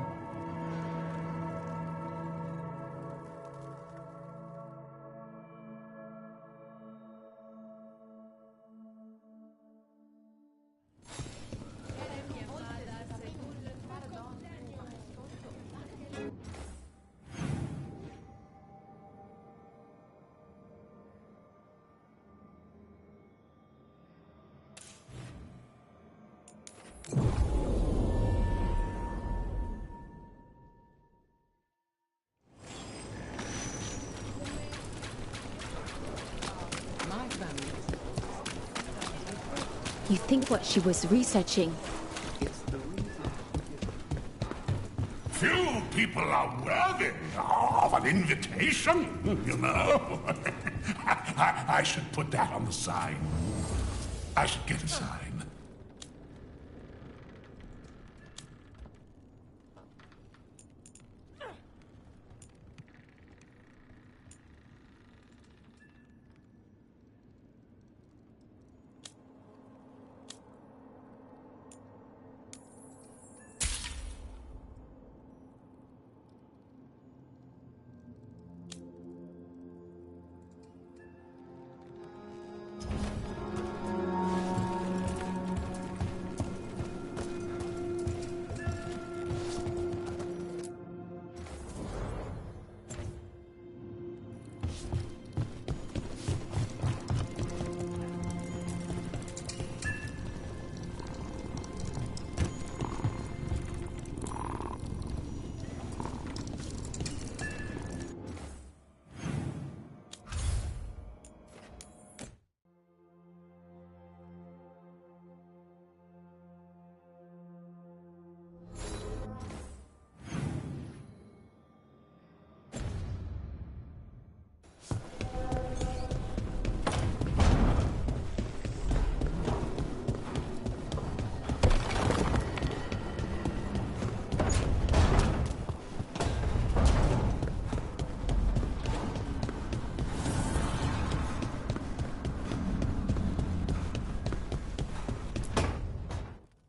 You think what she was researching? Few people are worthy of an invitation, you know. I should put that on the sign. I should get a sign.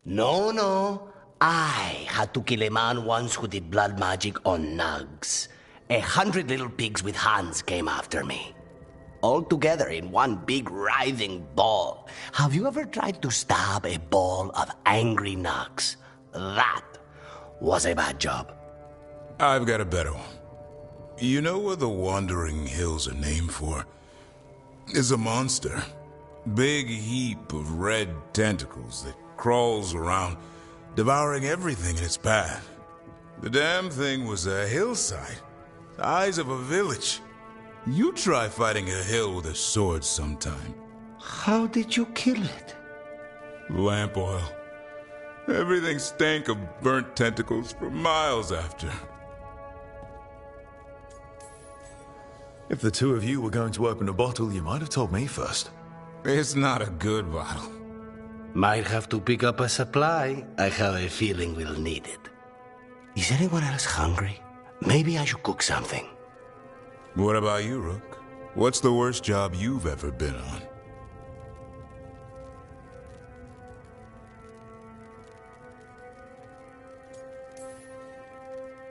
No. I had to kill a man once who did blood magic on nugs. 100 little pigs with hands came after me. All together in one big writhing ball. Have you ever tried to stab a ball of angry nugs? That was a bad job. I've got a better one. You know what the Wandering Hills are named for? It's a monster. Big heap of red tentacles that crawls around, devouring everything in its path. The damn thing was a hillside, the size of a village. You try fighting a hill with a sword sometime. How did you kill it? Lamp oil. Everything stank of burnt tentacles for miles after. If the two of you were going to open a bottle, you might have told me first. It's not a good bottle. Might have to pick up a supply. I have a feeling we'll need it. Is anyone else hungry? Maybe I should cook something. What about you, Rook? What's the worst job you've ever been on?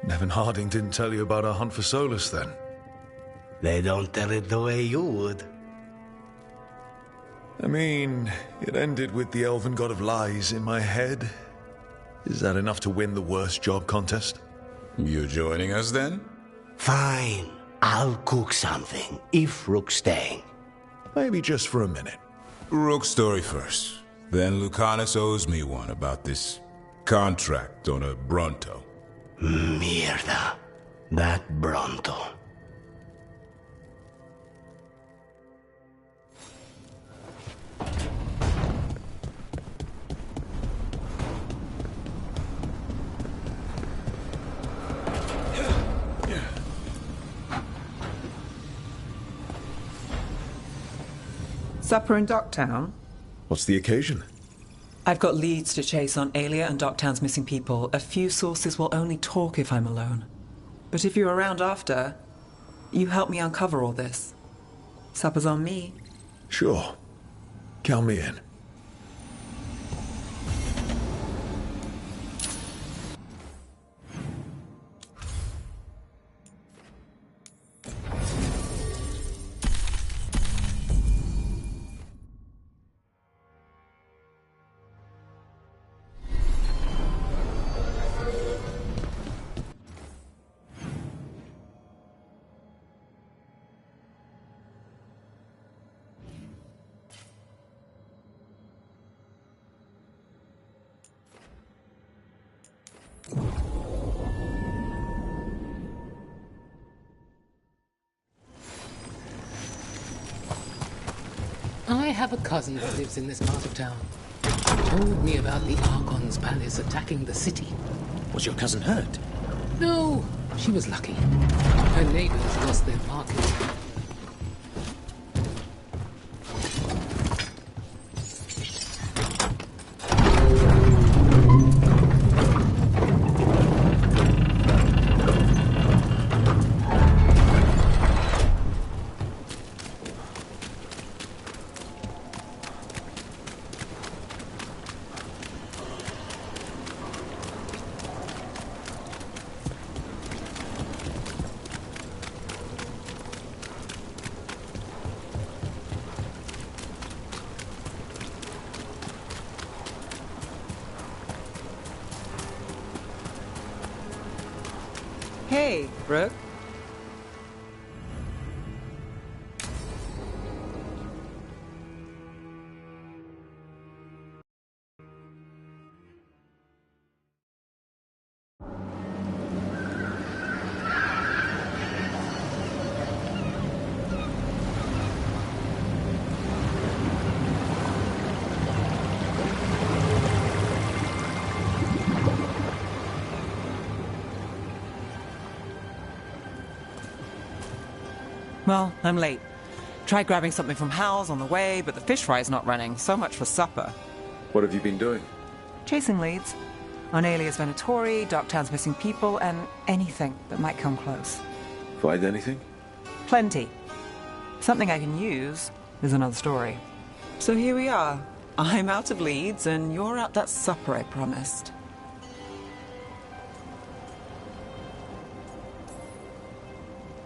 Nevin Harding didn't tell you about our hunt for Solus, then? They don't tell it the way you would. I mean, it ended with the elven god of lies in my head. Is that enough to win the worst job contest? You joining us, then? Fine. I'll cook something, if Rook's staying. Maybe just for a minute. Rook's story first. Then Lucanus owes me one about this contract on a Bronto. Mierda. That Bronto. Supper in Docktown? What's the occasion? I've got leads to chase on Aelia and Docktown's missing people. A few sources will only talk if I'm alone. But if you're around after, you help me uncover all this. Supper's on me. Sure. Count me in. I have a cousin who lives in this part of town. He told me about the Archon's palace attacking the city. Was your cousin hurt? No, she was lucky. Her neighbors lost their market. Hey, Brooke. Well, I'm late. Tried grabbing something from Hal's on the way, but the fish fry's not running. So much for supper. What have you been doing? Chasing leads. On Alias Venatori, Docktown's missing people, and anything that might come close. Find anything? Plenty. Something I can use is another story. So here we are. I'm out of leads, and you're at that supper I promised.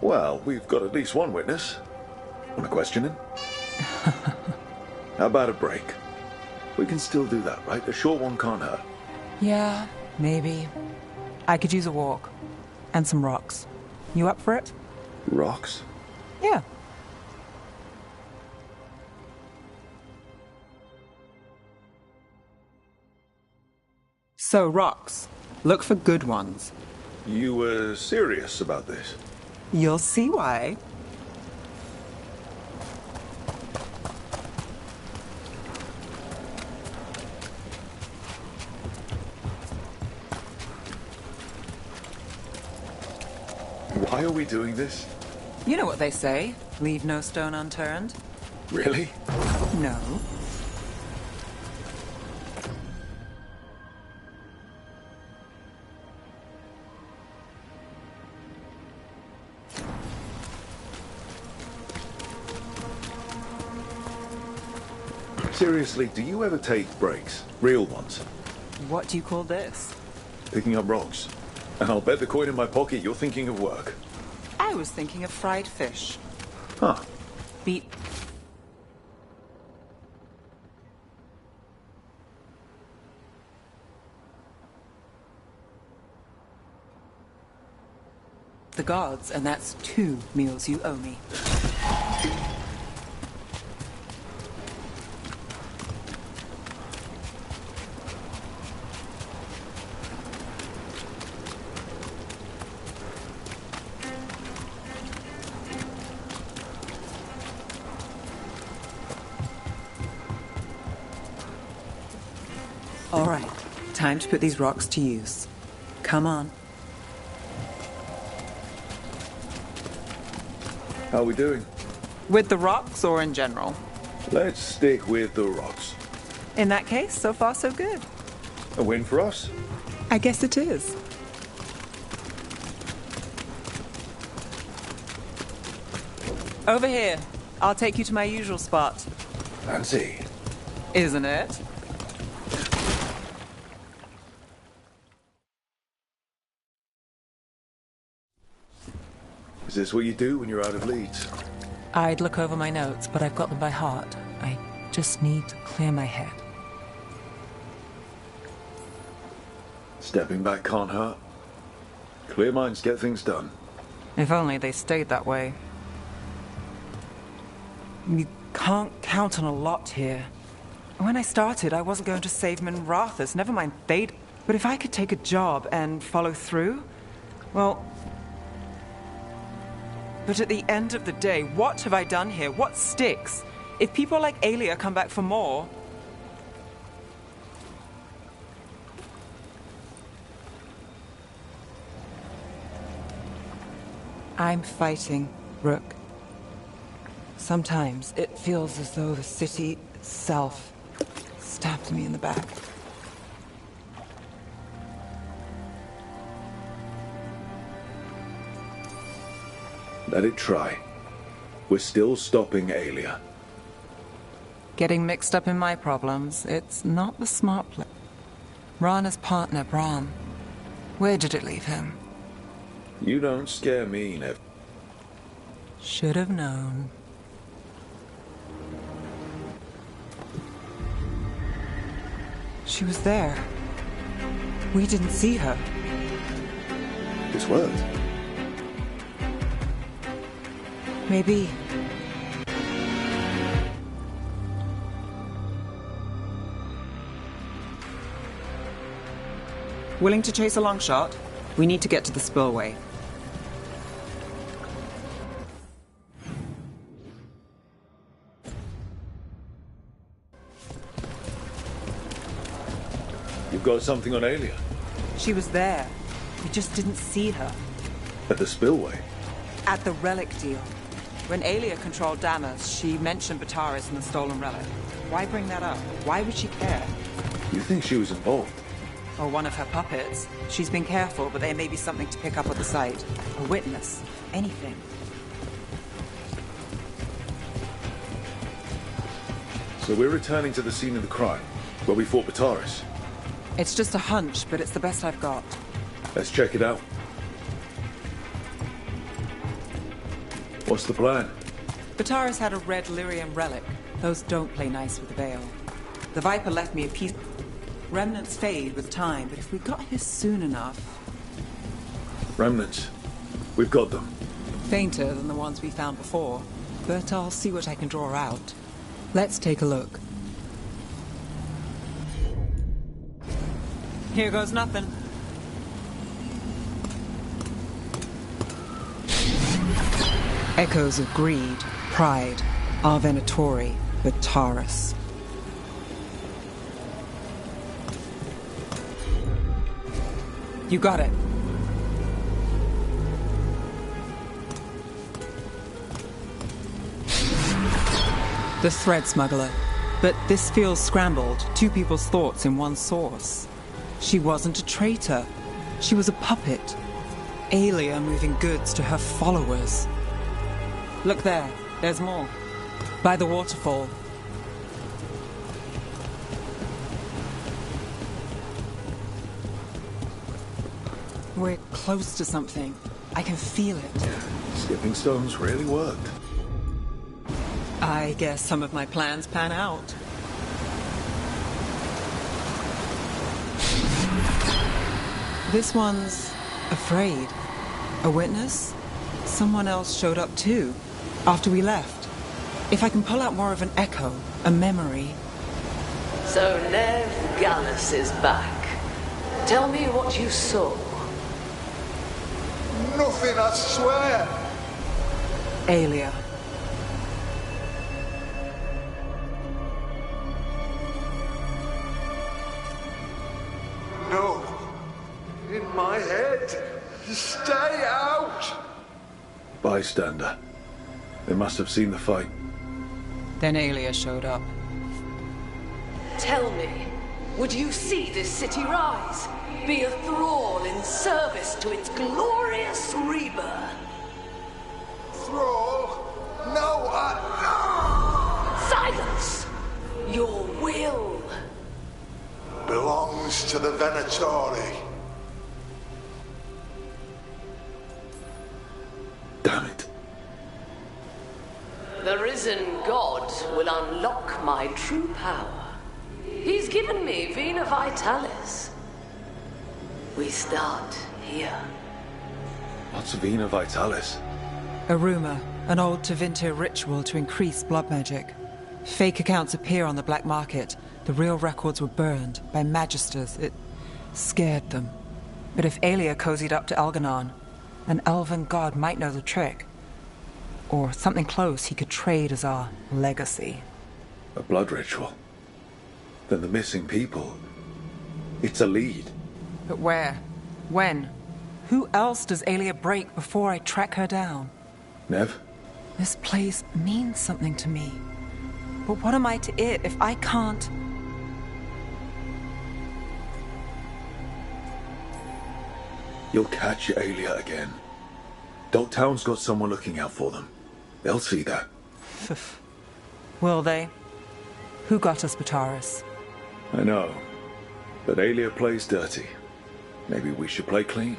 Well, we've got at least one witness. Want to question him? How about a break? We can still do that, right? A short one can't hurt. Yeah, maybe. I could use a walk. And some rocks. You up for it? Rocks? Yeah. So, rocks. Look for good ones. You were serious about this? You'll see why. Why are we doing this? You know what they say. Leave no stone unturned. Really? No. Seriously, do you ever take breaks? Real ones? What do you call this? Picking up rocks. And I'll bet the coin in my pocket you're thinking of work. I was thinking of fried fish. Huh. Beat. The gods, and that's 2 meals you owe me. All right, time to put these rocks to use. Come on. How are we doing? With the rocks or in general? Let's stick with the rocks. In that case, so far so good. A win for us? I guess it is. Over here. I'll take you to my usual spot. Fancy. Isn't it? Is this what you do when you're out of leads? I'd look over my notes, but I've got them by heart. I just need to clear my head. Stepping back can't hurt. Clear minds get things done. If only they stayed that way. You can't count on a lot here. When I started, I wasn't going to save Minrathous, never mind Thade. But if I could take a job and follow through, well... But at the end of the day, what have I done here? What sticks? If people like Aelia come back for more... I'm fighting, Rook. Sometimes it feels as though the city itself stabbed me in the back. Let it try. We're still stopping Aelia. Getting mixed up in my problems, it's not the smart play. Rana's partner, Brahm. Where did it leave him? You don't scare me, Nev. Should have known. She was there. We didn't see her. This worked. Maybe. Willing to chase a long shot? We need to get to the spillway. You've got something on Aelia? She was there. We just didn't see her. At the spillway? At the relic deal. When Aelia controlled Damas, she mentioned Bataris and the stolen relic. Why bring that up? Why would she care? You think she was involved? Or one of her puppets. She's been careful, but there may be something to pick up at the site. A witness. Anything. So we're returning to the scene of the crime, where we fought Bataris. It's just a hunch, but it's the best I've got. Let's check it out. What's the plan? Bataris had a red lyrium relic. Those don't play nice with the Veil. The Viper left me a piece. Remnants fade with time, but if we got here soon enough... Remnants. We've got them. Fainter than the ones we found before, but I'll see what I can draw out. Let's take a look. Here goes nothing. Echoes of greed, pride, our Venatori, but Taurus. You got it. The thread smuggler. But this feels scrambled. Two people's thoughts in one source. She wasn't a traitor. She was a puppet. Aelia moving goods to her followers. Look there. There's more. By the waterfall. We're close to something. I can feel it. Skipping stones really worked. I guess some of my plans pan out. This one's afraid. A witness? Someone else showed up too, after we left. If I can pull out more of an echo, a memory. So Nev Gallus is back. Tell me what you saw. Nothing, I swear. Aelia. No. In my head. Stay out. Bystander. They must have seen the fight. Then Aelia showed up. Tell me, would you see this city rise? Be a thrall in service to its glorious rebirth? Thrall? No, Silence! Your will belongs to the Venatori. Damn it. The risen god will unlock my true power. He's given me Vena Vitalis. We start here. What's Vena Vitalis? A rumor, an old Tevinter ritual to increase blood magic. Fake accounts appear on the black market. The real records were burned by magisters. It scared them. But if Aelia cozied up to Algernon, an elven god might know the trick. Or something close he could trade as our legacy. A blood ritual? Then the missing people. It's a lead. But where? When? Who else does Aelia break before I track her down? Nev? This place means something to me. But what am I to it if I can't... You'll catch Aelia again. Dogtown's got someone looking out for them. They'll see that. Will they? Who got us Bataris? I know. But Aelia plays dirty. Maybe we should play clean.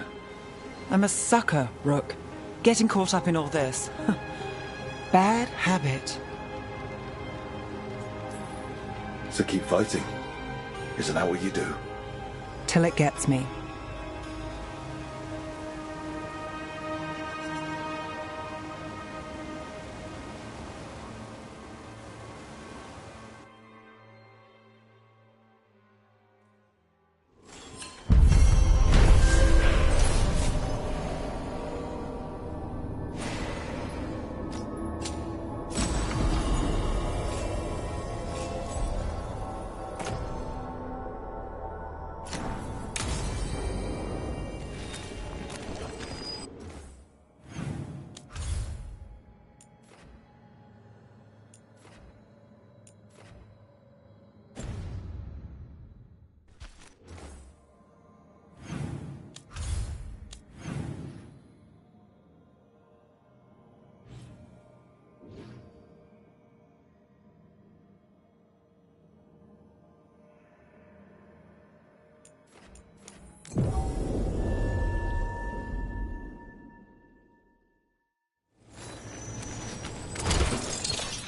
I'm a sucker, Rook. Getting caught up in all this. Bad habit. So keep fighting. Isn't that what you do? Till it gets me.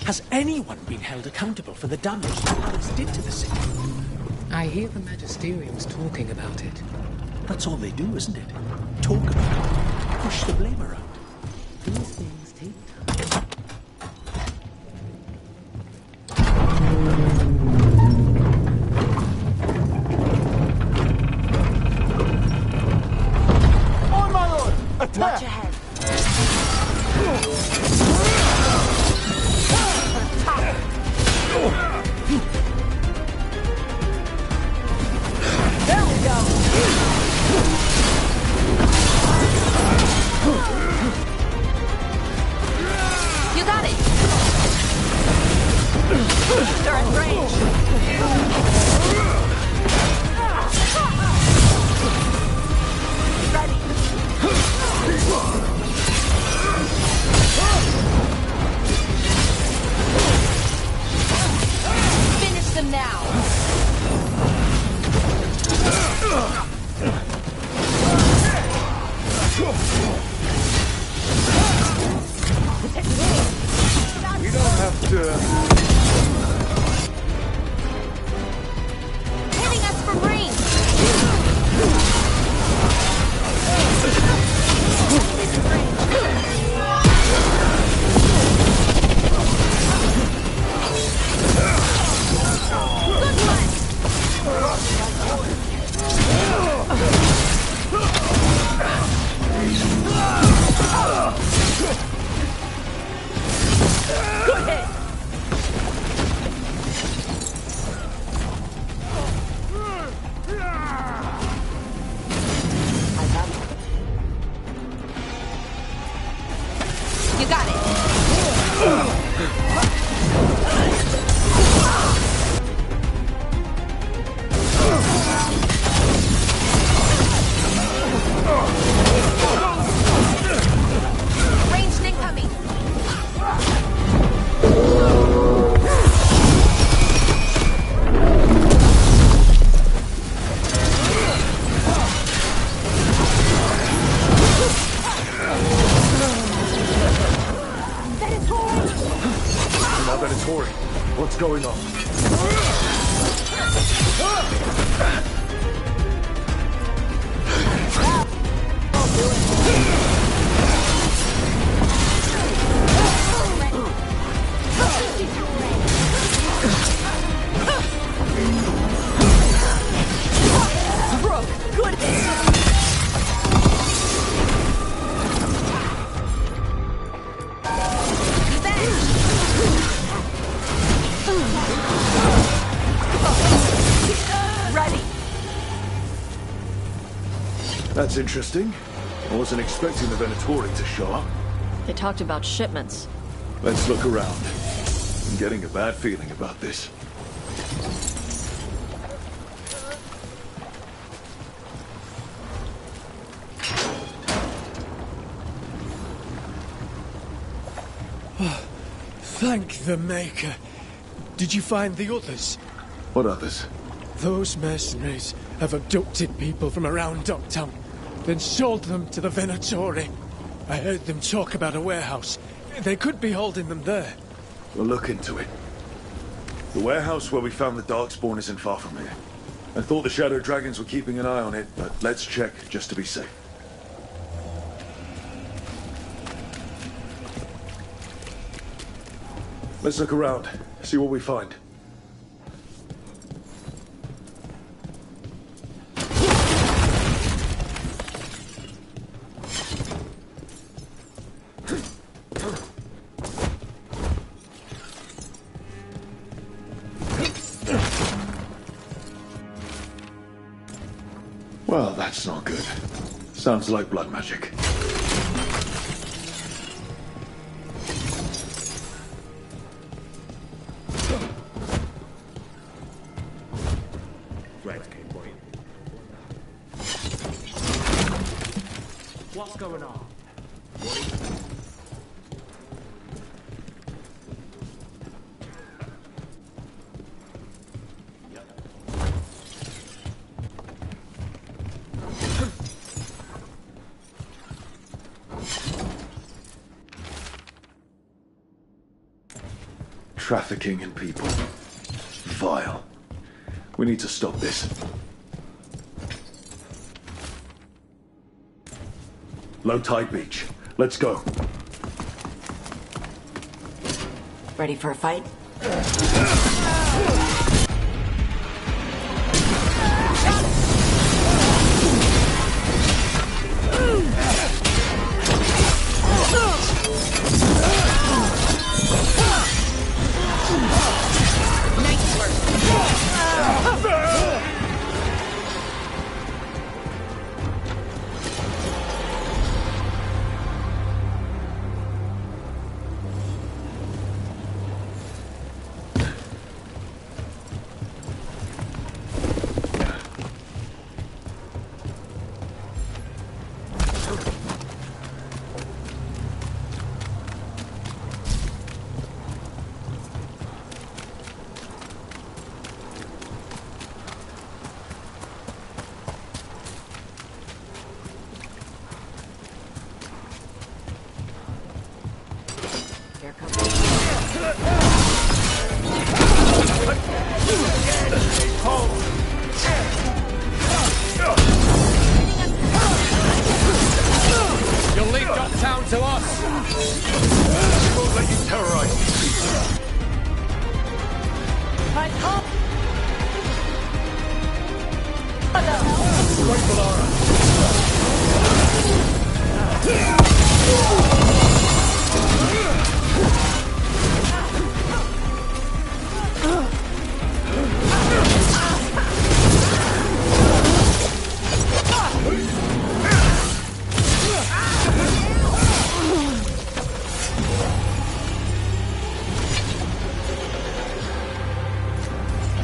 Has anyone been held accountable for the damage the palace did to the city? I hear the Magisterium's talking about it. That's all they do, isn't it? Talk about it. Push the blame around. These things take time. Watch ahead. There we go. You got it. They're at range. Ready. Finish them now. We don't have to... Hitting us from range. Good hit. You got it. Ranged incoming. Now that it's Hori, what's going on? Brooke, good hit. Ready. That's interesting. I wasn't expecting the Venatori to show up. They talked about shipments. Let's look around. I'm getting a bad feeling about this. Thank the Maker. Did you find the others? What others? Those mercenaries have abducted people from around Docktown, then sold them to the Venatori. I heard them talk about a warehouse. They could be holding them there. We'll look into it. The warehouse where we found the Darkspawn isn't far from here. I thought the Shadow Dragons were keeping an eye on it, but let's check just to be safe. Let's look around, see what we find. Well, that's not good. Sounds like blood magic. What's going on? Trafficking in people. Vile. We need to stop this. Low tide beach. Let's go. Ready for a fight? to us! We won't let you terrorize these people. I can't. Right, Valara.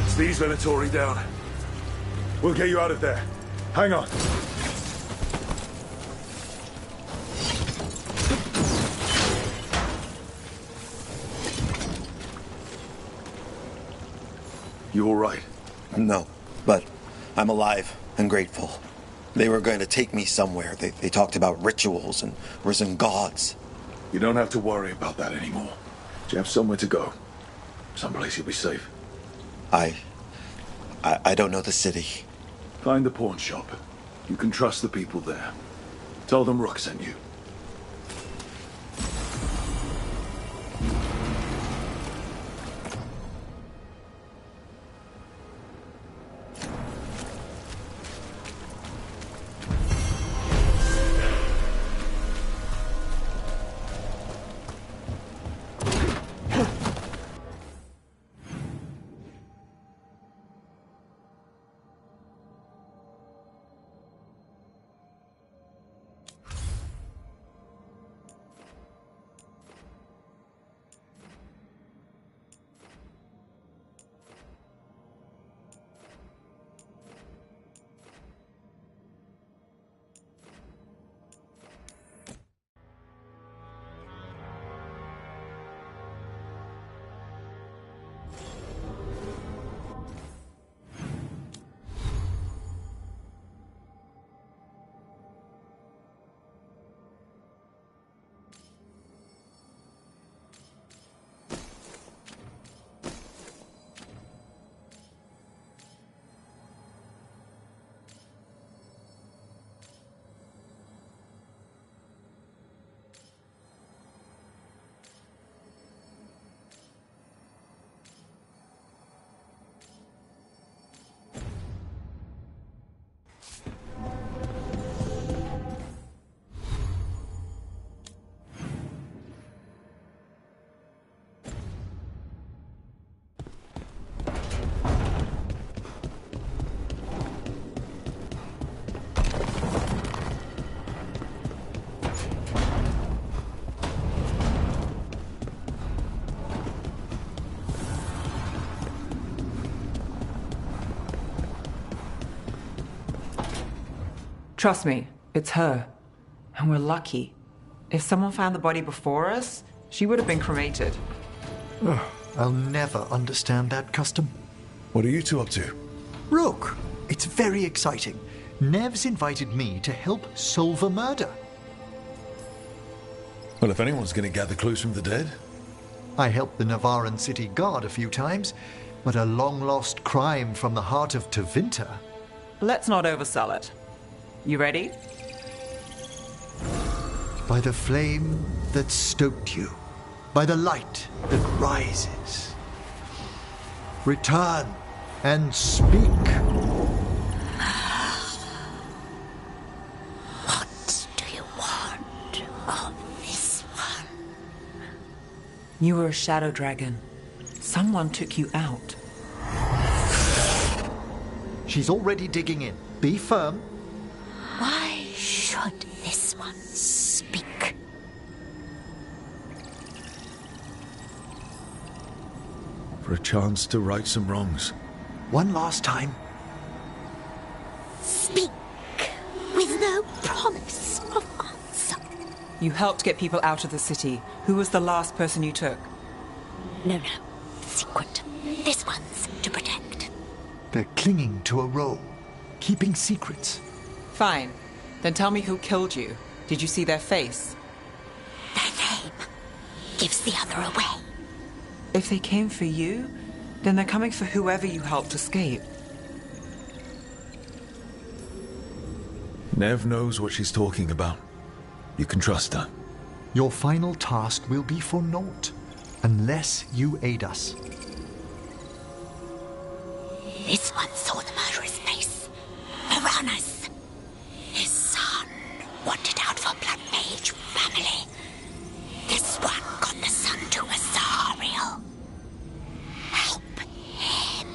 It's these Venatori down. We'll get you out of there. Hang on. You all right? No, but I'm alive and grateful. They were going to take me somewhere. They talked about rituals and risen gods. You don't have to worry about that anymore. You have somewhere to go. Someplace you'll be safe. I don't know the city. Find the pawn shop. You can trust the people there. Tell them Rook sent you. Trust me, it's her. And we're lucky. If someone found the body before us, she would have been cremated. I'll never understand that custom. What are you two up to? Rook, it's very exciting. Nev's invited me to help solve a murder. Well, if anyone's going to gather clues from the dead. I helped the Navaran city guard a few times, but a long-lost crime from the heart of Tevinter. Let's not oversell it. You ready? By the flame that stoked you, by the light that rises. Return and speak. What do you want of this one? You were a shadow dragon. Someone took you out. She's already digging in. Be firm. Why should this one speak? For a chance to right some wrongs. One last time. Speak with no promise of answer. You helped get people out of the city. Who was the last person you took? No. Secret. This one's to protect. They're clinging to a role, keeping secrets. Fine. Then tell me who killed you. Did you see their face? Their name gives the other away. If they came for you, then they're coming for whoever you helped escape. Nev knows what she's talking about. You can trust her. Your final task will be for naught, unless you aid us. This one saw the murderer's face. Piranhas. His son wanted out for blood mage family. This one got the son to Azariel. Help him.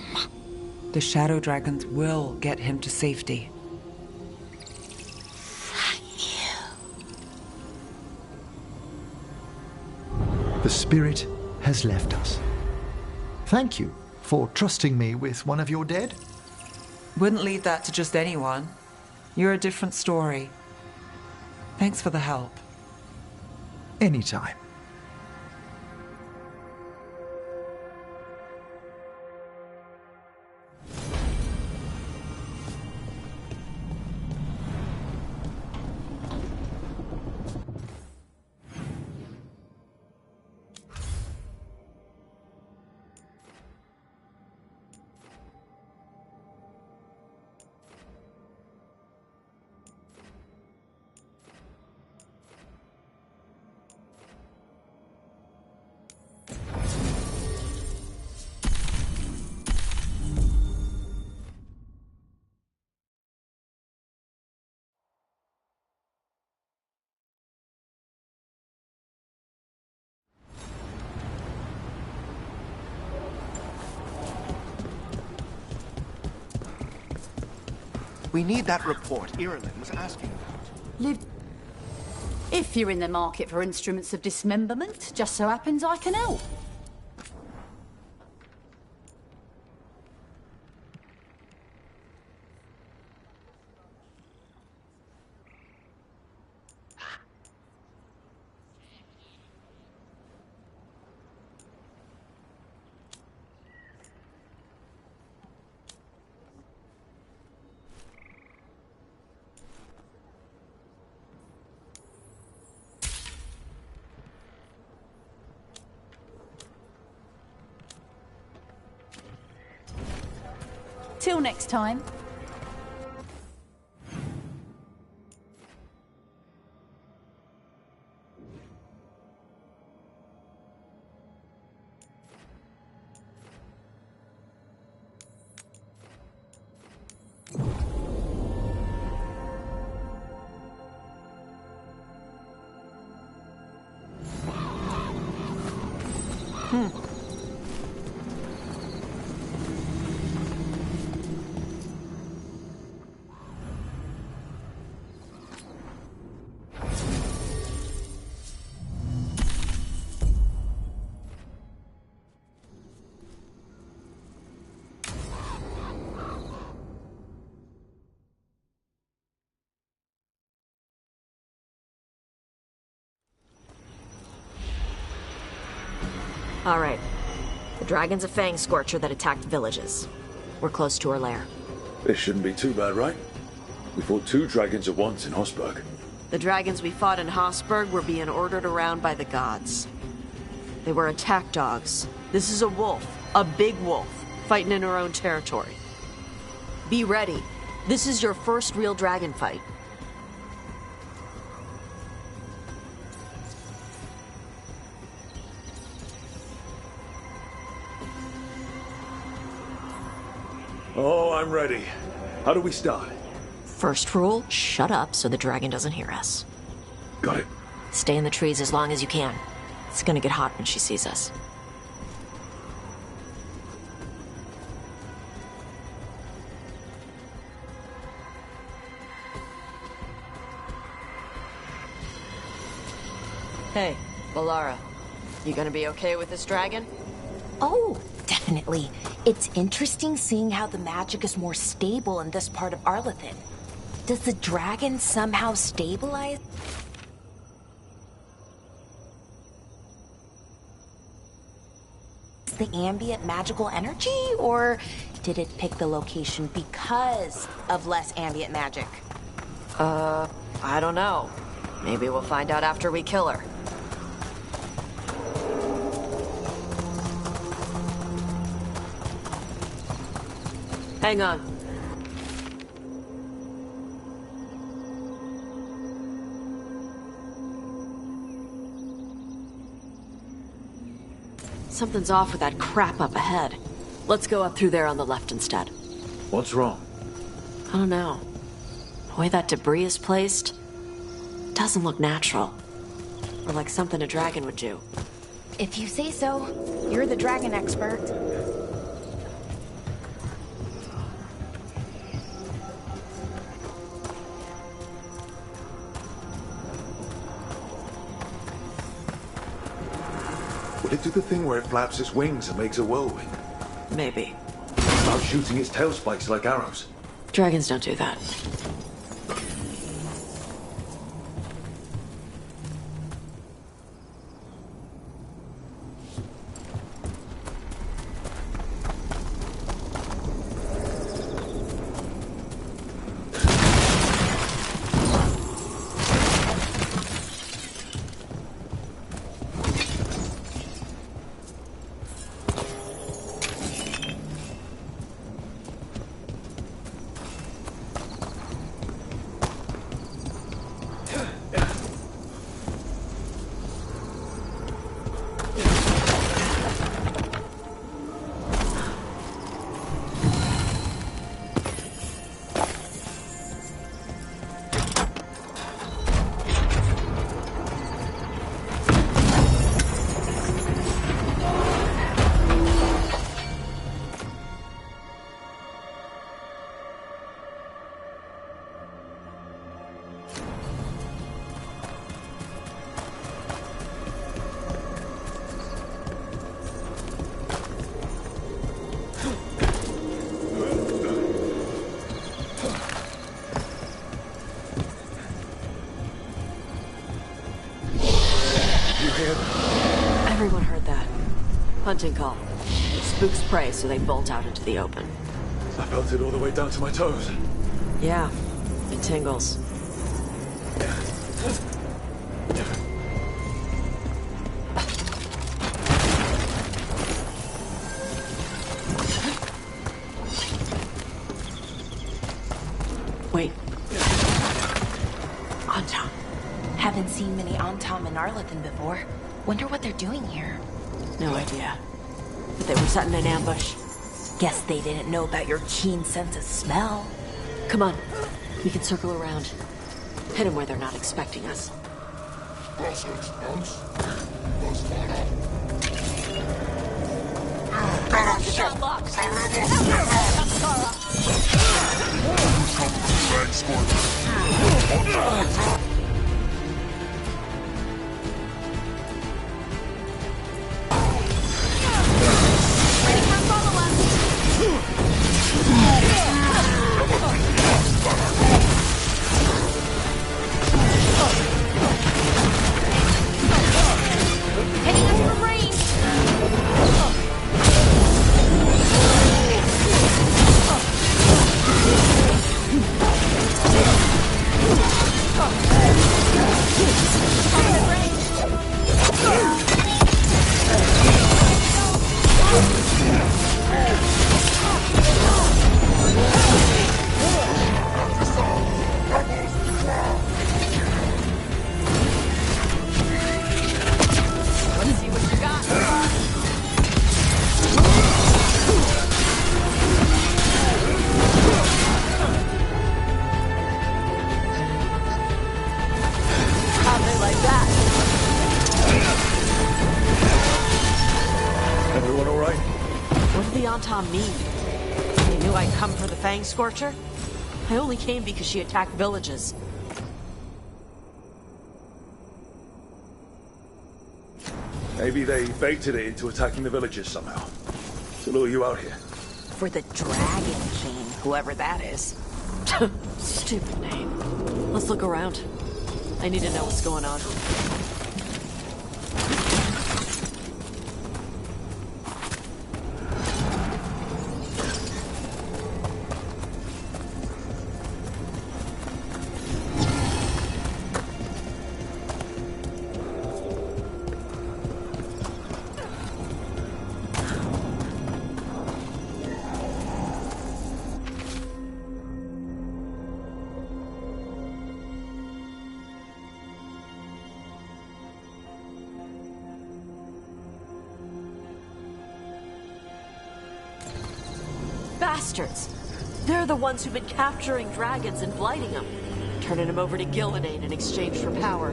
The Shadow Dragons will get him to safety. The spirit has left us. Thank you for trusting me with one of your dead. Wouldn't leave that to just anyone. You're a different story. Thanks for the help. Anytime. We need that report Ireland was asking about. If you're in the market for instruments of dismemberment, just so happens I can help. Till next time. All right. The dragon's a fang scorcher that attacked villages. We're close to her lair. This shouldn't be too bad, right? We fought 2 dragons at once in Hosberg. The dragons we fought in Hosberg were being ordered around by the gods. They were attack dogs. This is a wolf, a big wolf, fighting in her own territory. Be ready. This is your first real dragon fight. Oh, I'm ready. How do we start? First rule, shut up so the dragon doesn't hear us. Got it. Stay in the trees as long as you can. It's gonna get hot when she sees us. Hey, Valara. You gonna be okay with this dragon? Oh, definitely. It's interesting seeing how the magic is more stable in this part of Arlathan. Does the dragon somehow stabilize the ambient magical energy, or did it pick the location because of less ambient magic? I don't know. Maybe we'll find out after we kill her. Hang on. Something's off with that crap up ahead. Let's go up through there on the left instead. What's wrong? I don't know. The way that debris is placed doesn't look natural. Or like something a dragon would do. If you say so, you're the dragon expert. Would it do the thing where it flaps its wings and makes a whirlwind? Maybe. About shooting its tail spikes like arrows? Dragons don't do that. Everyone heard that. Hunting call. Spooks prey, so they bolt out into the open. I felt it all the way down to my toes. Yeah, it tingles. Wait. Antom. Haven't seen many Antom in Arlathan before. Wonder what they're doing here. No idea. But they were setting an ambush. Guess they didn't know about your keen sense of smell. Come on. We can circle around. Hit them where they're not expecting us. Everyone all right? What did the Antom mean? They knew I'd come for the Fang Scorcher? I only came because she attacked villages. Maybe they baited it into attacking the villagers somehow. To lure you out here. For the Dragon King, whoever that is. Stupid name. Let's look around. I need to know what's going on. bastards. They're the ones who've been capturing dragons and blighting them, turning them over to Gillenade in exchange for power.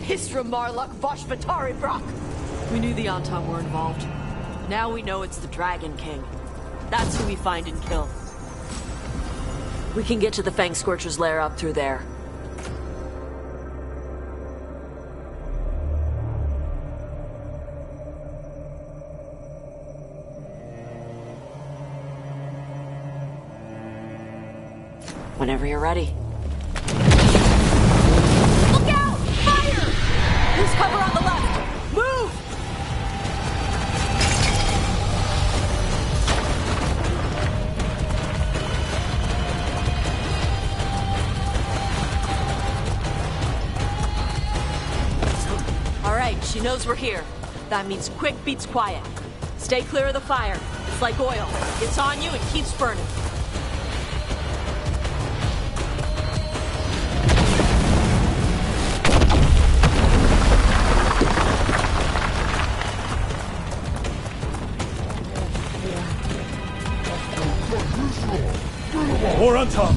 Histra Marluk Voshvatari Brock! We knew the Antam were involved. Now we know it's the Dragon King. That's who we find and kill. We can get to the Fang Scorcher's lair up through there. Whenever you're ready. Look out! Fire! There's cover on the left! Move! All right, she knows we're here. That means quick beats quiet. Stay clear of the fire. It's like oil. It's on you and keeps burning. More on top!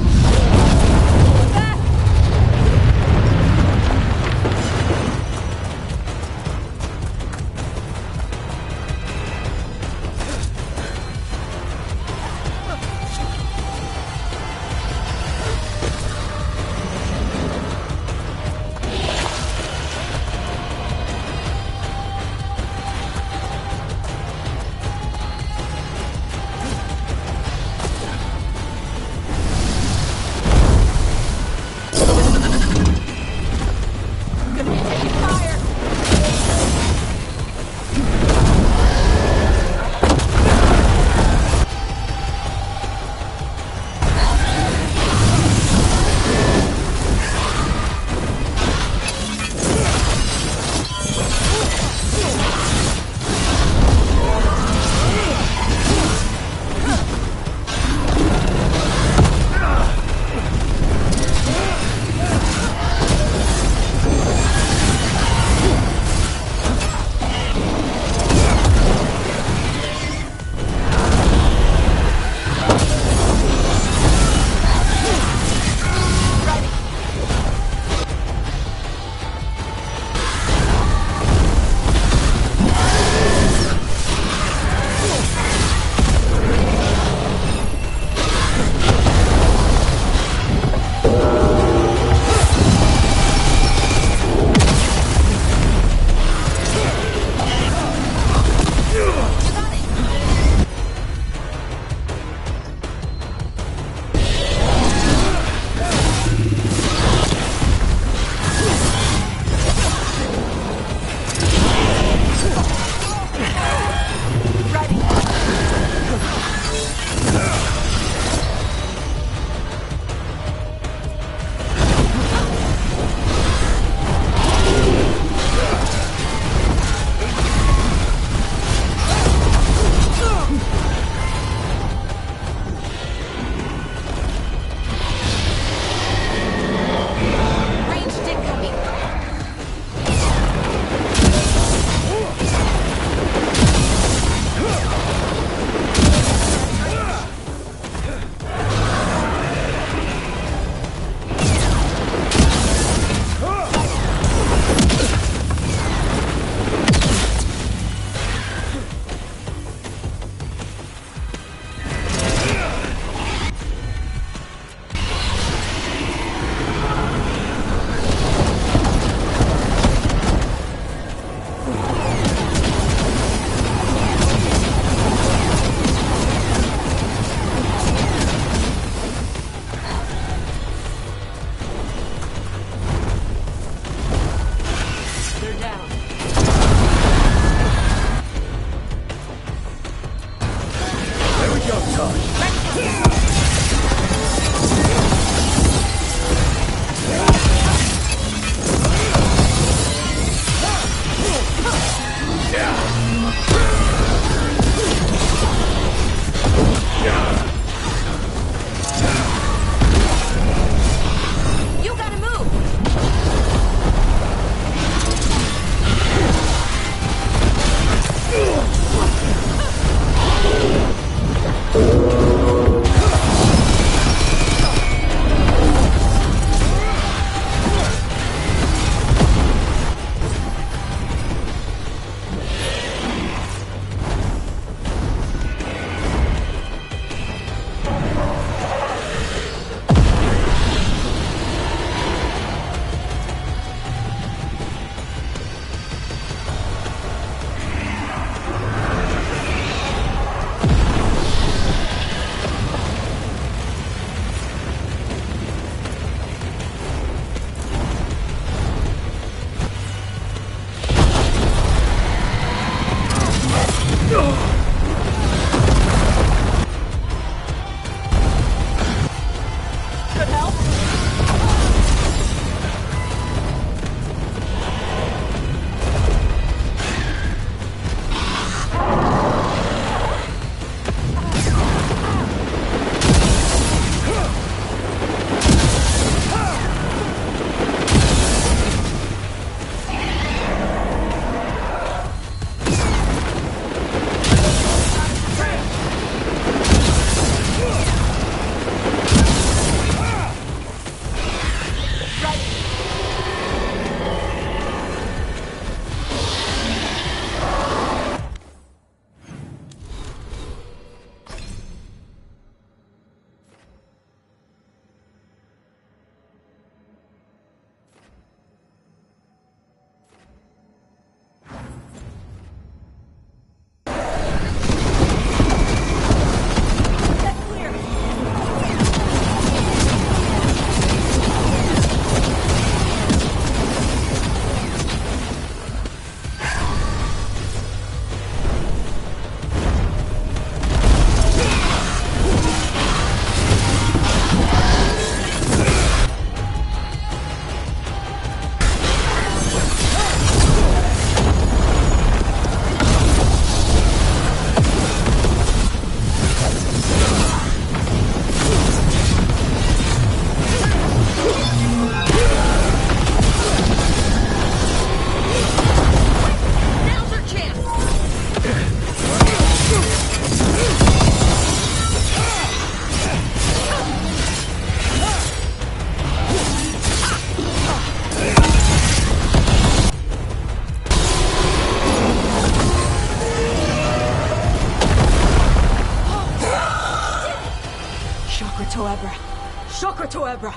Toebra.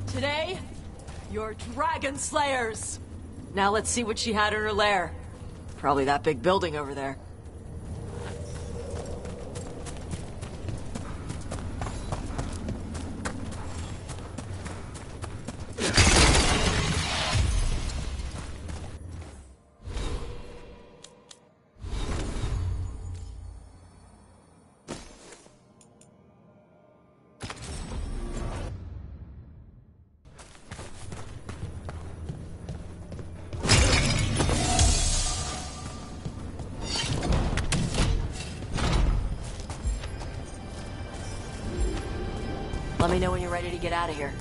Today, you're dragon slayers. Now let's see what she had in her lair. Probably that big building over there. Let me know when you're ready to get out of here.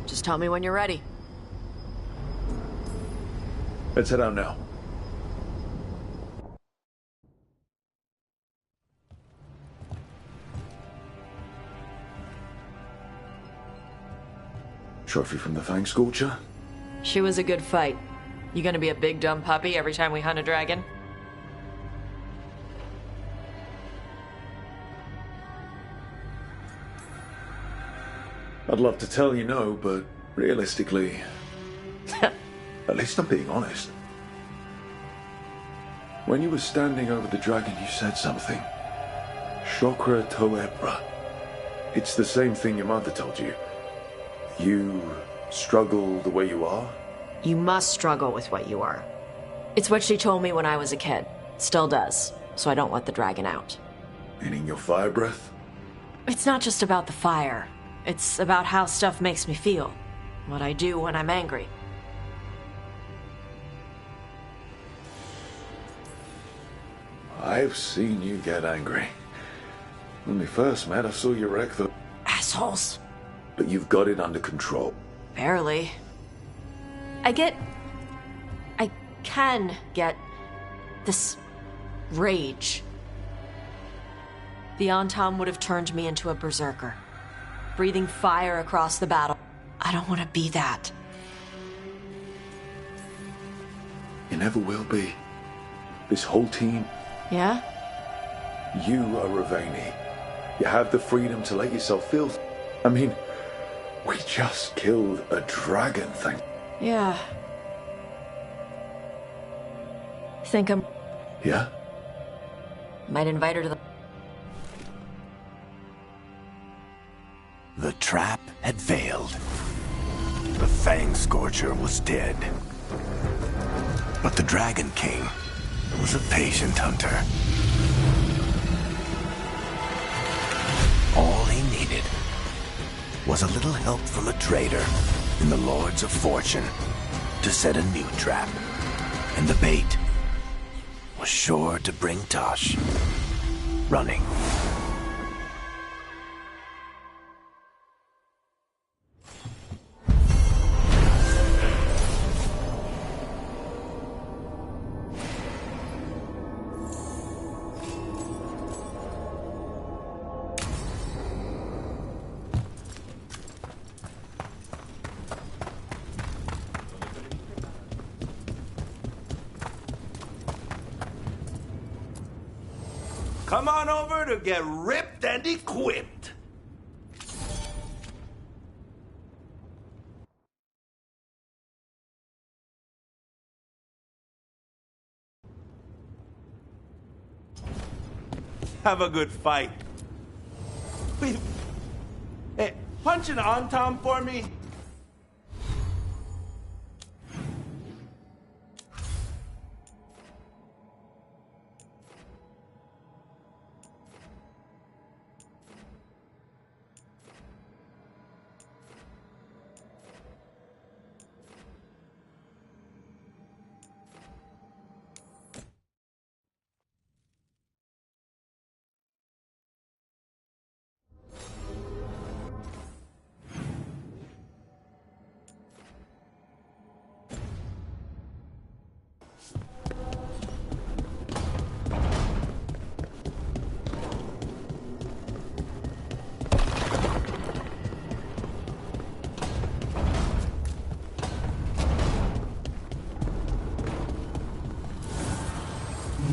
Just tell me when you're ready. Let's head out now. Trophy from the Fang Scorcher? She was a good fight. You gonna be a big dumb puppy every time we hunt a dragon? I'd love to tell you no, but realistically, at least I'm being honest. When you were standing over the dragon, you said something. Chokra Toebra. It's the same thing your mother told you. You struggle the way you are? You must struggle with what you are. It's what she told me when I was a kid. Still does, so I don't let the dragon out. Meaning your fire breath? It's not just about the fire. It's about how stuff makes me feel. What I do when I'm angry. I've seen you get angry. When we first met, I saw you wreck the... Assholes. But you've got it under control. Barely. I can get this rage. The Antam would have turned me into a berserker, breathing fire across the battle. I don't want to be that. You never will be. This whole team... Yeah? You are Ravani. You have the freedom to let yourself feel... I mean, we just killed a dragon thing. Yeah. Think I'm... Yeah? Might invite her to the... The trap had failed. The Fang Scorcher was dead. But the Dragon King was a patient hunter. All he needed was a little help from a trader in the Lords of Fortune to set a new trap. And the bait was sure to bring Tosh running. Come on over to get ripped and equipped. have a good fight. Wait. Hey, punch an on Tom for me.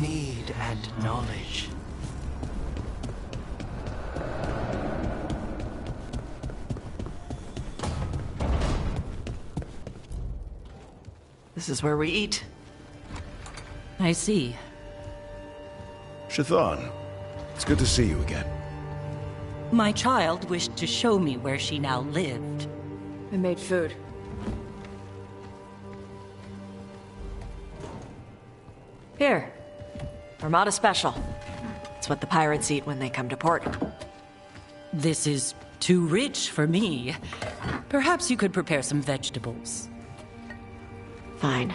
Need and knowledge. This is where we eat. I see. Shathan, it's good to see you again. My child wished to show me where she now lived. I made food. Here. Armada Special. It's what the pirates eat when they come to port. This is too rich for me. Perhaps you could prepare some vegetables. Fine.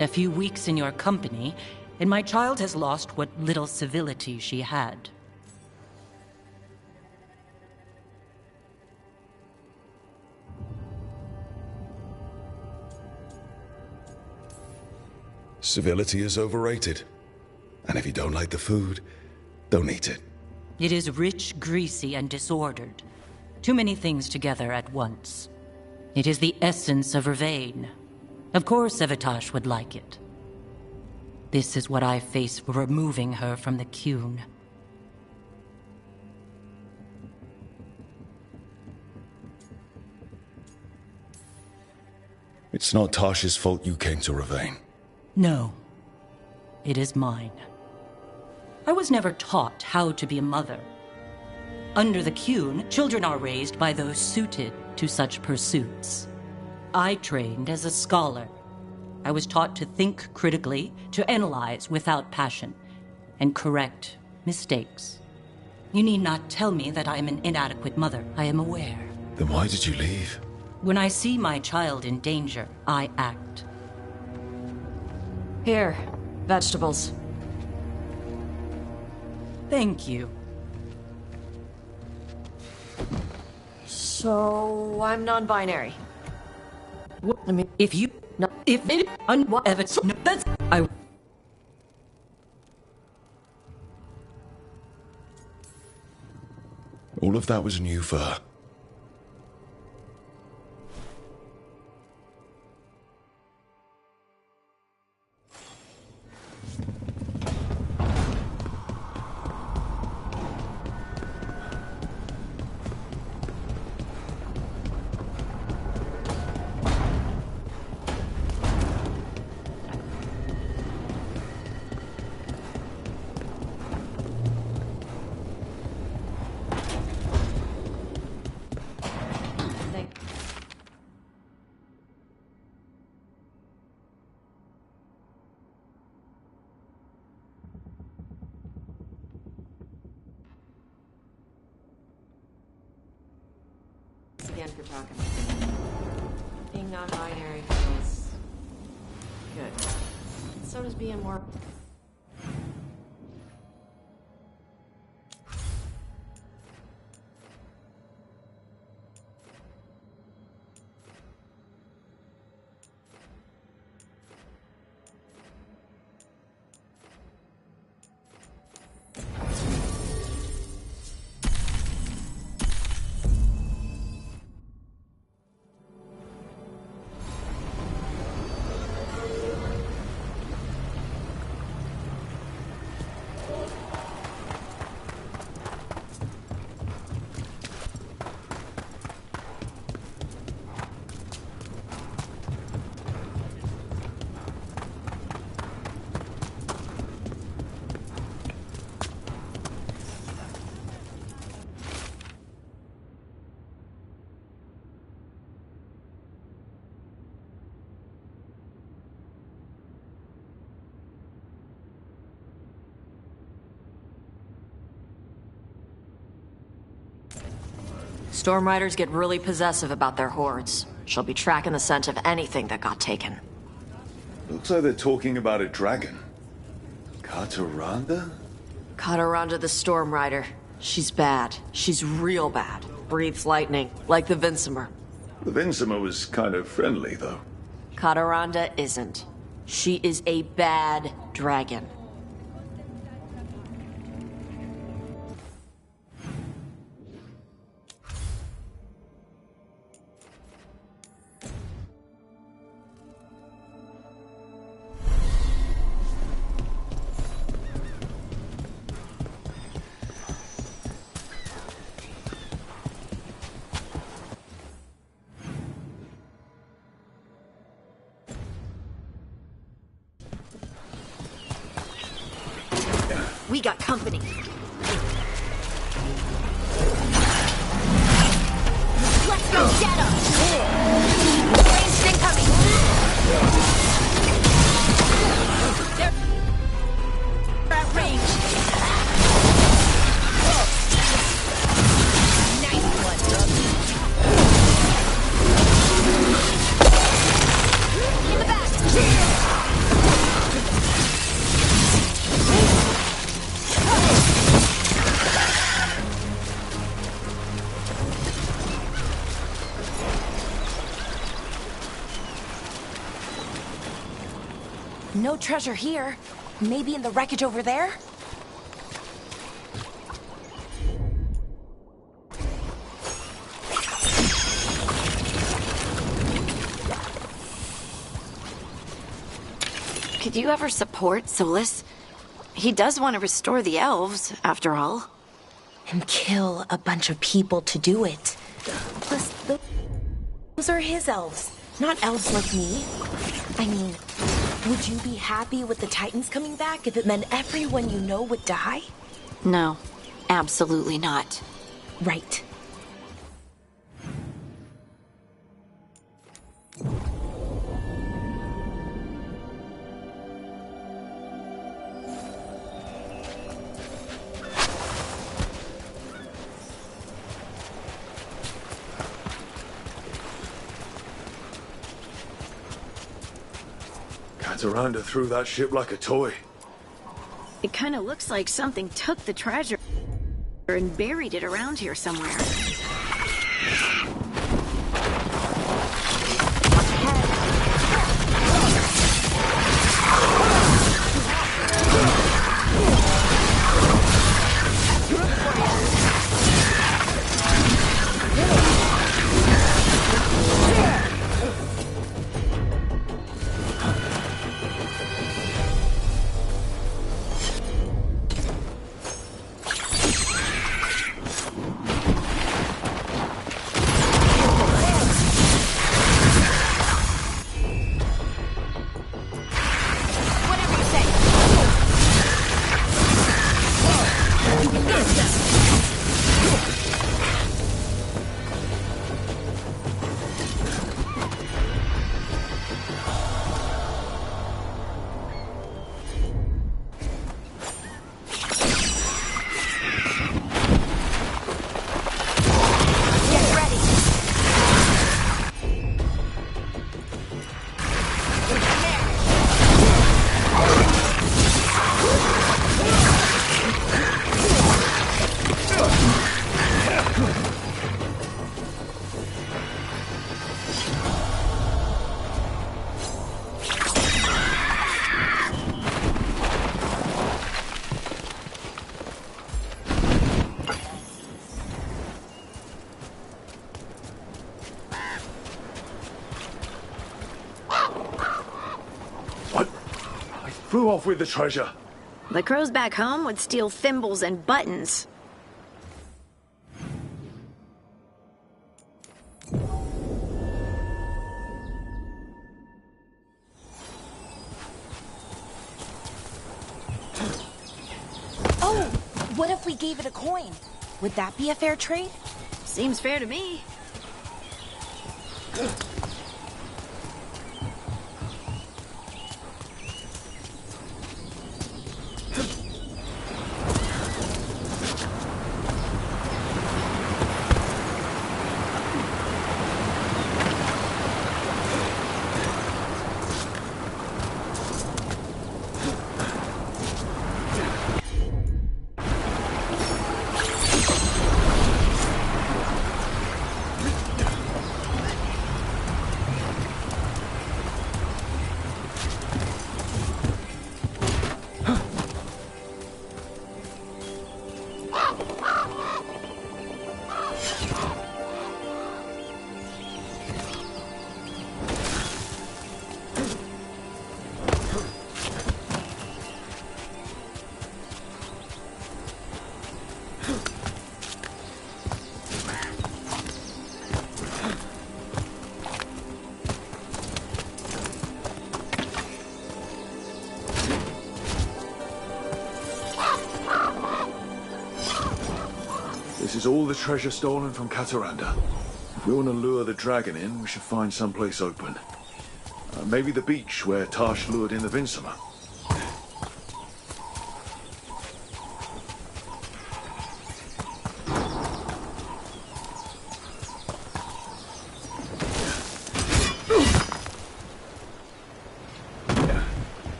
A few weeks in your company, and my child has lost what little civility she had. Civility is overrated. And if you don't like the food, don't eat it. It is rich, greasy, and disordered. Too many things together at once. It is the essence of Vervain. Of course Evitash would like it. This is what I face for removing her from the Qun. It's not Tasha's fault you came to Vervain. No. It is mine. I was never taught how to be a mother. Under the Qun, children are raised by those suited to such pursuits. I trained as a scholar. I was taught to think critically, to analyze without passion, and correct mistakes. You need not tell me that I am an inadequate mother. I am aware. Then why did you leave? When I see my child in danger, I act. Here, vegetables. Thank you. So, I'm non-binary. I mean, if you... No, if it... Evidence... No, that's... I... All of that was new for her. Again for talking. Being non-binary feels good. So does being more... Storm Riders get really possessive about their hordes. She'll be tracking the scent of anything that got taken. Looks like they're talking about a dragon. Kataranda? Kataranda the Storm Rider. She's bad. She's real bad. Breathes lightning, like the Vincimer. The Vincimer was kind of friendly, though. Kataranda isn't. She is a bad dragon. We got company. Let's go get him! Ranged incoming! They're at range. Nice one, Dubby. In the back! No treasure here. Maybe in the wreckage over there? Could you ever support Solus? He does want to restore the elves, after all. And kill a bunch of people to do it. Plus, those are his elves, not elves like me. I mean, would you be happy with the Titans coming back if it meant everyone you know would die? No, absolutely not. Right. Kataranda threw that ship like a toy. It kind of looks like something took the treasure and buried it around here somewhere. Flew off with the treasure. The crows back home would steal thimbles and buttons. Oh, what if we gave it a coin? Would that be a fair trade? Seems fair to me. is all the treasure stolen from Cataranda. If we want to lure the dragon in, we should find someplace open. Maybe the beach where Tash lured in the Vinsima.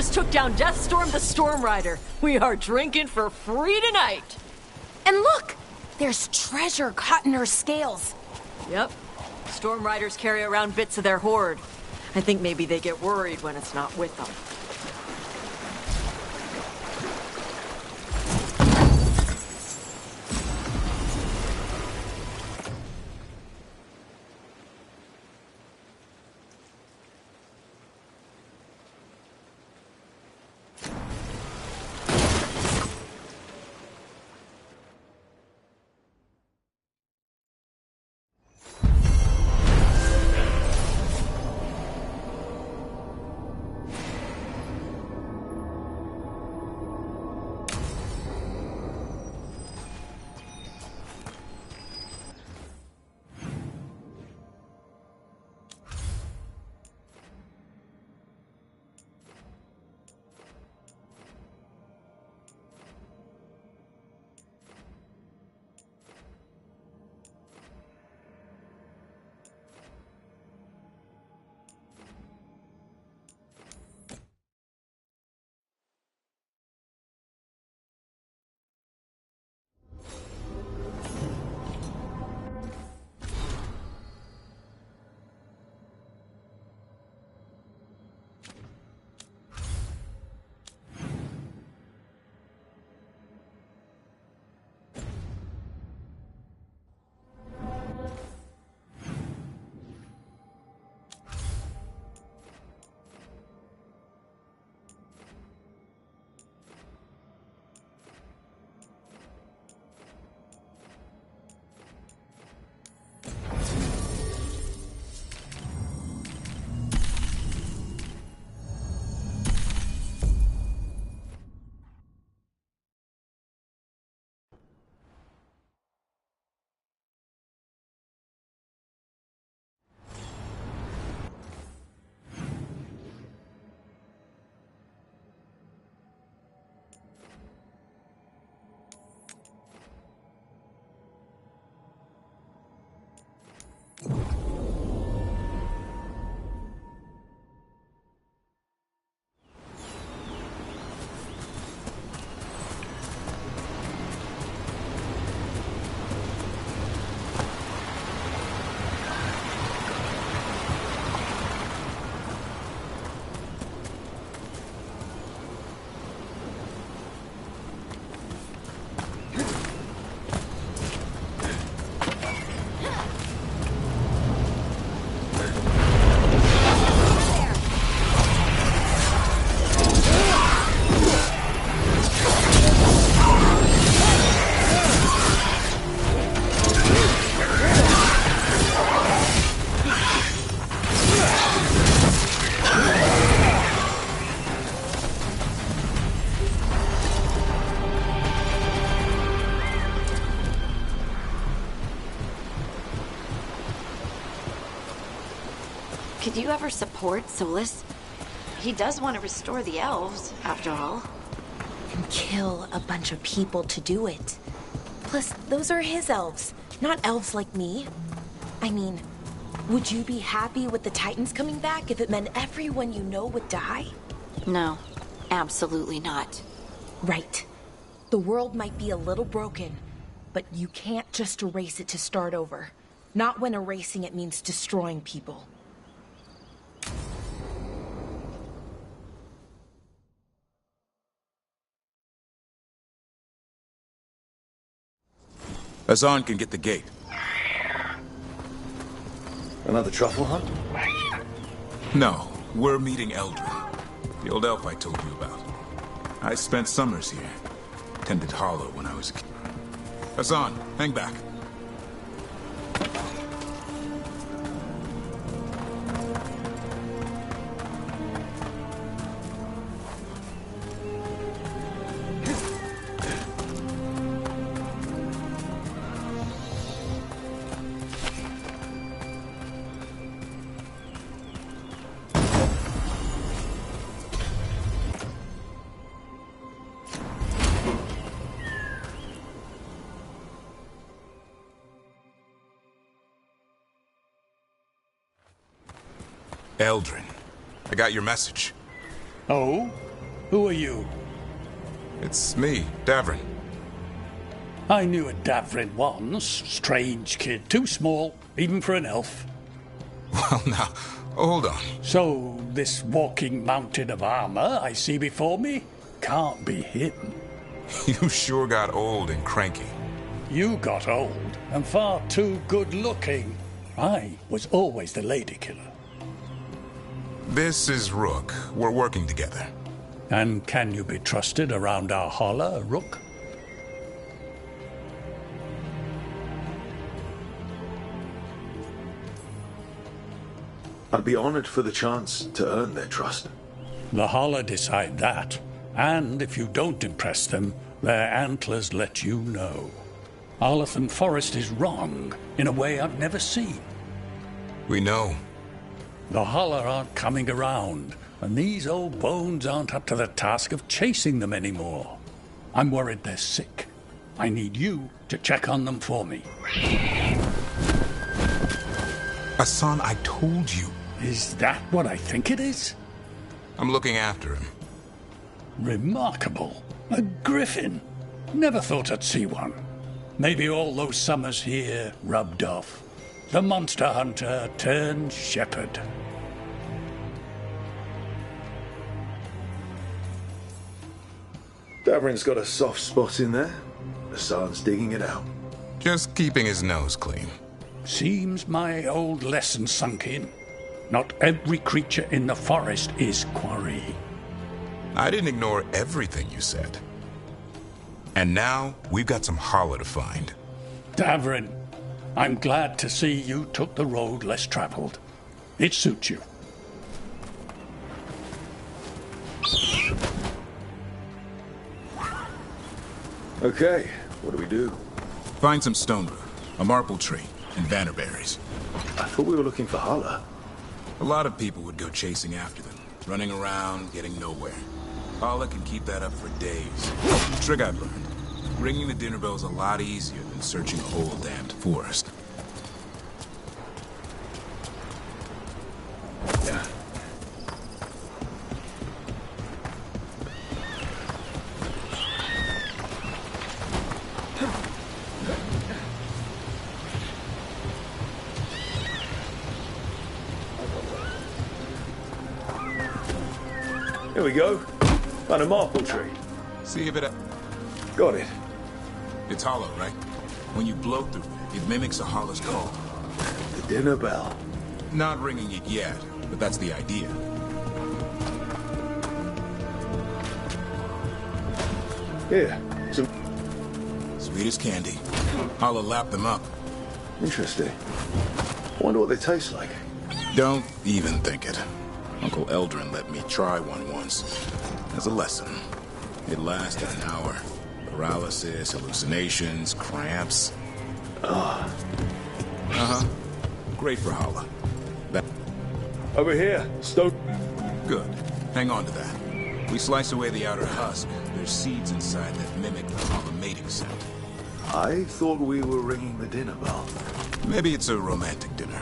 just took down Deathstorm the Storm Rider. We are drinking for free tonight. And look! There's treasure caught in her scales. Yep. Storm Riders carry around bits of their hoard. I think maybe they get worried when it's not with them. Could you ever support Solus? He does want to restore the elves, after all. And kill a bunch of people to do it. Plus, those are his elves, not elves like me. I mean, would you be happy with the Titans coming back if it meant everyone you know would die? No, absolutely not. Right. The world might be a little broken, but you can't just erase it to start over. Not when erasing it means destroying people. Azan can get the gate. Another truffle hunt? No, we're meeting Eldrin, the old elf I told you about. I spent summers here. Tended Harlow when I was a kid. Azan, hang back. Eldrin, I got your message. Oh? Who are you? It's me, Davrin. I knew a Davrin once. Strange kid. Too small, even for an elf. Well, now, hold on. So, this walking mountain of armor I see before me can't be him. You sure got old and cranky. You got old and far too good-looking. I was always the lady killer. This is Rook. We're working together. And can you be trusted around our holler, Rook? I'd be honored for the chance to earn their trust. The holler decide that. And if you don't impress them, their antlers let you know. Arlathan Forest is wrong in a way I've never seen. We know. The holler aren't coming around, and these old bones aren't up to the task of chasing them anymore. I'm worried they're sick. I need you to check on them for me. Hassan, I told you. Is that what I think it is? I'm looking after him. Remarkable. A griffin. Never thought I'd see one. Maybe all those summers here rubbed off. The monster hunter turned shepherd. Davrin's got a soft spot in there. Hassan's digging it out. Just keeping his nose clean. Seems my old lesson sunk in. Not every creature in the forest is quarry. I didn't ignore everything you said. And now, we've got some holler to find. Davrin, I'm glad to see you took the road less traveled. It suits you. Okay, what do we do? Find some stone root, a marple tree, and bannerberries. I thought we were looking for holler. A lot of people would go chasing after them, running around, getting nowhere. Holler can keep that up for days. The trick I've learned. Ringing the dinner bell's a lot easier than searching a whole damned forest. Here we go. Found a marple tree. See if it... Got it. It's hollow, right? When you blow through it, it mimics a holler's call. The dinner bell. Not ringing it yet, but that's the idea. Here, some... Sweet as candy. Holler lapped them up. Interesting. Wonder what they taste like. Don't even think it. Uncle Eldrin let me try one once. As a lesson. It lasted an hour. Paralysis, hallucinations, cramps. Uh-huh. Great for holler. Over here, stone. Good. Hang on to that. We slice away the outer husk. There's seeds inside that mimic the holler mating scent. I thought we were ringing the dinner bell. Maybe it's a romantic dinner.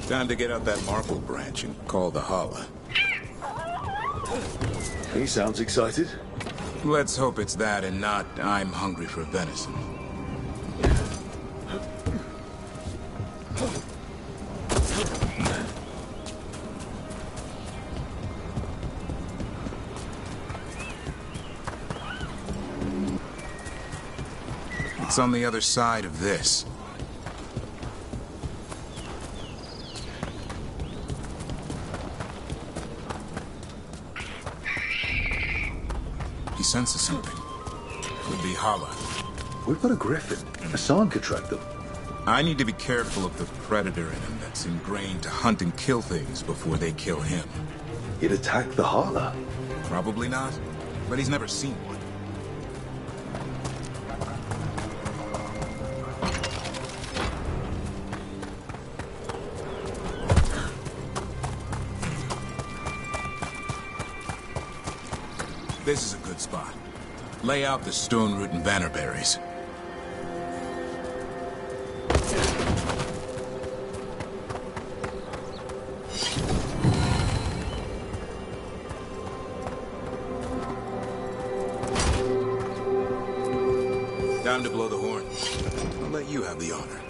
Time to get out that marble branch and call the holler. He sounds excited. Let's hope it's that and not I'm hungry for venison. It's on the other side of this. He senses something. Could be holler. We've got a griffin. Hassan could track them. I need to be careful of the predator in him that's ingrained to hunt and kill things before they kill him. He'd attack the holler. Probably not, but he's never seen one. This is a good spot. Lay out the stone root and bannerberries. Time to blow the horn. I'll let you have the honor.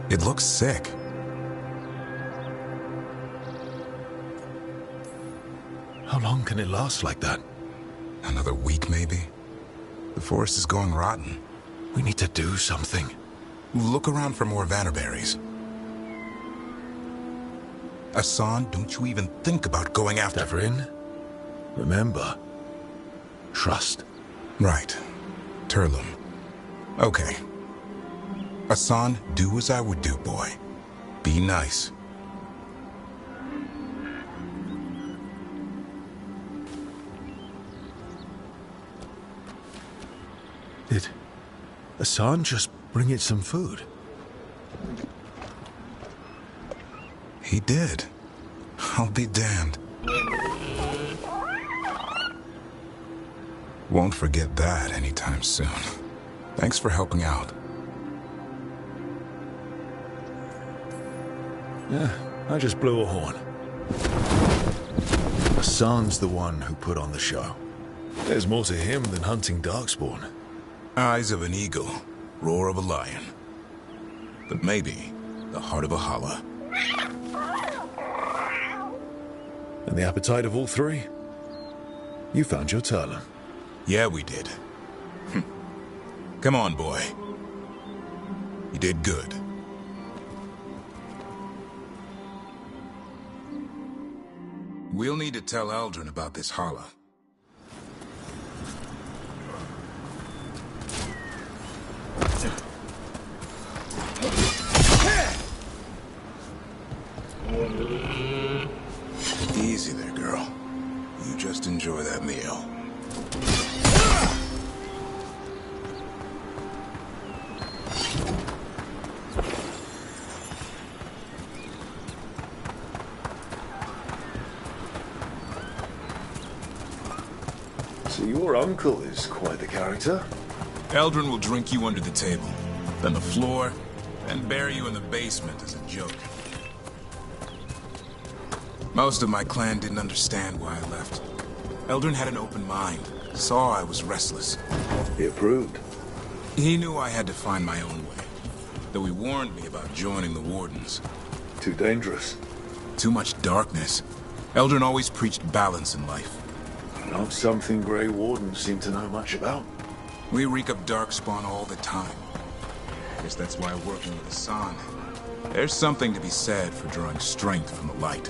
It looks sick. How long can it last like that? Another week, maybe? The forest is going rotten. We need to do something. Look around for more vannerberries. Asan, don't you even think about going after... Devrin, remember, trust. Right. Turlum. Okay. Asan, do as I would do, boy. Be nice. Did Asan just bring it some food? He did. I'll be damned. Won't forget that anytime soon. Thanks for helping out. Yeah, I just blew a horn. Asan's the one who put on the show. There's more to him than hunting darkspawn. Eyes of an eagle, roar of a lion. But maybe the heart of a holla. And the appetite of all three? You found your Turlum. Yeah, we did. Come on, boy. You did good. We'll need to tell Eldrin about this holla. Easy there, girl. You just enjoy that meal. So your uncle is quite the character. Eldrin will drink you under the table, then the floor, then bury you in the basement as a joke. Most of my clan didn't understand why I left. Eldrin had an open mind, saw I was restless. He approved. He knew I had to find my own way, though he warned me about joining the Wardens. Too dangerous. Too much darkness. Eldrin always preached balance in life. Not something Grey Wardens seem to know much about. We reek of darkspawn all the time. Guess that's why working with Asan, there's something to be said for drawing strength from the light.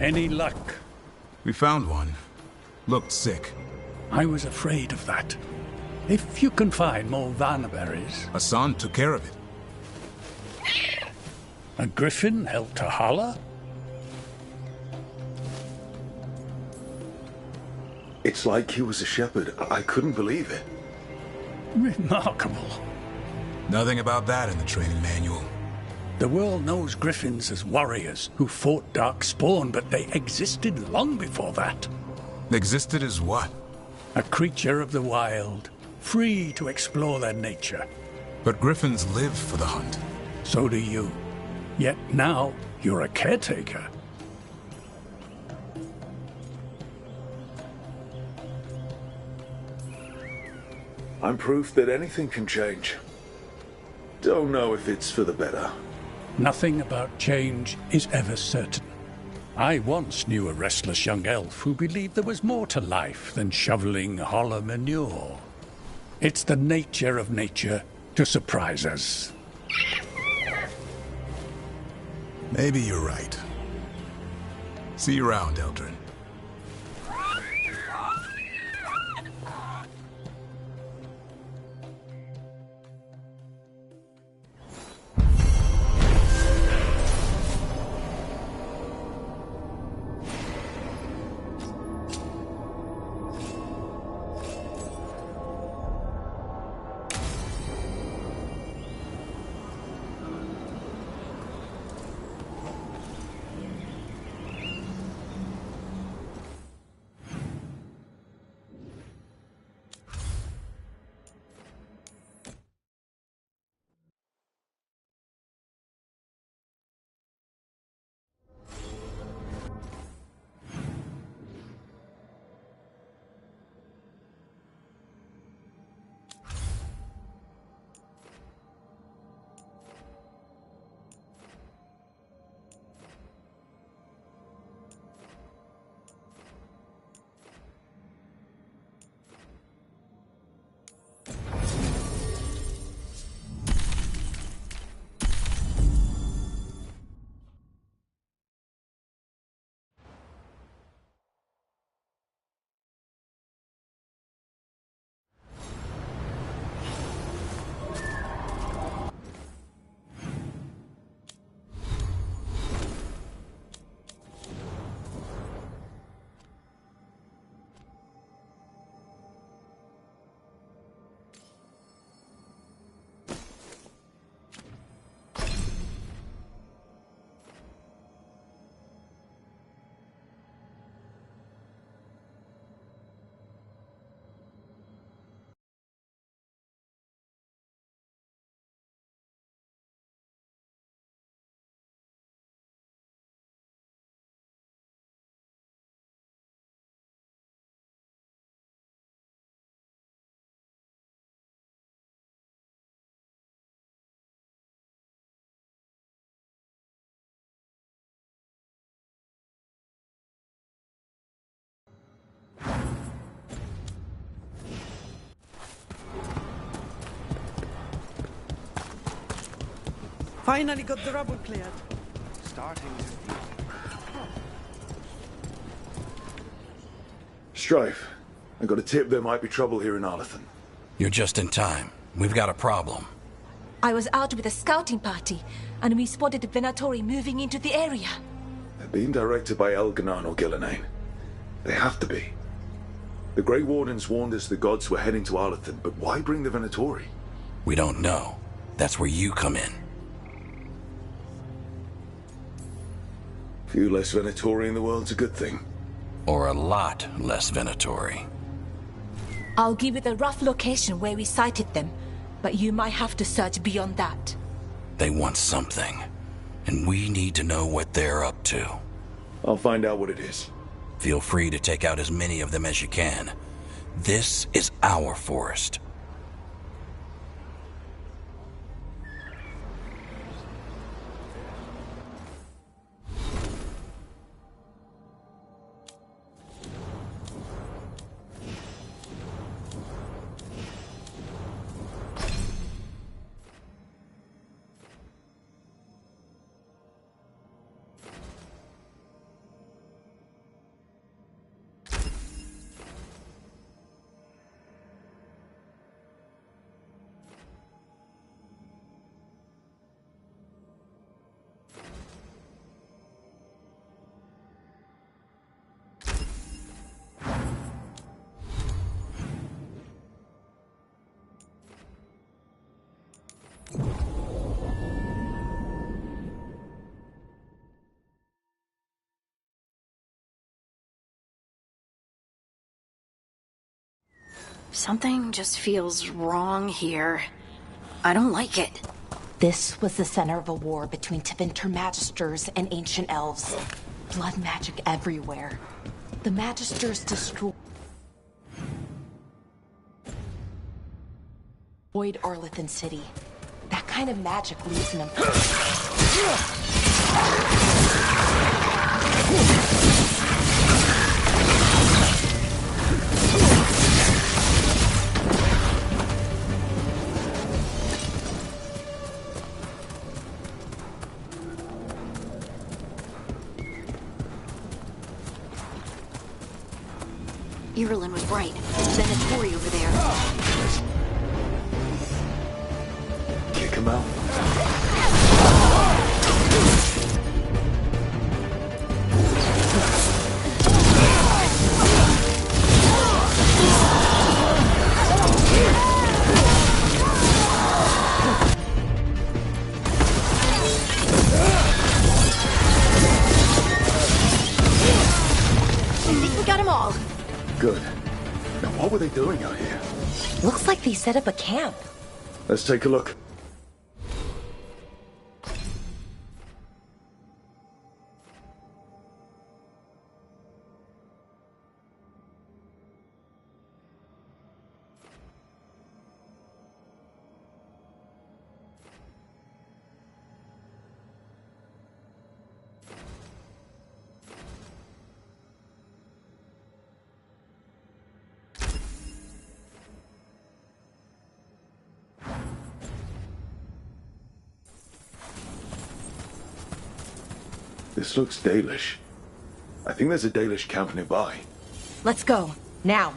Any luck? We found one. Looked sick. I was afraid of that. If you can find more vannerberries... Asan took care of it. A griffin helped a holla? It's like he was a shepherd. I couldn't believe it. Remarkable. Nothing about that in the training manual. The world knows griffins as warriors who fought darkspawn, but they existed long before that. Existed as what? A creature of the wild, free to explore their nature. But griffins live for the hunt. So do you. Yet now, you're a caretaker. I'm proof that anything can change. Don't know if it's for the better. Nothing about change is ever certain. I once knew a restless young elf who believed there was more to life than shoveling hollow manure. It's the nature of nature to surprise us. Maybe you're right. See you around, Eldrin. Finally got the rubble cleared. Starting to... Strife, I got a tip there might be trouble here in Arlathan. You're just in time. We've got a problem. I was out with a scouting party, and we spotted the Venatori moving into the area. They're being directed by Elganon or Gillenane. They have to be. The Grey Wardens warned us the gods were heading to Arlathan, but why bring the Venatori? We don't know. That's where you come in. Few less Venatori in the world's a good thing. Or a lot less Venatori. I'll give you the rough location where we sighted them, but you might have to search beyond that. They want something, and we need to know what they're up to. I'll find out what it is. Feel free to take out as many of them as you can. This is our forest. Something just feels wrong here. I don't like it. This was the center of a war between Tevinter Magisters and ancient elves. Blood magic everywhere. The Magisters destroyed Arlathan City. That kind of magic leaves in him? Irulan was right. Venatori over there. Kick him out. I think we got them all. Good. Now what were they doing out here? Looks like they set up a camp. Let's take a look. This looks Dalish. I think there's a Dalish camp nearby. Let's go. Now.